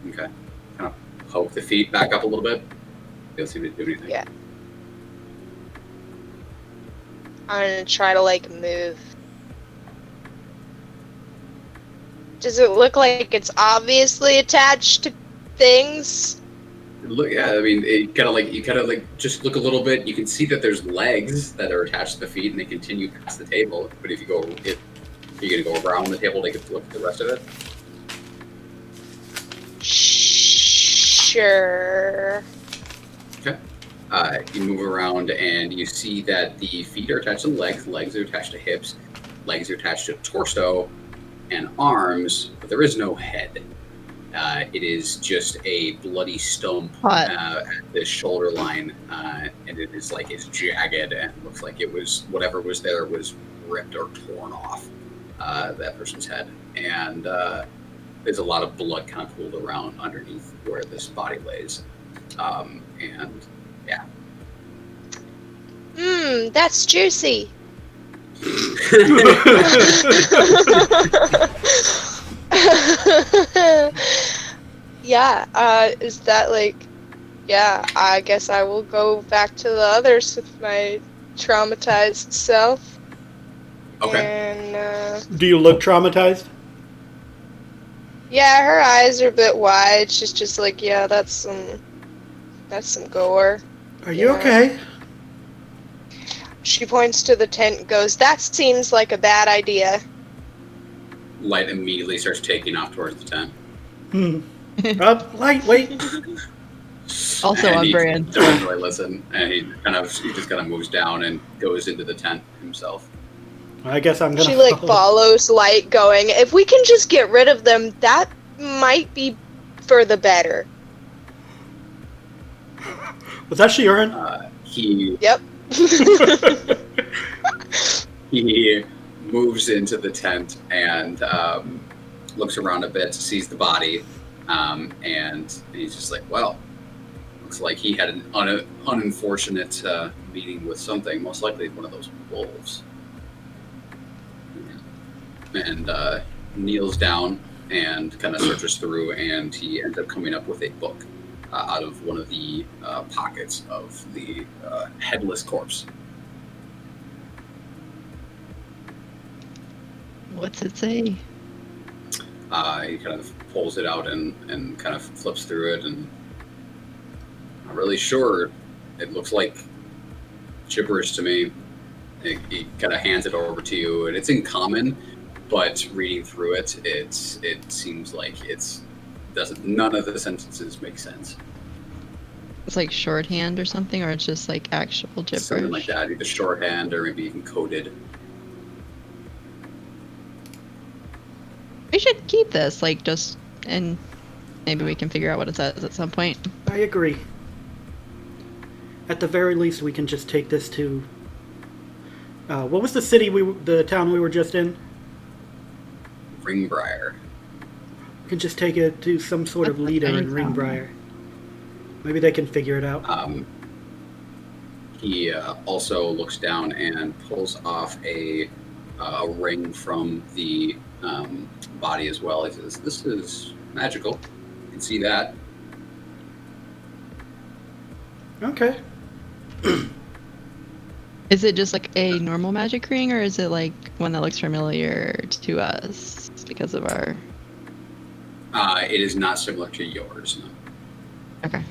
D: Okay. Kind of poke the feet back up a little bit. You'll see if they do anything.
C: Yeah. I'm gonna try to like move Does it look like it's obviously attached to things?
D: Look, yeah, I mean, you kind of like just look a little bit. You can see that there's legs that are attached to the feet, and they continue past the table. But if you're gonna go around the table to get to look at the rest of it.
C: Sure.
D: Okay. You move around, and you see that the feet are attached to legs. Legs are attached to hips. Legs are attached to torso and arms, but there is no head. It is just a bloody stump at the shoulder line, and it is like it's jagged and looks like it was whatever was there was ripped or torn off that person's head, and there's a lot of blood kind of pooled around underneath where this body lays, and yeah.
C: That's juicy. Yeah, is that like, yeah, I guess I will go back to the others with my traumatized self.
D: Okay.
C: And,
B: Do you look traumatized?
C: yeah, her eyes are a bit wide. She's just like, yeah, that's some gore.
B: Are you
C: Yeah.
B: okay?
C: She points to the tent and goes, that seems like a bad idea.
D: Light immediately starts taking off towards the tent.
B: Light, wait.
A: Also
D: And
A: on
D: he
A: brand.
D: doesn't really listen, and he just kind of moves down and goes into the tent himself.
B: I guess I'm gonna.
C: She like follows Light going, if we can just get rid of them, that might be for the better.
B: Was that Sheeran?
C: Yep.
D: He moves into the tent and looks around a bit, sees the body, and he's just like, well, looks like he had an unfortunate meeting with something, most likely one of those wolves. And kneels down and kind of searches through, and he ends up coming up with a book out of one of the pockets of the headless corpse.
A: What's it say?
D: He kind of pulls it out and kind of flips through it, and not really sure. It looks like gibberish to me. He kind of hands it over to you, and it's in common, but reading through it, it seems like none of the sentences make sense.
A: It's like shorthand or something, or it's just like actual gibberish.
D: Something like that, either shorthand or maybe even coded.
A: We should keep this, like, and maybe we can figure out what it says at some point.
B: I agree. At the very least, we can just take this to. What was the town we were just in?
D: Ringbriar.
B: We can just take it to some sort of leader in Ringbriar. Maybe they can figure it out.
D: He also looks down and pulls off a ring from the body as well. He says, "This is magical. You can see that."
B: Okay.
A: Is it just like a normal magic ring, or is it like one that looks familiar to us because of our...
D: It is not similar to yours, no.
A: Okay.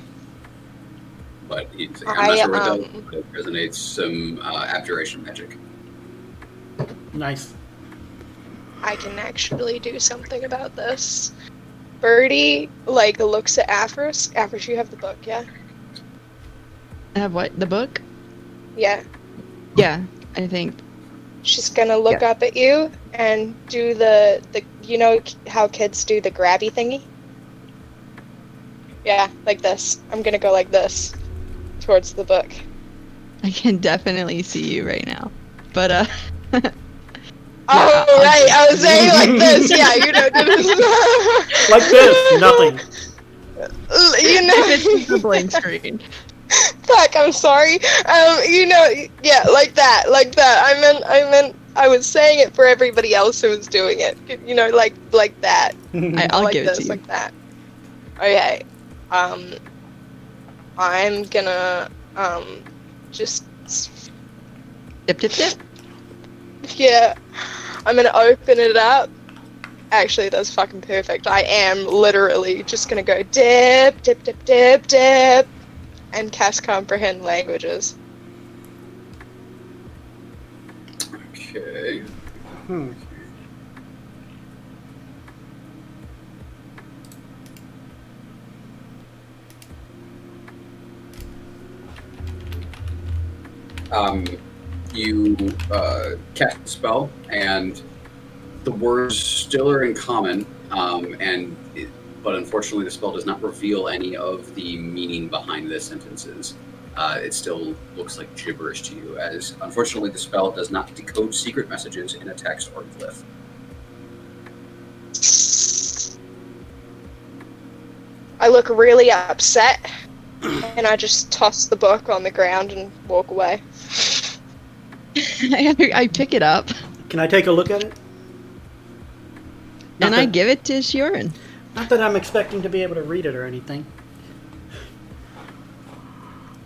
D: But I'm not sure what it does, but it resonates some abjuration magic.
B: Nice.
C: I can actually do something about this. Birdie, like, looks at Afros. Afros, you have the book, yeah?
A: I have what? The book?
C: Yeah.
A: Yeah, I think.
C: She's gonna look up at you and do the you know how kids do the grabby thingy? Yeah, like this. I'm gonna go like this towards the book.
A: I can definitely see you right now. But,
C: Oh, right, I was saying like this. Yeah, you know.
B: Like this, nothing.
C: You know.
A: it's a blank screen.
C: Fuck, I'm sorry. You know, yeah, like that. I was saying it for everybody else who was doing it. You know, like that.
A: I'll
C: like
A: give it
C: this,
A: to you.
C: like that. Okay. I'm gonna just
A: Dip, dip, dip.
C: yeah. I'm gonna open it up Actually, that's fucking perfect. I am literally just gonna go dip, dip, dip, dip, dip, and cast comprehend languages.
D: Okay.
B: Hmm.
D: You cast the spell, and the words still are in common, but unfortunately the spell does not reveal any of the meaning behind the sentences. It still looks like gibberish to you, as unfortunately the spell does not decode secret messages in a text or glyph.
C: I look really upset, and I just toss the book on the ground and walk away.
A: I pick it up
B: Can I take a look at it? Not
A: and I
B: that-
A: give it to Shirin.
B: Not that I'm expecting to be able to read it or anything.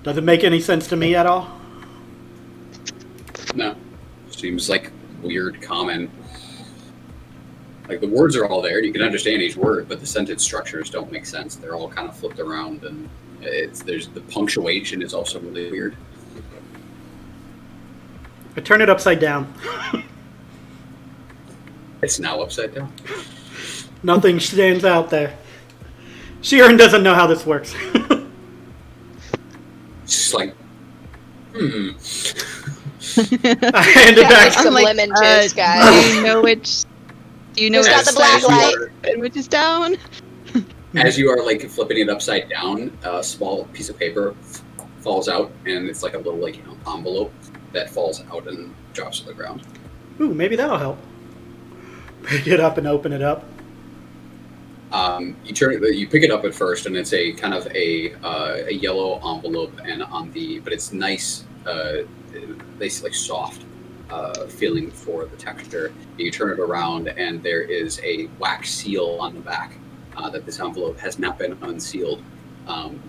B: Does it make any sense to me at all?
D: No. Seems like weird common. Like the words are all there, you can understand each word, but the sentence structures don't make sense. They're all kind of flipped around, and there's the punctuation is also really weird.
B: I turn it upside down.
D: It's now upside down.
B: Nothing stands out there. Sheeran doesn't know how this works.
D: It's just like,
B: I hand it
C: Got
B: back.
C: some lemon juice, guys.
A: Do you know which? Do you know
C: Who's got
A: which
C: the black light?
A: which is down?
D: as you are like flipping it upside down, a small piece of paper falls out, and it's like a little envelope that falls out and drops to the ground.
B: Ooh, maybe that'll help. Pick it up and open it up.
D: You pick it up at first, and it's a kind of a yellow envelope, and but it's nice, basically soft feeling for the texture. You turn it around, and there is a wax seal on the back that this envelope has not been unsealed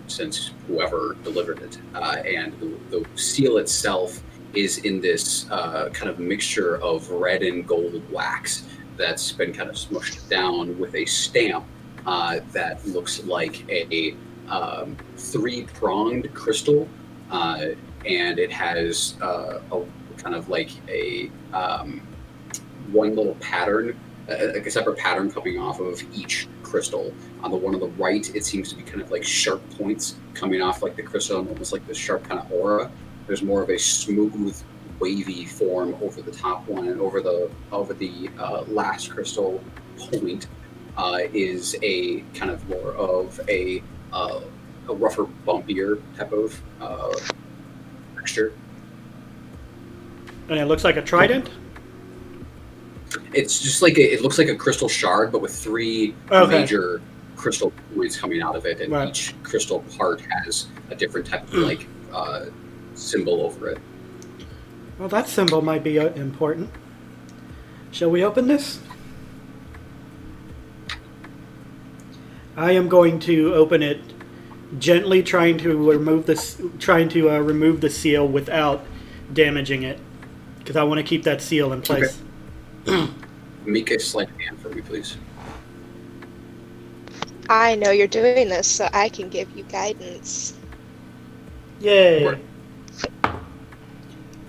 D: since whoever delivered it, and the seal itself is in this kind of mixture of red and gold wax that's been kind of smushed down with a stamp that looks like a three-pronged crystal, and it has a kind of like a one little pattern, like a separate pattern coming off of each crystal. On the one on the right, it seems to be kind of like sharp points coming off like the crystal, and almost like this sharp kind of aura. There's more of a smooth, wavy form over the top one, and over the last crystal point is a kind of more of a rougher, bumpier type of texture.
B: And it looks like a trident?
D: It's just like it looks like a crystal shard, but with three major crystal points coming out of it, and each crystal part has a different type of like symbol over it.
B: Well, that symbol might be important. Shall we open this? I am going to open it gently, trying to remove the seal without damaging it, because I want to keep that seal in place.
D: Okay. Make a sleight of hand for me, please.
C: I know you're doing this, so I can give you guidance.
B: Yay!
D: Sure.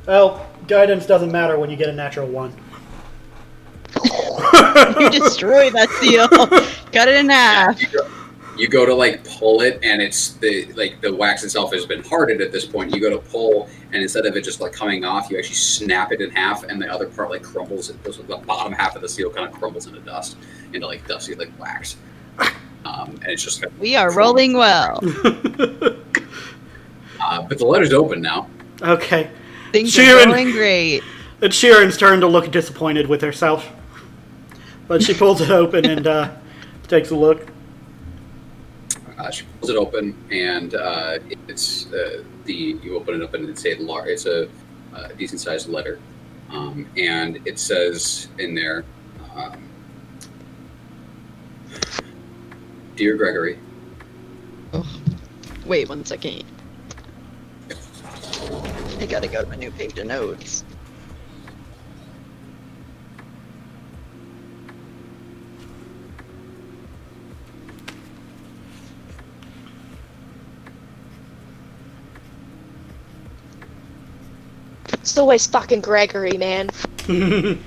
B: Well, guidance doesn't matter when you get a natural 1.
A: You destroy that seal. Cut it in half.
D: You go to like pull it, and it's the wax itself has been hardened at this point. You go to pull, and instead of it just like coming off, you actually snap it in half, and the other part like crumbles. The bottom half of the seal kind of crumbles into dust, into like dusty like wax. And it's just kind of,
A: We are rolling well.
D: but the letter's open now.
B: Okay.
A: Things are going great.
B: It's Sharon's turn to look disappointed with herself. But she pulls it open and takes a look.
D: She pulls it open, and it's you open it up, and it's a decent sized letter, and it says in there, "Dear Gregory."
A: Oh, wait 1 second. I gotta go to my new page of notes.
C: It's always fucking Gregory, man.
B: Damn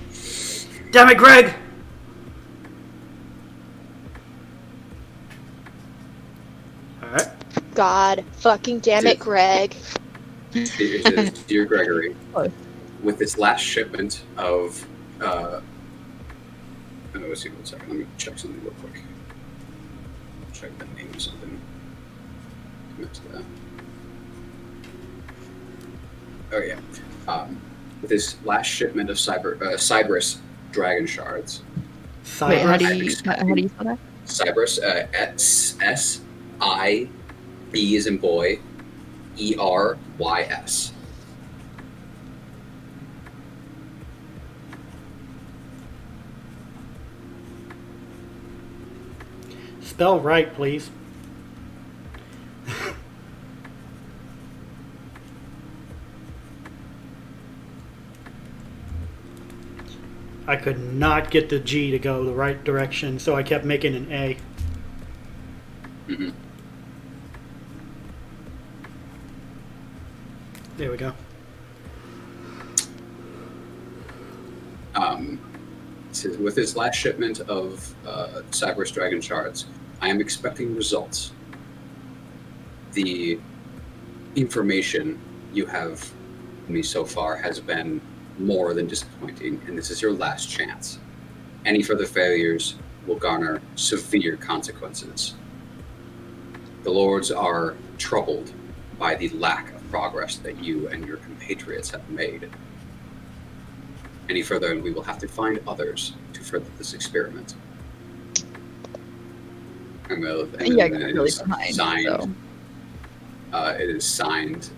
B: it, Greg! Alright.
C: God fucking damn it, Greg.
D: It says, Dear Gregory,
A: Oh.
D: with this last shipment of let's see, 1 second, let me check something real quick. Check that name or something. Commit to that. Oh yeah. With this last shipment of Cypress Dragon Shards.
A: Wait, how do
B: Cypress.
A: you spell that?
D: Cypress, S-I, B as in boy, E-R-Y-S.
B: Spell right, please. I could not get the G to go the right direction, so I kept making an A.
D: Mm-hmm.
B: There we go.
D: It says, with this last shipment of Cypress Dragon Shards, I am expecting results. The information you have given me so far has been more than disappointing, and this is your last chance. Any further failures will garner severe consequences. The Lords are troubled by the lack of progress that you and your compatriots have made. Any further, and we will have to find others to further this experiment. And
A: Yeah, I got
D: it
A: really
D: is
A: behind.
D: signed.
A: So.
D: It is signed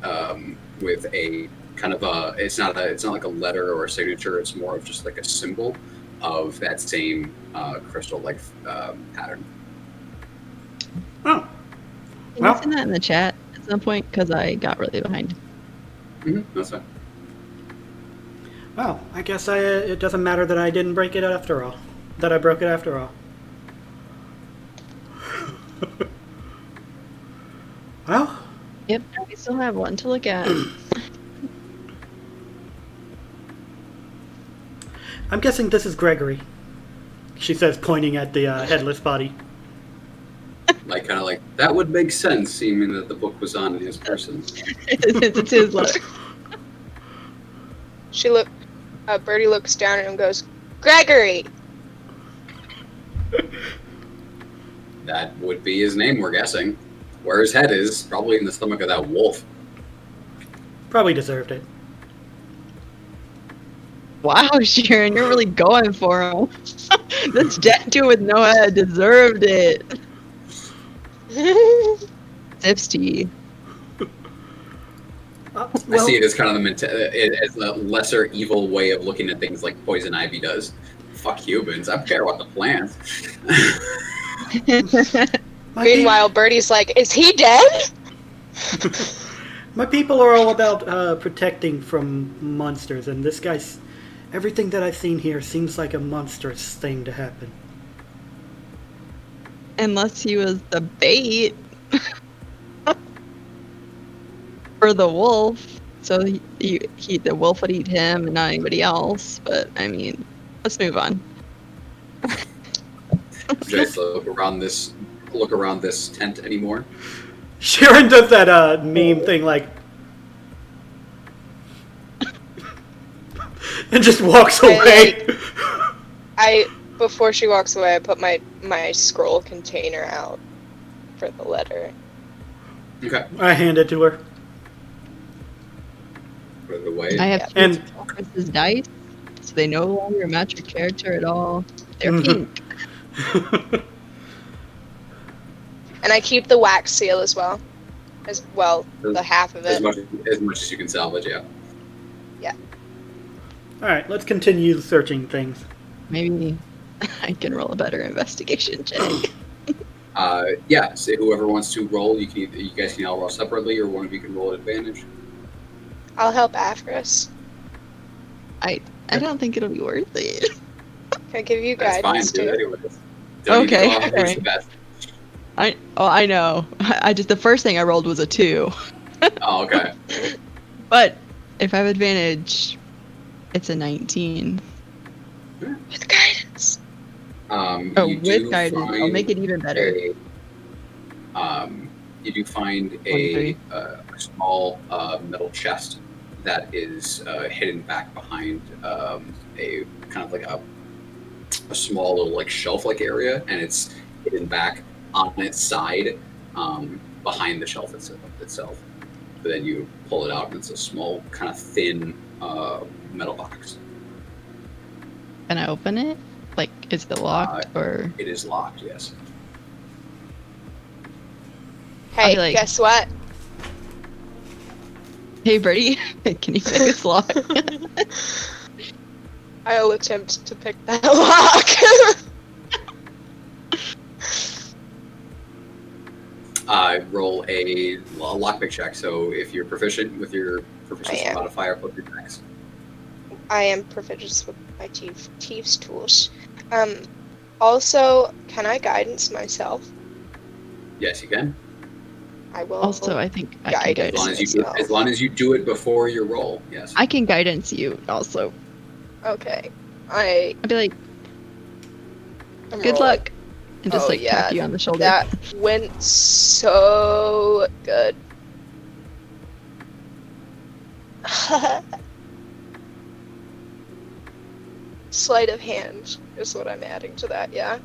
D: with a kind of a. It's not like a letter or a signature. It's more of just like a symbol of that same crystal-like pattern.
B: Oh,
A: Can
B: Well-
A: you send that in the chat at some point? Because I got really behind.
D: Mm-hmm, that's fine.
B: well, I guess it doesn't matter that I didn't break it after all. That I broke it after all. Well,
A: Yep, we still have one to look at.
B: I'm guessing this is Gregory. She says, pointing at the headless body.
D: Like kind of like that would make sense, seeming that the book was on his person.
A: It's his letter.
C: Birdie looks down at him and goes, Gregory!
D: That would be his name, we're guessing. Where his head is, probably in the stomach of that wolf.
B: Probably deserved it.
A: Wow, Sharon, you're really going for him. This dead dude with no head deserved it. Sips tea.
D: I see it as kind of as a lesser evil way of looking at things like Poison Ivy does. Fuck humans, I don't care about the plants.
B: My
C: Meanwhile, Birdie's like, is he dead?
B: My people are all about protecting from monsters, and this guy's... Everything that I've seen here seems like a monstrous thing to happen.
A: Unless he was the bait for the wolf. So the wolf would eat him and not anybody else. But, I mean, let's move on.
D: Just look around this tent anymore.
B: Sharon does that meme thing, like... and just walks away.
C: Before she walks away, I put my scroll container out for the letter.
D: Okay.
B: I hand it to her.
D: Put it away.
A: I have
B: And-
A: Chris's dice, so they no longer match your character at all. They're
B: Mhm.
A: pink.
C: And I keep the wax seal as well. As well, the half of
D: as
C: it.
D: much as you can salvage, yeah.
B: Alright, let's continue searching things.
A: Maybe I can roll a better investigation check.
D: Yeah. So whoever wants to roll, you guys can all roll separately, or one of you can roll at advantage.
C: I'll help Afris.
A: I don't think it'll be worth it.
C: Can I give you
D: That's fine.
C: guidance
D: Do it
C: too?
D: anyways. Don't need to
A: Okay,
D: go off who's
A: okay.
D: the best.
A: I know. I just the first thing I rolled was a 2,
D: Oh, okay.
A: but If I have advantage, it's a 19.
C: With guidance.
A: Oh,
D: You
A: with
D: do
A: guidance, I'll make
D: find
A: it even better.
D: You do find
A: 23.
D: a small metal chest that is hidden back behind a kind of like a small little like shelf-like area, and it's hidden back on its side behind the shelf itself. But then you pull it out, and it's a small, kind of thin metal box.
A: Can I open it? Like, is it locked or?
D: It is locked, yes.
C: Hey,
A: like-
C: guess what?
A: Hey, Birdie, can you pick this lock?
C: I'll attempt to pick that lock.
D: Roll a lockpick check. So if you're proficient with your proficiency modifier, put your dex.
C: I am proficient with my thieves' tools. Also, can I guidance myself?
D: Yes, you can.
C: I will.
A: Also, I think I can
C: Guidance.
A: guidance.
D: As long as you do it before your roll. Yes.
A: I can guidance you also.
C: Okay.
A: I'd be like,
C: I'm
A: good
C: rolling.
A: luck. And just
C: Oh,
A: like
C: yeah,
A: tap you on the shoulder.
C: That went so good. Sleight of hand is what I'm adding to that, yeah?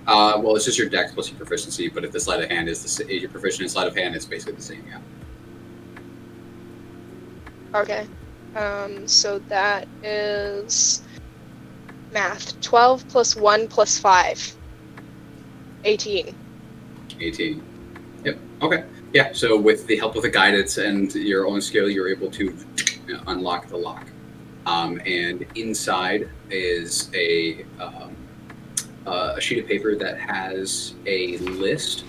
D: Well, it's just your dex plus your proficiency, but if the sleight of hand is your proficient in sleight of hand, it's basically the same, yeah.
C: Okay. So that is math. 12 plus 1 plus 5. 18.
D: 18. Yep. Okay. Yeah. So with the help of the guidance and your own skill, you're able to unlock the lock. And inside is a sheet of paper that has a list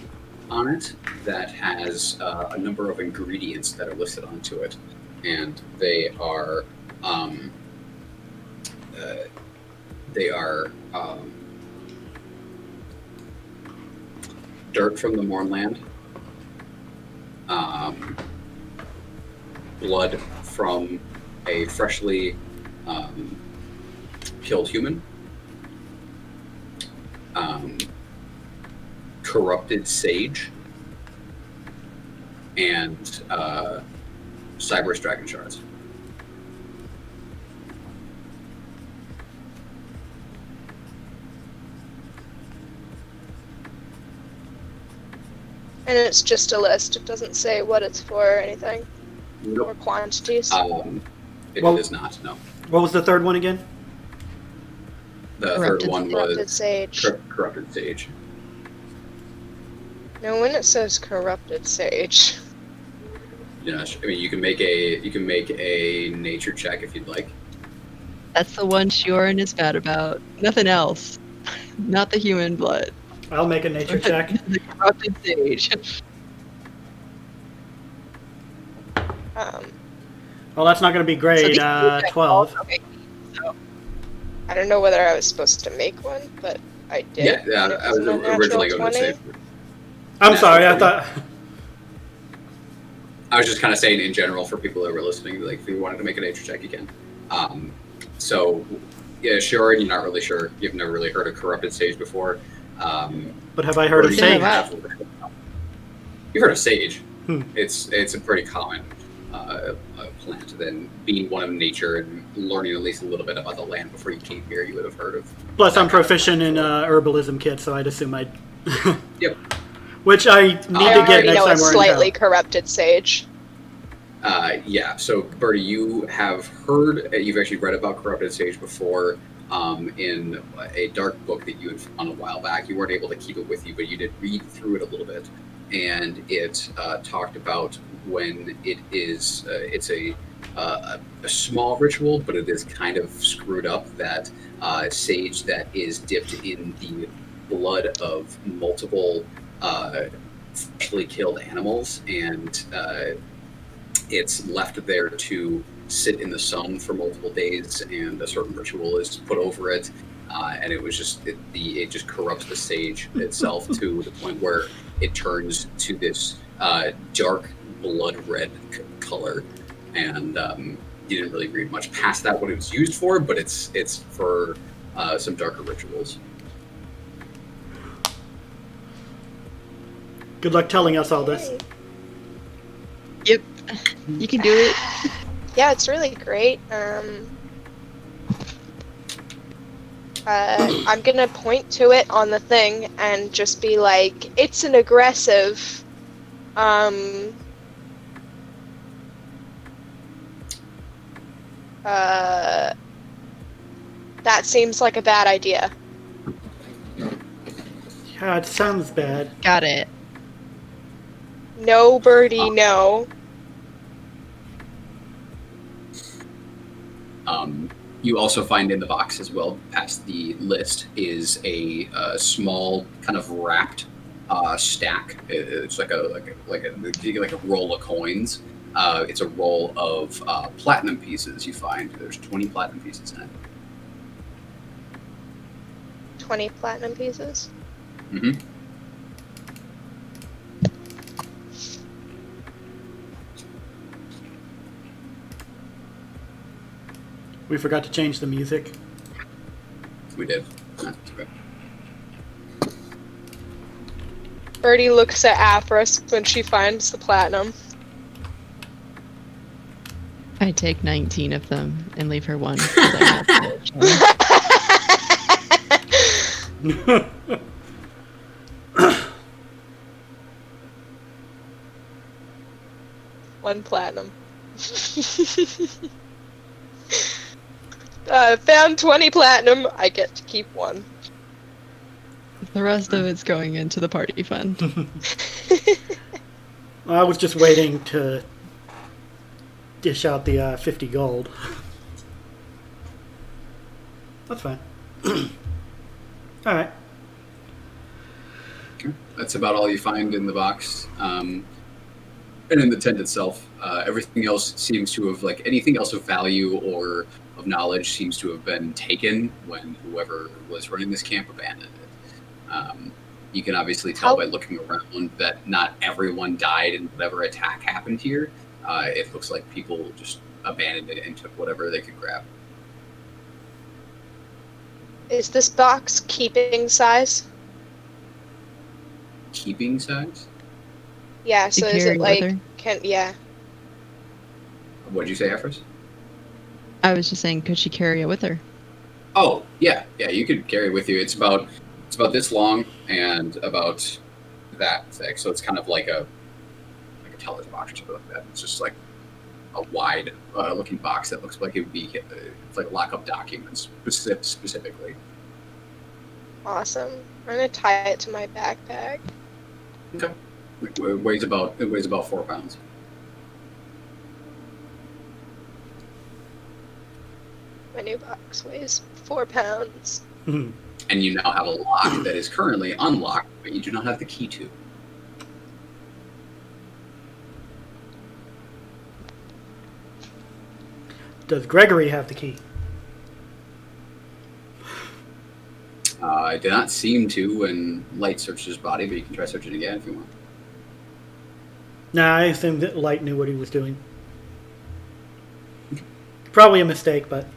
D: on it that has a number of ingredients that are listed onto it, and they are dirt from the Mournland, blood from a freshly killed human, corrupted sage, and Cyberus dragon shards.
C: And it's just a list. It doesn't say what it's for or anything. Or
D: Nope.
C: quantities.
D: It
B: Well-
D: does not, no.
B: What was the third one again?
D: The
A: Corrupted
D: third one
C: Corrupted
D: was
C: sage.
D: corrupted sage.
C: No, when it says corrupted sage.
D: You know, I mean, you can make a nature check if you'd like.
A: That's the one Shioran is bad about. Nothing else. Not the human blood.
B: I'll make a nature check.
A: The corrupted sage.
B: Well, that's not going to be great.
C: these
B: 12.
C: Okay. So, I don't know whether I was supposed to make one, but I did.
D: Yeah,
C: and it
D: I was
C: an unnatural
D: originally going to
C: 20.
D: say.
B: I'm sorry, I thought.
D: I was just kind of saying in general for people that were listening, like if you wanted to make a nature check, you can. So, yeah, sure, you're not really sure. You've never really heard of corrupted sage before.
B: But have I heard of
D: or you
B: sage?
A: have.
D: You've heard of sage.
B: Hmm.
D: It's a pretty common plant. Then being one of nature and learning at least a little bit about the land before you came here, you would have heard of.
B: Plus, I'm
D: that kind of
B: proficient in
D: plant.
B: herbalism kit, so I'd assume I'd.
D: Yep.
B: Which I need
C: I
B: to get
C: already
B: next
C: know
B: time
C: a
B: we're
C: slightly
B: in
C: corrupted sage.
D: Yeah, so Bertie, you have heard, you've actually read about corrupted sage before in a dark book that you had found a while back. You weren't able to keep it with you, but you did read through it a little bit, and it talked about when it is, it's a small ritual, but it is kind of screwed up that sage that is dipped in the blood of multiple freshly killed animals, and it's left there to sit in the sun for multiple days, and a certain ritual is put over it, and it was just it just corrupts the sage itself to the point where it turns to this dark blood red color, and you didn't really read much past that what it was used for, but it's for some darker rituals.
B: Good luck telling us all this.
A: Yep. You can do it.
C: Yeah, it's really great. I'm gonna point to it on the thing and just be like, it's an aggressive, that seems like a bad idea.
B: Yeah, it sounds bad.
A: Got it.
C: No, Birdie, no.
D: You also find in the box as well, past the list, is a small kind of wrapped stack. It's like a roll of coins. It's a roll of platinum pieces. You find there's 20 platinum pieces in it.
C: 20 platinum pieces.
D: Mm-hmm.
B: We forgot to change the music.
D: We did. That's okay.
C: Birdie looks at Afros when she finds the platinum.
A: I take 19 of them and leave her one. 'cause I have to.
C: One platinum. Found 20 platinum. I get to keep one.
A: The rest of it's going into the party fund.
B: I was just waiting to dish out the 50 gold. That's fine. Alright.
D: That's about all you find in the box. And in the tent itself, everything else seems to have, like, anything else of value or of knowledge seems to have been taken when whoever was running this camp abandoned it. You can obviously tell by looking around that not everyone died in whatever attack happened here. It looks like people just abandoned it and took whatever they could grab.
C: Is this box keeping size?
D: Keeping size?
C: Yeah, so
A: To
C: is
A: carry
C: it
A: with
C: like,
A: her?
C: yeah.
D: What did you say, Efros?
A: I was just saying, could she carry it with her?
D: Oh, yeah, you could carry it with you. It's about this long and about that thick, so it's kind of like a teller's box or something like that. It's just like a wide looking box that looks like it would be it's like lock up documents specifically.
C: Awesome. I'm gonna tie it to my backpack.
D: Okay. It weighs about 4 pounds.
C: My new box weighs 4 pounds.
B: Mhm.
D: And you now have a lock that is currently unlocked, but you do not have the key to.
B: Does Gregory have the key?
D: I did not seem to when Light searched his body, but you can try searching again if you want.
B: Nah, I assumed that Light knew what he was doing. Probably a mistake, but...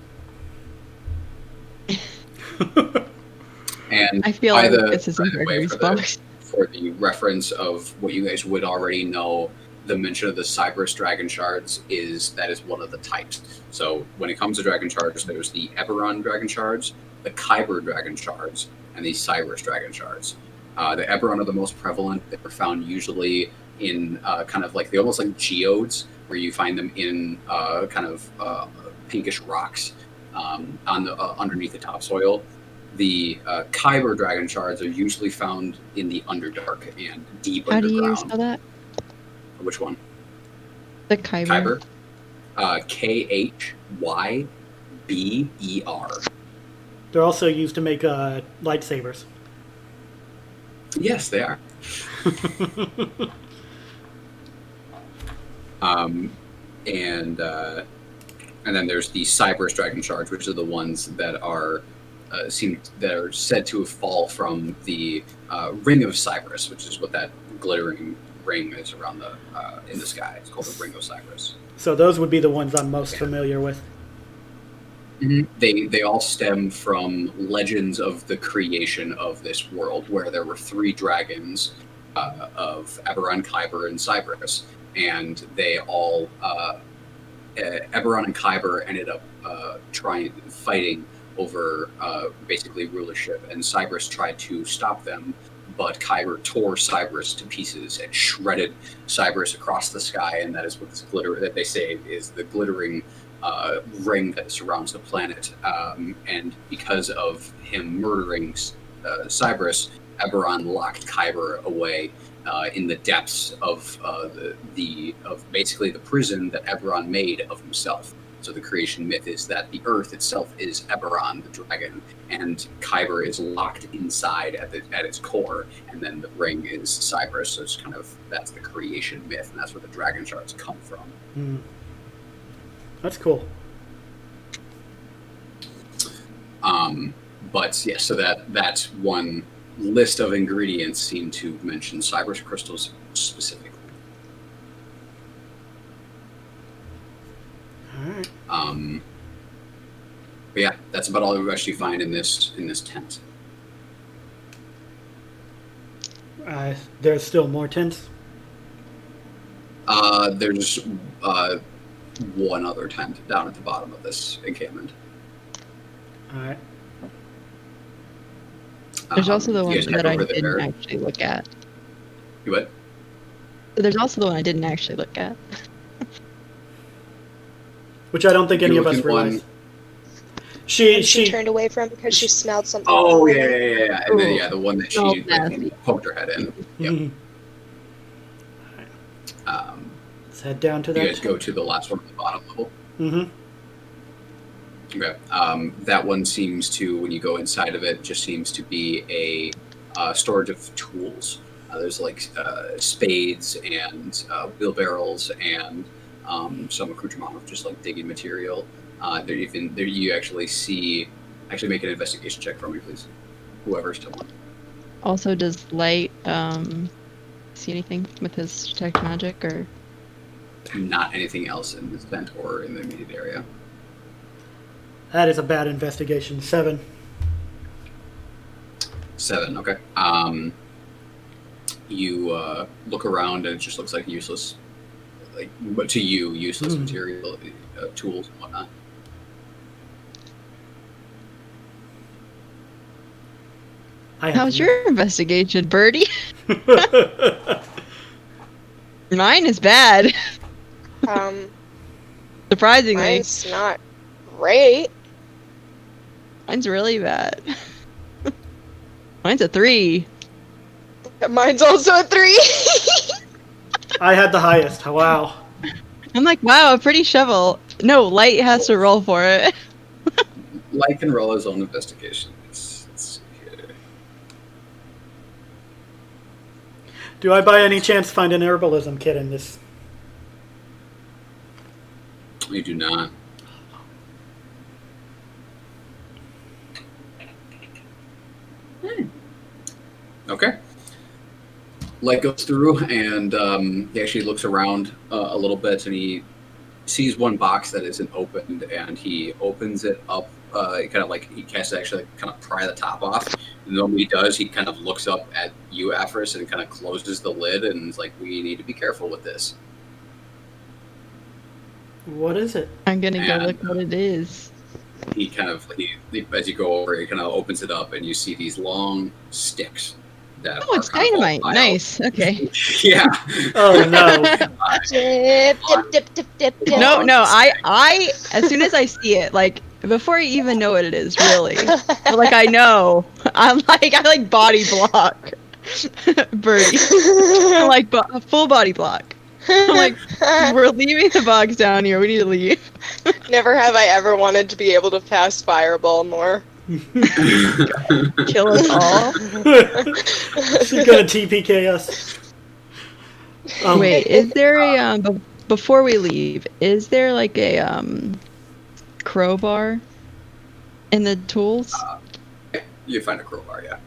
D: And
A: I feel
D: by
A: like
D: the-
A: this is
D: by
A: in
D: the way,
A: Gregory's
D: for the-
A: box.
D: For the reference of what you guys would already know, the mention of the Cypress Dragon Shards is one of the types. So when it comes to Dragon Shards, there's the Eberron Dragon Shards, the Kyber Dragon Shards, and the Cyrus Dragon Shards. The Eberron are the most prevalent. They're found usually in kind of like, they almost like geodes, where you find them in kind of pinkish rocks on the underneath the topsoil. The Kyber Dragon Shards are usually found in the Underdark and deep
A: How do
D: underground.
A: you spell that?
D: Which one?
A: The Kyber.
D: Kyber. Kyber.
B: They're also used to make lightsabers.
D: Yes, they are. And then there's the Cypress Dragon Shards, which are the ones that are said to have fall from the Ring of Cyprus, which is what that glittering ring is around the in the sky. It's called the Ring of Cyrus.
B: So those would be the ones I'm most familiar with.
D: They all stem from legends of the creation of this world, where there were 3 dragons of Eberron, Kyber, and Cybers, and they all Eberron and Kyber ended up fighting over basically rulership, and Cybers tried to stop them, but Kyber tore Cybers to pieces and shredded Cybers across the sky, and that is what this glitter that they say is the glittering ring that surrounds the planet. And because of him murdering Cybers, Eberron locked Kyber away in the depths of basically the prison that Eberron made of himself. So the creation myth is that the Earth itself is Eberron, the dragon, and Kyber is locked inside at its core, and then the ring is Cybers. So it's that's the creation myth, and that's where the dragon shards come from.
B: That's cool.
D: But yeah, so that's one list of ingredients seem to mention Cybers crystals specifically.
B: Alright.
D: But yeah, that's about all we actually find in this tent.
B: There's still more tents?
D: There's one other tent down at the bottom of this encampment.
B: Alright.
A: There's also the
D: you
A: one
D: guys head
A: that I
D: over
A: didn't
D: there.
A: actually look at.
D: You what?
A: There's also the one I didn't actually look at.
B: Which I don't think any
D: You're
B: of us
D: looking one-
B: realized.
C: She
B: She
C: turned away from because she smelled something.
D: Oh yeah. And then the one that
A: Oh,
D: she
A: nasty.
D: poked her head in. Yep.
B: Mhm. Let's head down to
D: You
B: that.
D: guys go to the last one at the bottom level.
B: Mm-hmm.
D: Okay. That one seems to, when you go inside of it, just seems to be a storage of tools. There's like spades and wheelbarrows and some accoutrement of just like digging material. You actually make an investigation check for me, please. Whoever's still on.
A: Also, does Light see anything with his detect magic, or?
D: Not anything else in this tent or in the immediate area.
B: That is a bad investigation. 7.
D: 7, okay. You look around and it just looks like useless, but to you, useless material, tools and whatnot.
A: How's your investigation, Birdie? Mine is bad. Surprisingly.
C: Mine's not great.
A: Mine's really bad. Mine's a 3.
C: Mine's also a 3.
B: I had the highest. Wow.
A: I'm like, wow, a pretty shovel. No, Light has to roll for it.
D: Light can roll his own investigation.
B: Do I by any chance find an herbalism kit in this?
D: You do not. Okay. Light goes through and he actually looks around a little bit and he sees one box that isn't opened and he opens it up. He has to actually kind of pry the top off. And then when he does, he kind of looks up at you, Aphris, and kind of closes the lid and is like, "We need to be careful with this."
B: What is it?
A: I'm gonna go look what it is.
D: He as you go over, he kind of opens it up and you see these long sticks. That
A: Oh, it's
D: are kind of all
A: dynamite.
D: piled.
A: Nice. Okay.
D: Yeah.
B: Oh no.
C: Dip.
A: No. I as soon as I see it, like before I even know what it is, really. But, like I know. I body block Birdie. I'm like full body block. I'm like, we're leaving the box down here. We need to leave.
C: Never have I ever wanted to be able to pass Fireball more.
A: Kill us all.
B: She's gonna TPK us.
A: Wait, is there a before we leave? Is there like a crowbar in the tools?
D: You find a crowbar, yeah.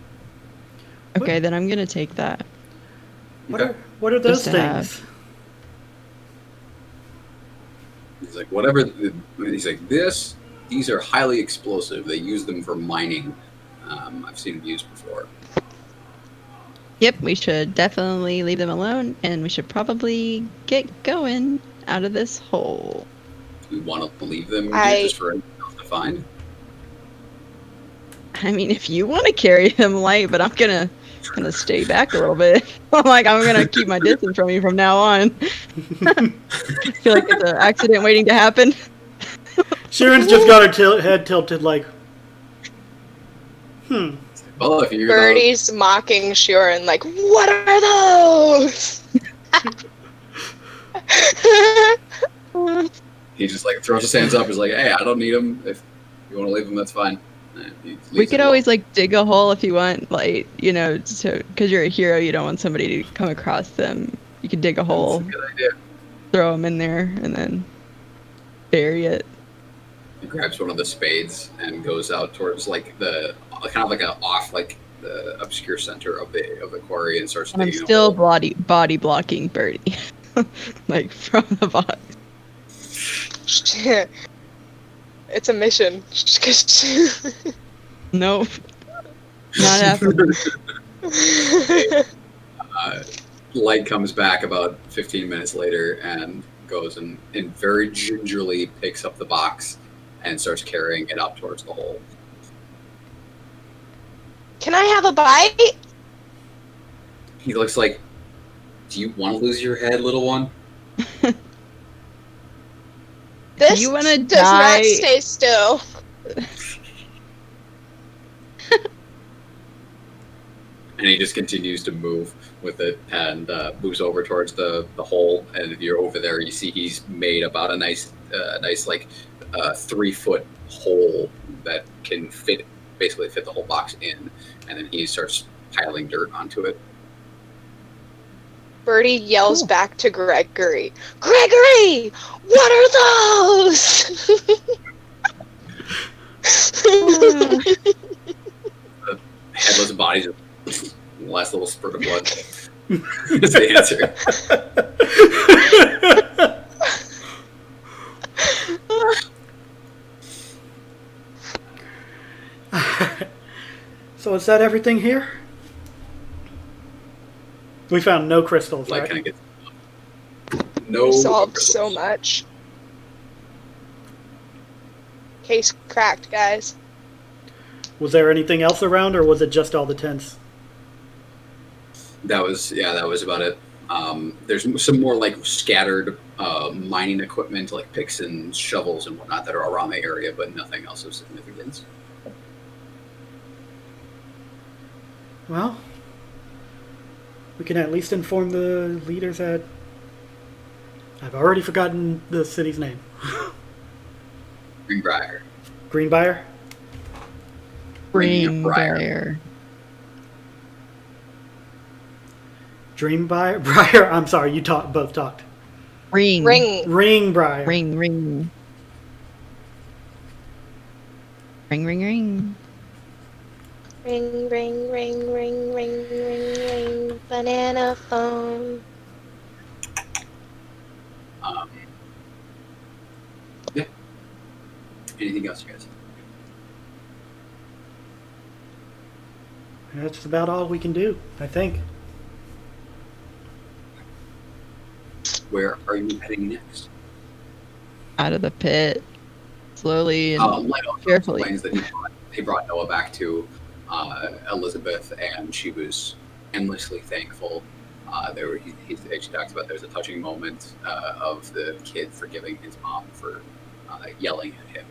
A: Okay, then I'm gonna take that.
B: What are those
A: Just to
B: things?
D: He's like, whatever. He's like, these are highly explosive. They use them for mining. I've seen them used before.
A: Yep, we should definitely leave them alone, and we should probably get going out of this hole.
D: Do we want to leave them
C: I-
D: here just for anything else to find?
A: I mean, if you want to carry them light, but I'm gonna stay back a little bit. I'm gonna keep my distance from you from now on. I feel like it's an accident waiting to happen.
B: Sharon's just got her head tilted like,
D: Well, if you're
C: Birdie's mocking Sharon, like, what are those?
D: he just like throws his hands up. He's like, hey, I don't need them. If you want to leave them, that's fine.
A: We could always dig a hole if you want, so because you're a hero, you don't want somebody to come across them. You could dig a hole,
D: That's a good idea.
A: throw them in there, and then bury it.
D: He grabs one of the spades and goes out towards like the kind of like a off like the obscure center of the quarry and starts.
A: And I'm
D: digging a
A: still
D: hole.
A: body blocking Birdie, from the bottom.
C: It's a mission.
A: Nope, not happening.
D: Light comes back about 15 minutes later and goes and very gingerly picks up the box and starts carrying it up towards the hole.
C: Can I have a bite?
D: He looks like, do you want to lose your head, little one?
C: This
A: You wanna
C: does
A: die?
C: not stay still.
D: And he just continues to move with it and moves over towards the hole. And if you're over there, you see he's made about a nice 3-foot hole that can basically fit the whole box in. And then he starts piling dirt onto it.
C: Birdie yells back to Gregory, Gregory, what are those?
D: The headless bodies are last little spurt of blood. Is the answer.
B: so is that everything here? We found no crystals,
D: Like,
B: right?
D: kind of gets no.
C: We solved so much. Case cracked, guys.
B: Was there anything else around, or was it just all the tents?
D: That was about it. There's some more like scattered mining equipment, like picks and shovels and whatnot, that are around the area, but nothing else of significance.
B: Well, we can at least inform the leaders at... I've already forgotten the city's name.
D: Greenbrier.
B: Greenbrier?
A: Greenbrier.
B: Dreambrier? Briar? I'm sorry, you both talked.
A: Ring.
C: Ring.
B: Ringbrier.
A: Ring. Ring. Ring. Ring. Ring.
C: Ring, ring, ring, ring, ring, ring, ring, banana phone.
D: Yeah. Anything else, you guys?
B: That's about all we can do, I think.
D: Where are you heading next?
A: Out of the pit. Slowly and
D: Light also
A: carefully.
D: explains that he brought Noah back to Elizabeth, and she was endlessly thankful. She talks about there's a touching moment of the kid forgiving his mom for yelling at him,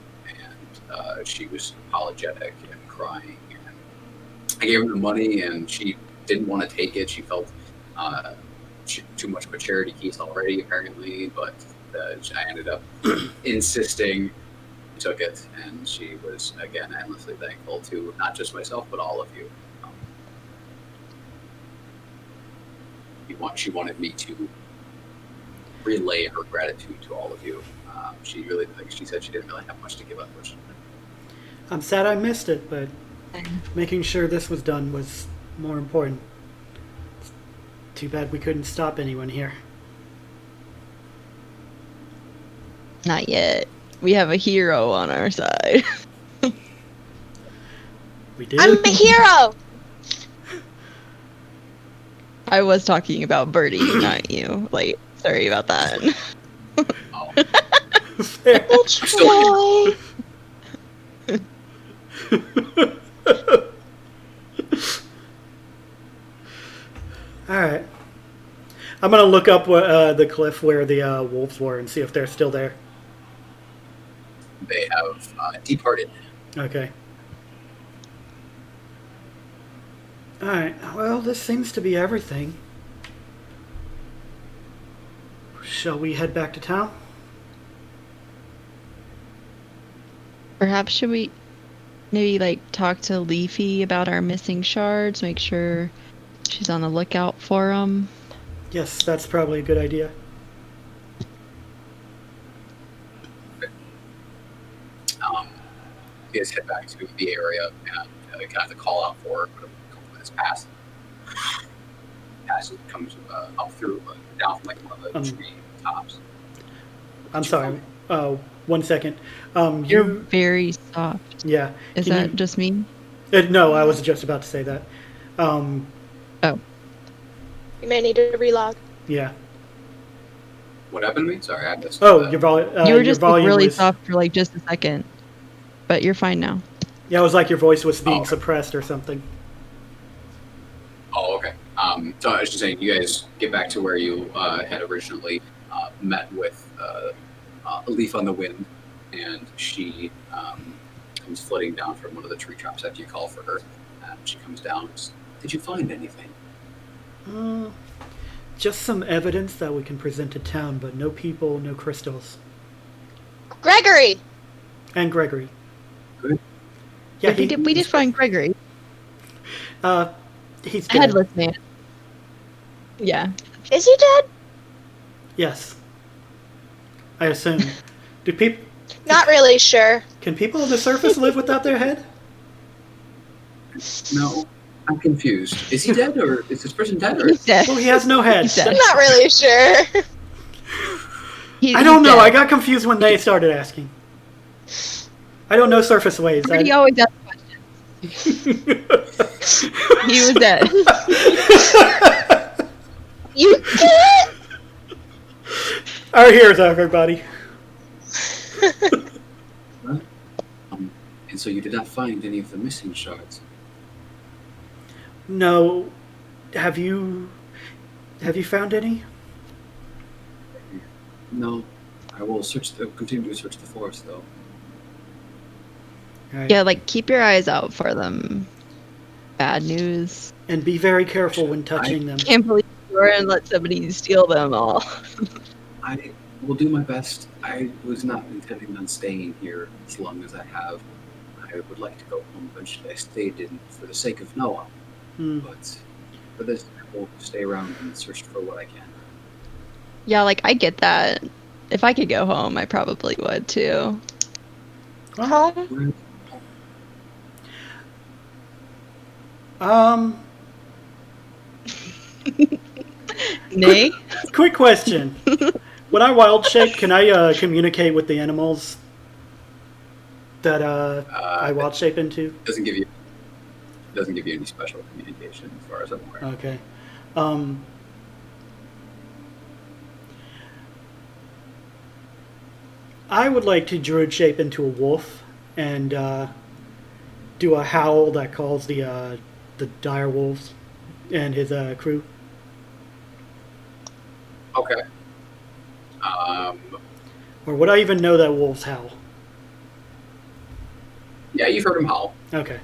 D: and she was apologetic and crying. And I gave her the money, and she didn't want to take it. She felt too much of a charity case already, apparently, but I ended up insisting. Took it, and she was again endlessly thankful to not just myself but all of you. She wanted me to relay her gratitude to all of you. She said she didn't really have much to give, unfortunately.
B: I'm sad I missed it, but making sure this was done was more important Too bad we couldn't stop anyone here.
A: Not yet. We have a hero on our side.
B: We did.
C: I'm a hero!
A: I was talking about Birdie, not you. Like, sorry about that.
D: Oh,
B: Fair.
C: Troy!
B: Alright. I'm gonna look up the cliff where the wolves were and see if they're still there.
D: they have departed.
B: Okay. Alright, well, this seems to be everything. Shall we head back to town?
A: Perhaps should we maybe like talk to Leafy about our missing shards, make sure she's on the lookout for them.
B: Yes, that's probably a good idea.
D: You guys head back to the area and kind of have to call out for this pass. Passage comes up through, down from like one of the tree tops.
B: I'm sorry. 1 second.
A: You're very soft.
B: Yeah.
A: Is
B: Can
A: that
B: you-
A: just me?
B: No, I was just about to say that.
A: Oh.
C: You may need to relog.
B: Yeah.
D: What happened to me? Sorry, I missed.
B: Oh, your volume.
A: You were just
B: your
A: like,
B: volume
A: really
B: was,
A: soft for like just a second. But you're fine now.
B: Yeah, it was like your voice was being
D: Oh.
B: suppressed or something.
D: Oh, okay. So I was just saying, you guys get back to where you had originally met with a leaf on the wind, and she comes floating down from one of the tree tops after you call for her. And she comes down. Did you find anything?
B: Just some evidence that we can present to town, but no people, no crystals.
C: Gregory!
B: And Gregory.
D: Good.
B: Yeah,
A: Yeah, we did find Gregory.
B: he's dead.
A: Headless man. Yeah.
C: Is he dead?
B: Yes. I assume. Do people?
C: Not really sure.
B: Can people on the surface live without their head?
D: No, I'm confused. Is he dead, or is this person dead? Or
A: He's dead.
B: Well, he has no head.
A: He's dead.
C: I'm not really sure.
B: I don't know. I got confused when they started asking. I don't know surface ways.
A: He always asks questions. He was dead.
C: You can't!
B: Our here's everybody.
E: And so you did not find any of the missing shards.
B: No. Have you found any?
E: No. I will continue to search the forest, though.
B: All right.
A: Yeah, like keep your eyes out for them. Bad news.
B: And be very careful when touching them.
A: Can't believe you were and let somebody steal them all.
E: I will do my best. I was not intending on staying here as long as I have. I would like to go home eventually. I stayed in for the sake of Noah.
B: Hmm.
E: But for this, I will stay around and search for what I can.
A: Yeah, like I get that. If I could go home, I probably would too.
C: Home?
A: Nay?
B: Quick question. When I wild shape, can I communicate with the animals that I wild shape into?
D: doesn't give you any special communication as far as I'm aware.
B: Okay. I would like to druid shape into a wolf and do a howl that calls the dire wolves and his crew.
D: Okay.
B: Or would I even know that wolves howl?
D: Yeah, you've heard him howl.
B: Okay.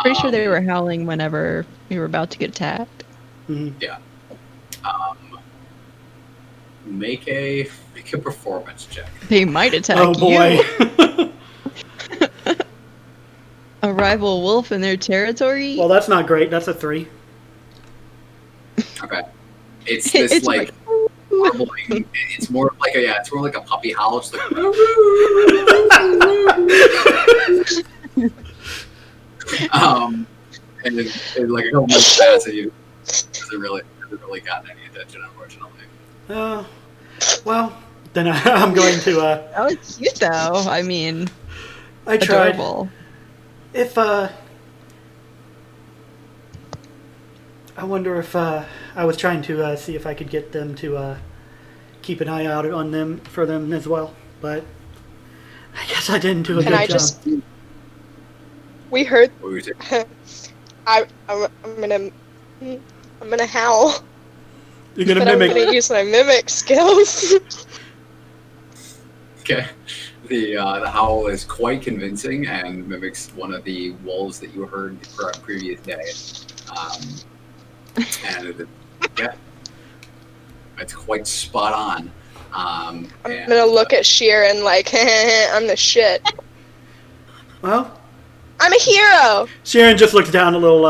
A: Pretty sure they were howling whenever we were about to get attacked.
B: Mhm.
D: Yeah. Make a performance check.
A: They might attack
B: Oh boy.
A: you. A rival wolf in their territory?
B: Well, that's not great. That's a 3.
D: Okay. It's this
A: It's
D: like warbling. It's more like it's more like a puppy howl. It's like and then like a couple minutes pass and you hasn't really gotten any attention, unfortunately.
B: Well, then I'm going to.
A: That was cute, though. I mean,
B: I tried.
A: adorable.
B: If I wonder if I was trying to see if I could get them to keep an eye out on them for them as well, but I guess I didn't do a
C: Can
B: good
C: I
B: job.
C: just? We heard.
D: What were you saying?
C: I'm gonna howl,
B: You're gonna
C: but I'm
B: mimic.
C: gonna use my mimic skills.
D: Okay. The howl is quite convincing and mimics one of the wolves that you heard the previous day. Yeah, it's quite spot on.
C: I'm gonna look at Sheeran like, I'm the shit.
B: Well,
C: I'm a hero.
B: Sharon just looks down a little.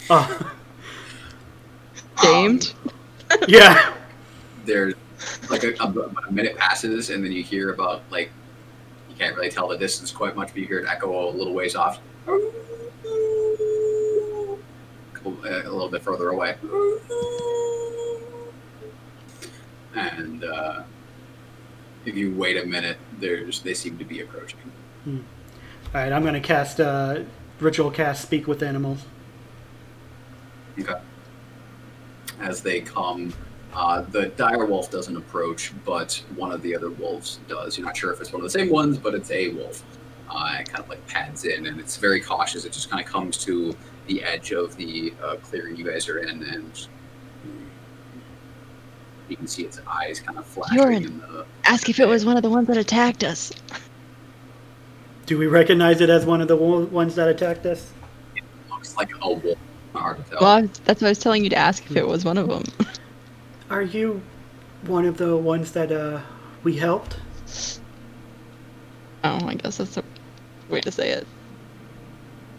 B: Oh,
A: Shamed.
B: yeah.
D: There's like about a minute passes, and then you hear about like you can't really tell the distance quite much, but you hear it echo a little ways off, a little bit further away, and if you wait a minute, they seem to be approaching.
B: All right, I'm gonna cast ritual cast Speak with Animals.
D: Okay. As they come, the dire wolf doesn't approach, but one of the other wolves does. You're not sure if it's one of the same ones, but it's a wolf. It kind of like pads in, and it's very cautious. It just kind of comes to the edge of the clearing you guys are in, and you can see its eyes kind of flashing.
A: Yorin, ask if it was one of the ones that attacked us.
B: Do we recognize it as one of the ones that attacked us?
D: It looks like a wolf. Hard to tell.
A: Well, that's why I was telling you to ask if it was one of them.
B: Are you one of the ones that we helped?
A: Oh, I guess that's a way to say it.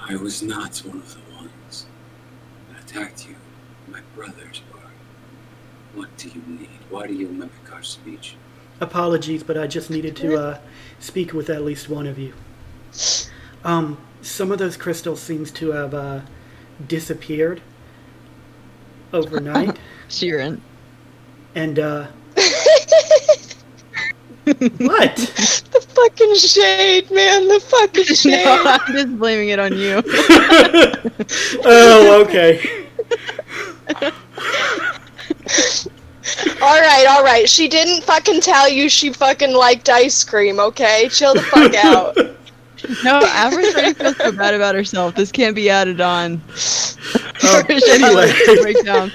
E: I was not one of the ones that attacked you. My brothers were. What do you need? Why do you mimic our speech?
B: Apologies, but I just needed to speak with at least one of you. Some of those crystals seems to have disappeared overnight,
A: Sheeran.
B: and what?
C: The fucking shade, man. The fucking shade.
A: No, I'm just blaming it on you.
B: Oh, okay.
C: All right. She didn't fucking tell you she fucking liked ice cream, okay? Chill the fuck out.
A: No, Amber's already feels so bad about herself. This can't be added on.
B: Anyway.
A: Breakdown.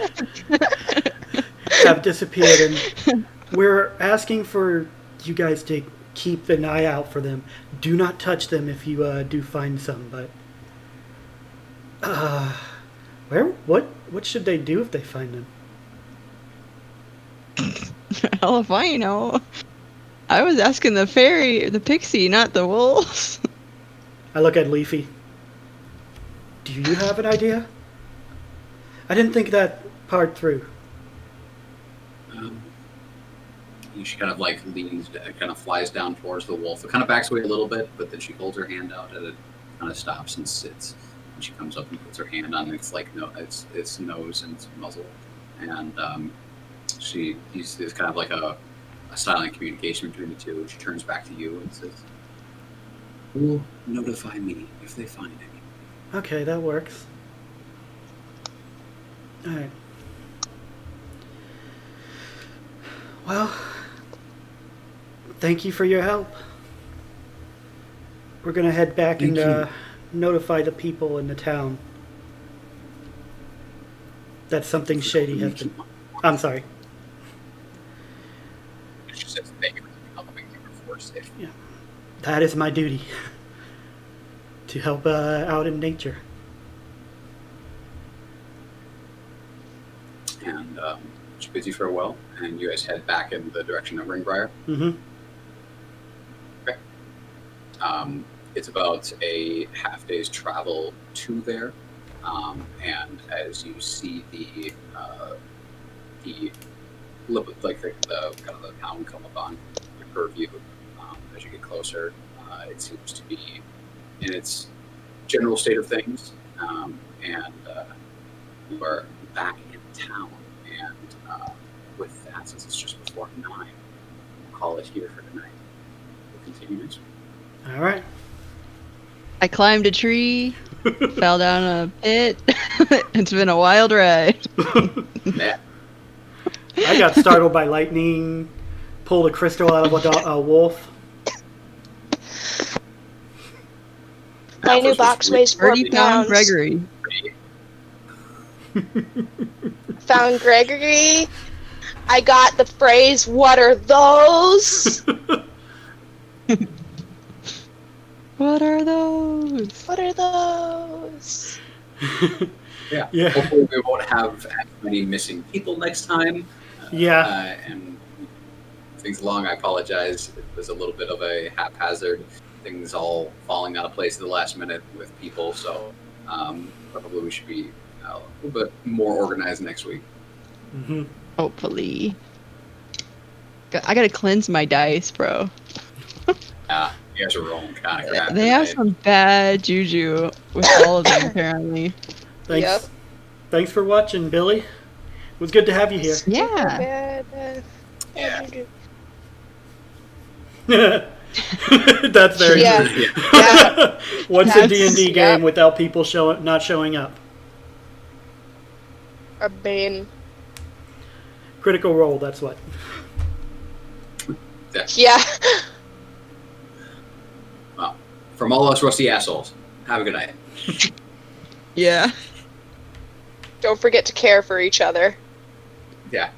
B: Have disappeared, and we're asking for you guys to keep an eye out for them. Do not touch them if you do find some. But what should they do if they find them?
A: Hell if I know. I was asking the fairy, the pixie, not the wolves.
B: I look at Leafy. Do you have an idea? I didn't think that part through.
D: She kind of like leans, kind of flies down towards the wolf. It kind of backs away a little bit, but then she holds her hand out and it kind of stops and sits. And she comes up and puts her hand on its its nose and its muzzle, and she uses kind of like a silent communication between the two. She turns back to you and says,
E: Will notify me if they find any.
B: Okay, that works. Alright. Well, thank you for your help. We're gonna head back
E: Thank
B: and notify the people in the town that something shady has been. I'm sorry.
D: she says, thank you for helping me before safe.
B: That is my duty. To help out in nature.
D: And she bids you farewell, and you guys head back in the direction of Ringbriar.
B: Mm-hmm.
D: Okay. It's about a half day's travel to there, and as you see the kind of the town come upon your purview, as you get closer, it seems to be in its general state of things. and we are back in town. And with that, since it's just before 9, we'll call it here for tonight. We'll continue next week.
B: All right.
A: I climbed a tree, fell down a pit. It's been a wild ride.
D: Yeah.
B: I got startled by lightning, pulled a crystal out of a wolf.
C: My new
D: was
C: box
D: really
C: weighs 4
A: Birdie found
C: pounds.
A: Gregory.
C: Found Gregory. I got the phrase, "What are those?"
A: What are those?
C: What are those?
D: Yeah.
B: Yeah.
D: Hopefully we won't have as many missing people next time.
B: Yeah.
D: And things along, I apologize. It was a little bit of a haphazard. Things all falling out of place at the last minute with people. So probably we should be a little bit more organized next week.
B: Mm-hmm.
A: Hopefully. I gotta cleanse my dice, bro.
D: You guys are rolling kind of crap.
A: They have
D: tonight.
A: some bad juju with all of them, apparently.
B: Thanks.
C: Yep.
B: Thanks for watching, Billy. It was good to have you here.
A: Yeah.
D: Yeah.
B: That's very
C: Yeah.
B: true.
C: Yeah.
B: What's a
A: That's-
B: D&D game without people not showing up?
C: A bane.
B: Critical Role, that's what.
C: Yeah.
D: Well, from all us rusty assholes, have a good night.
A: Yeah.
C: Don't forget to care for each other.
D: Yeah.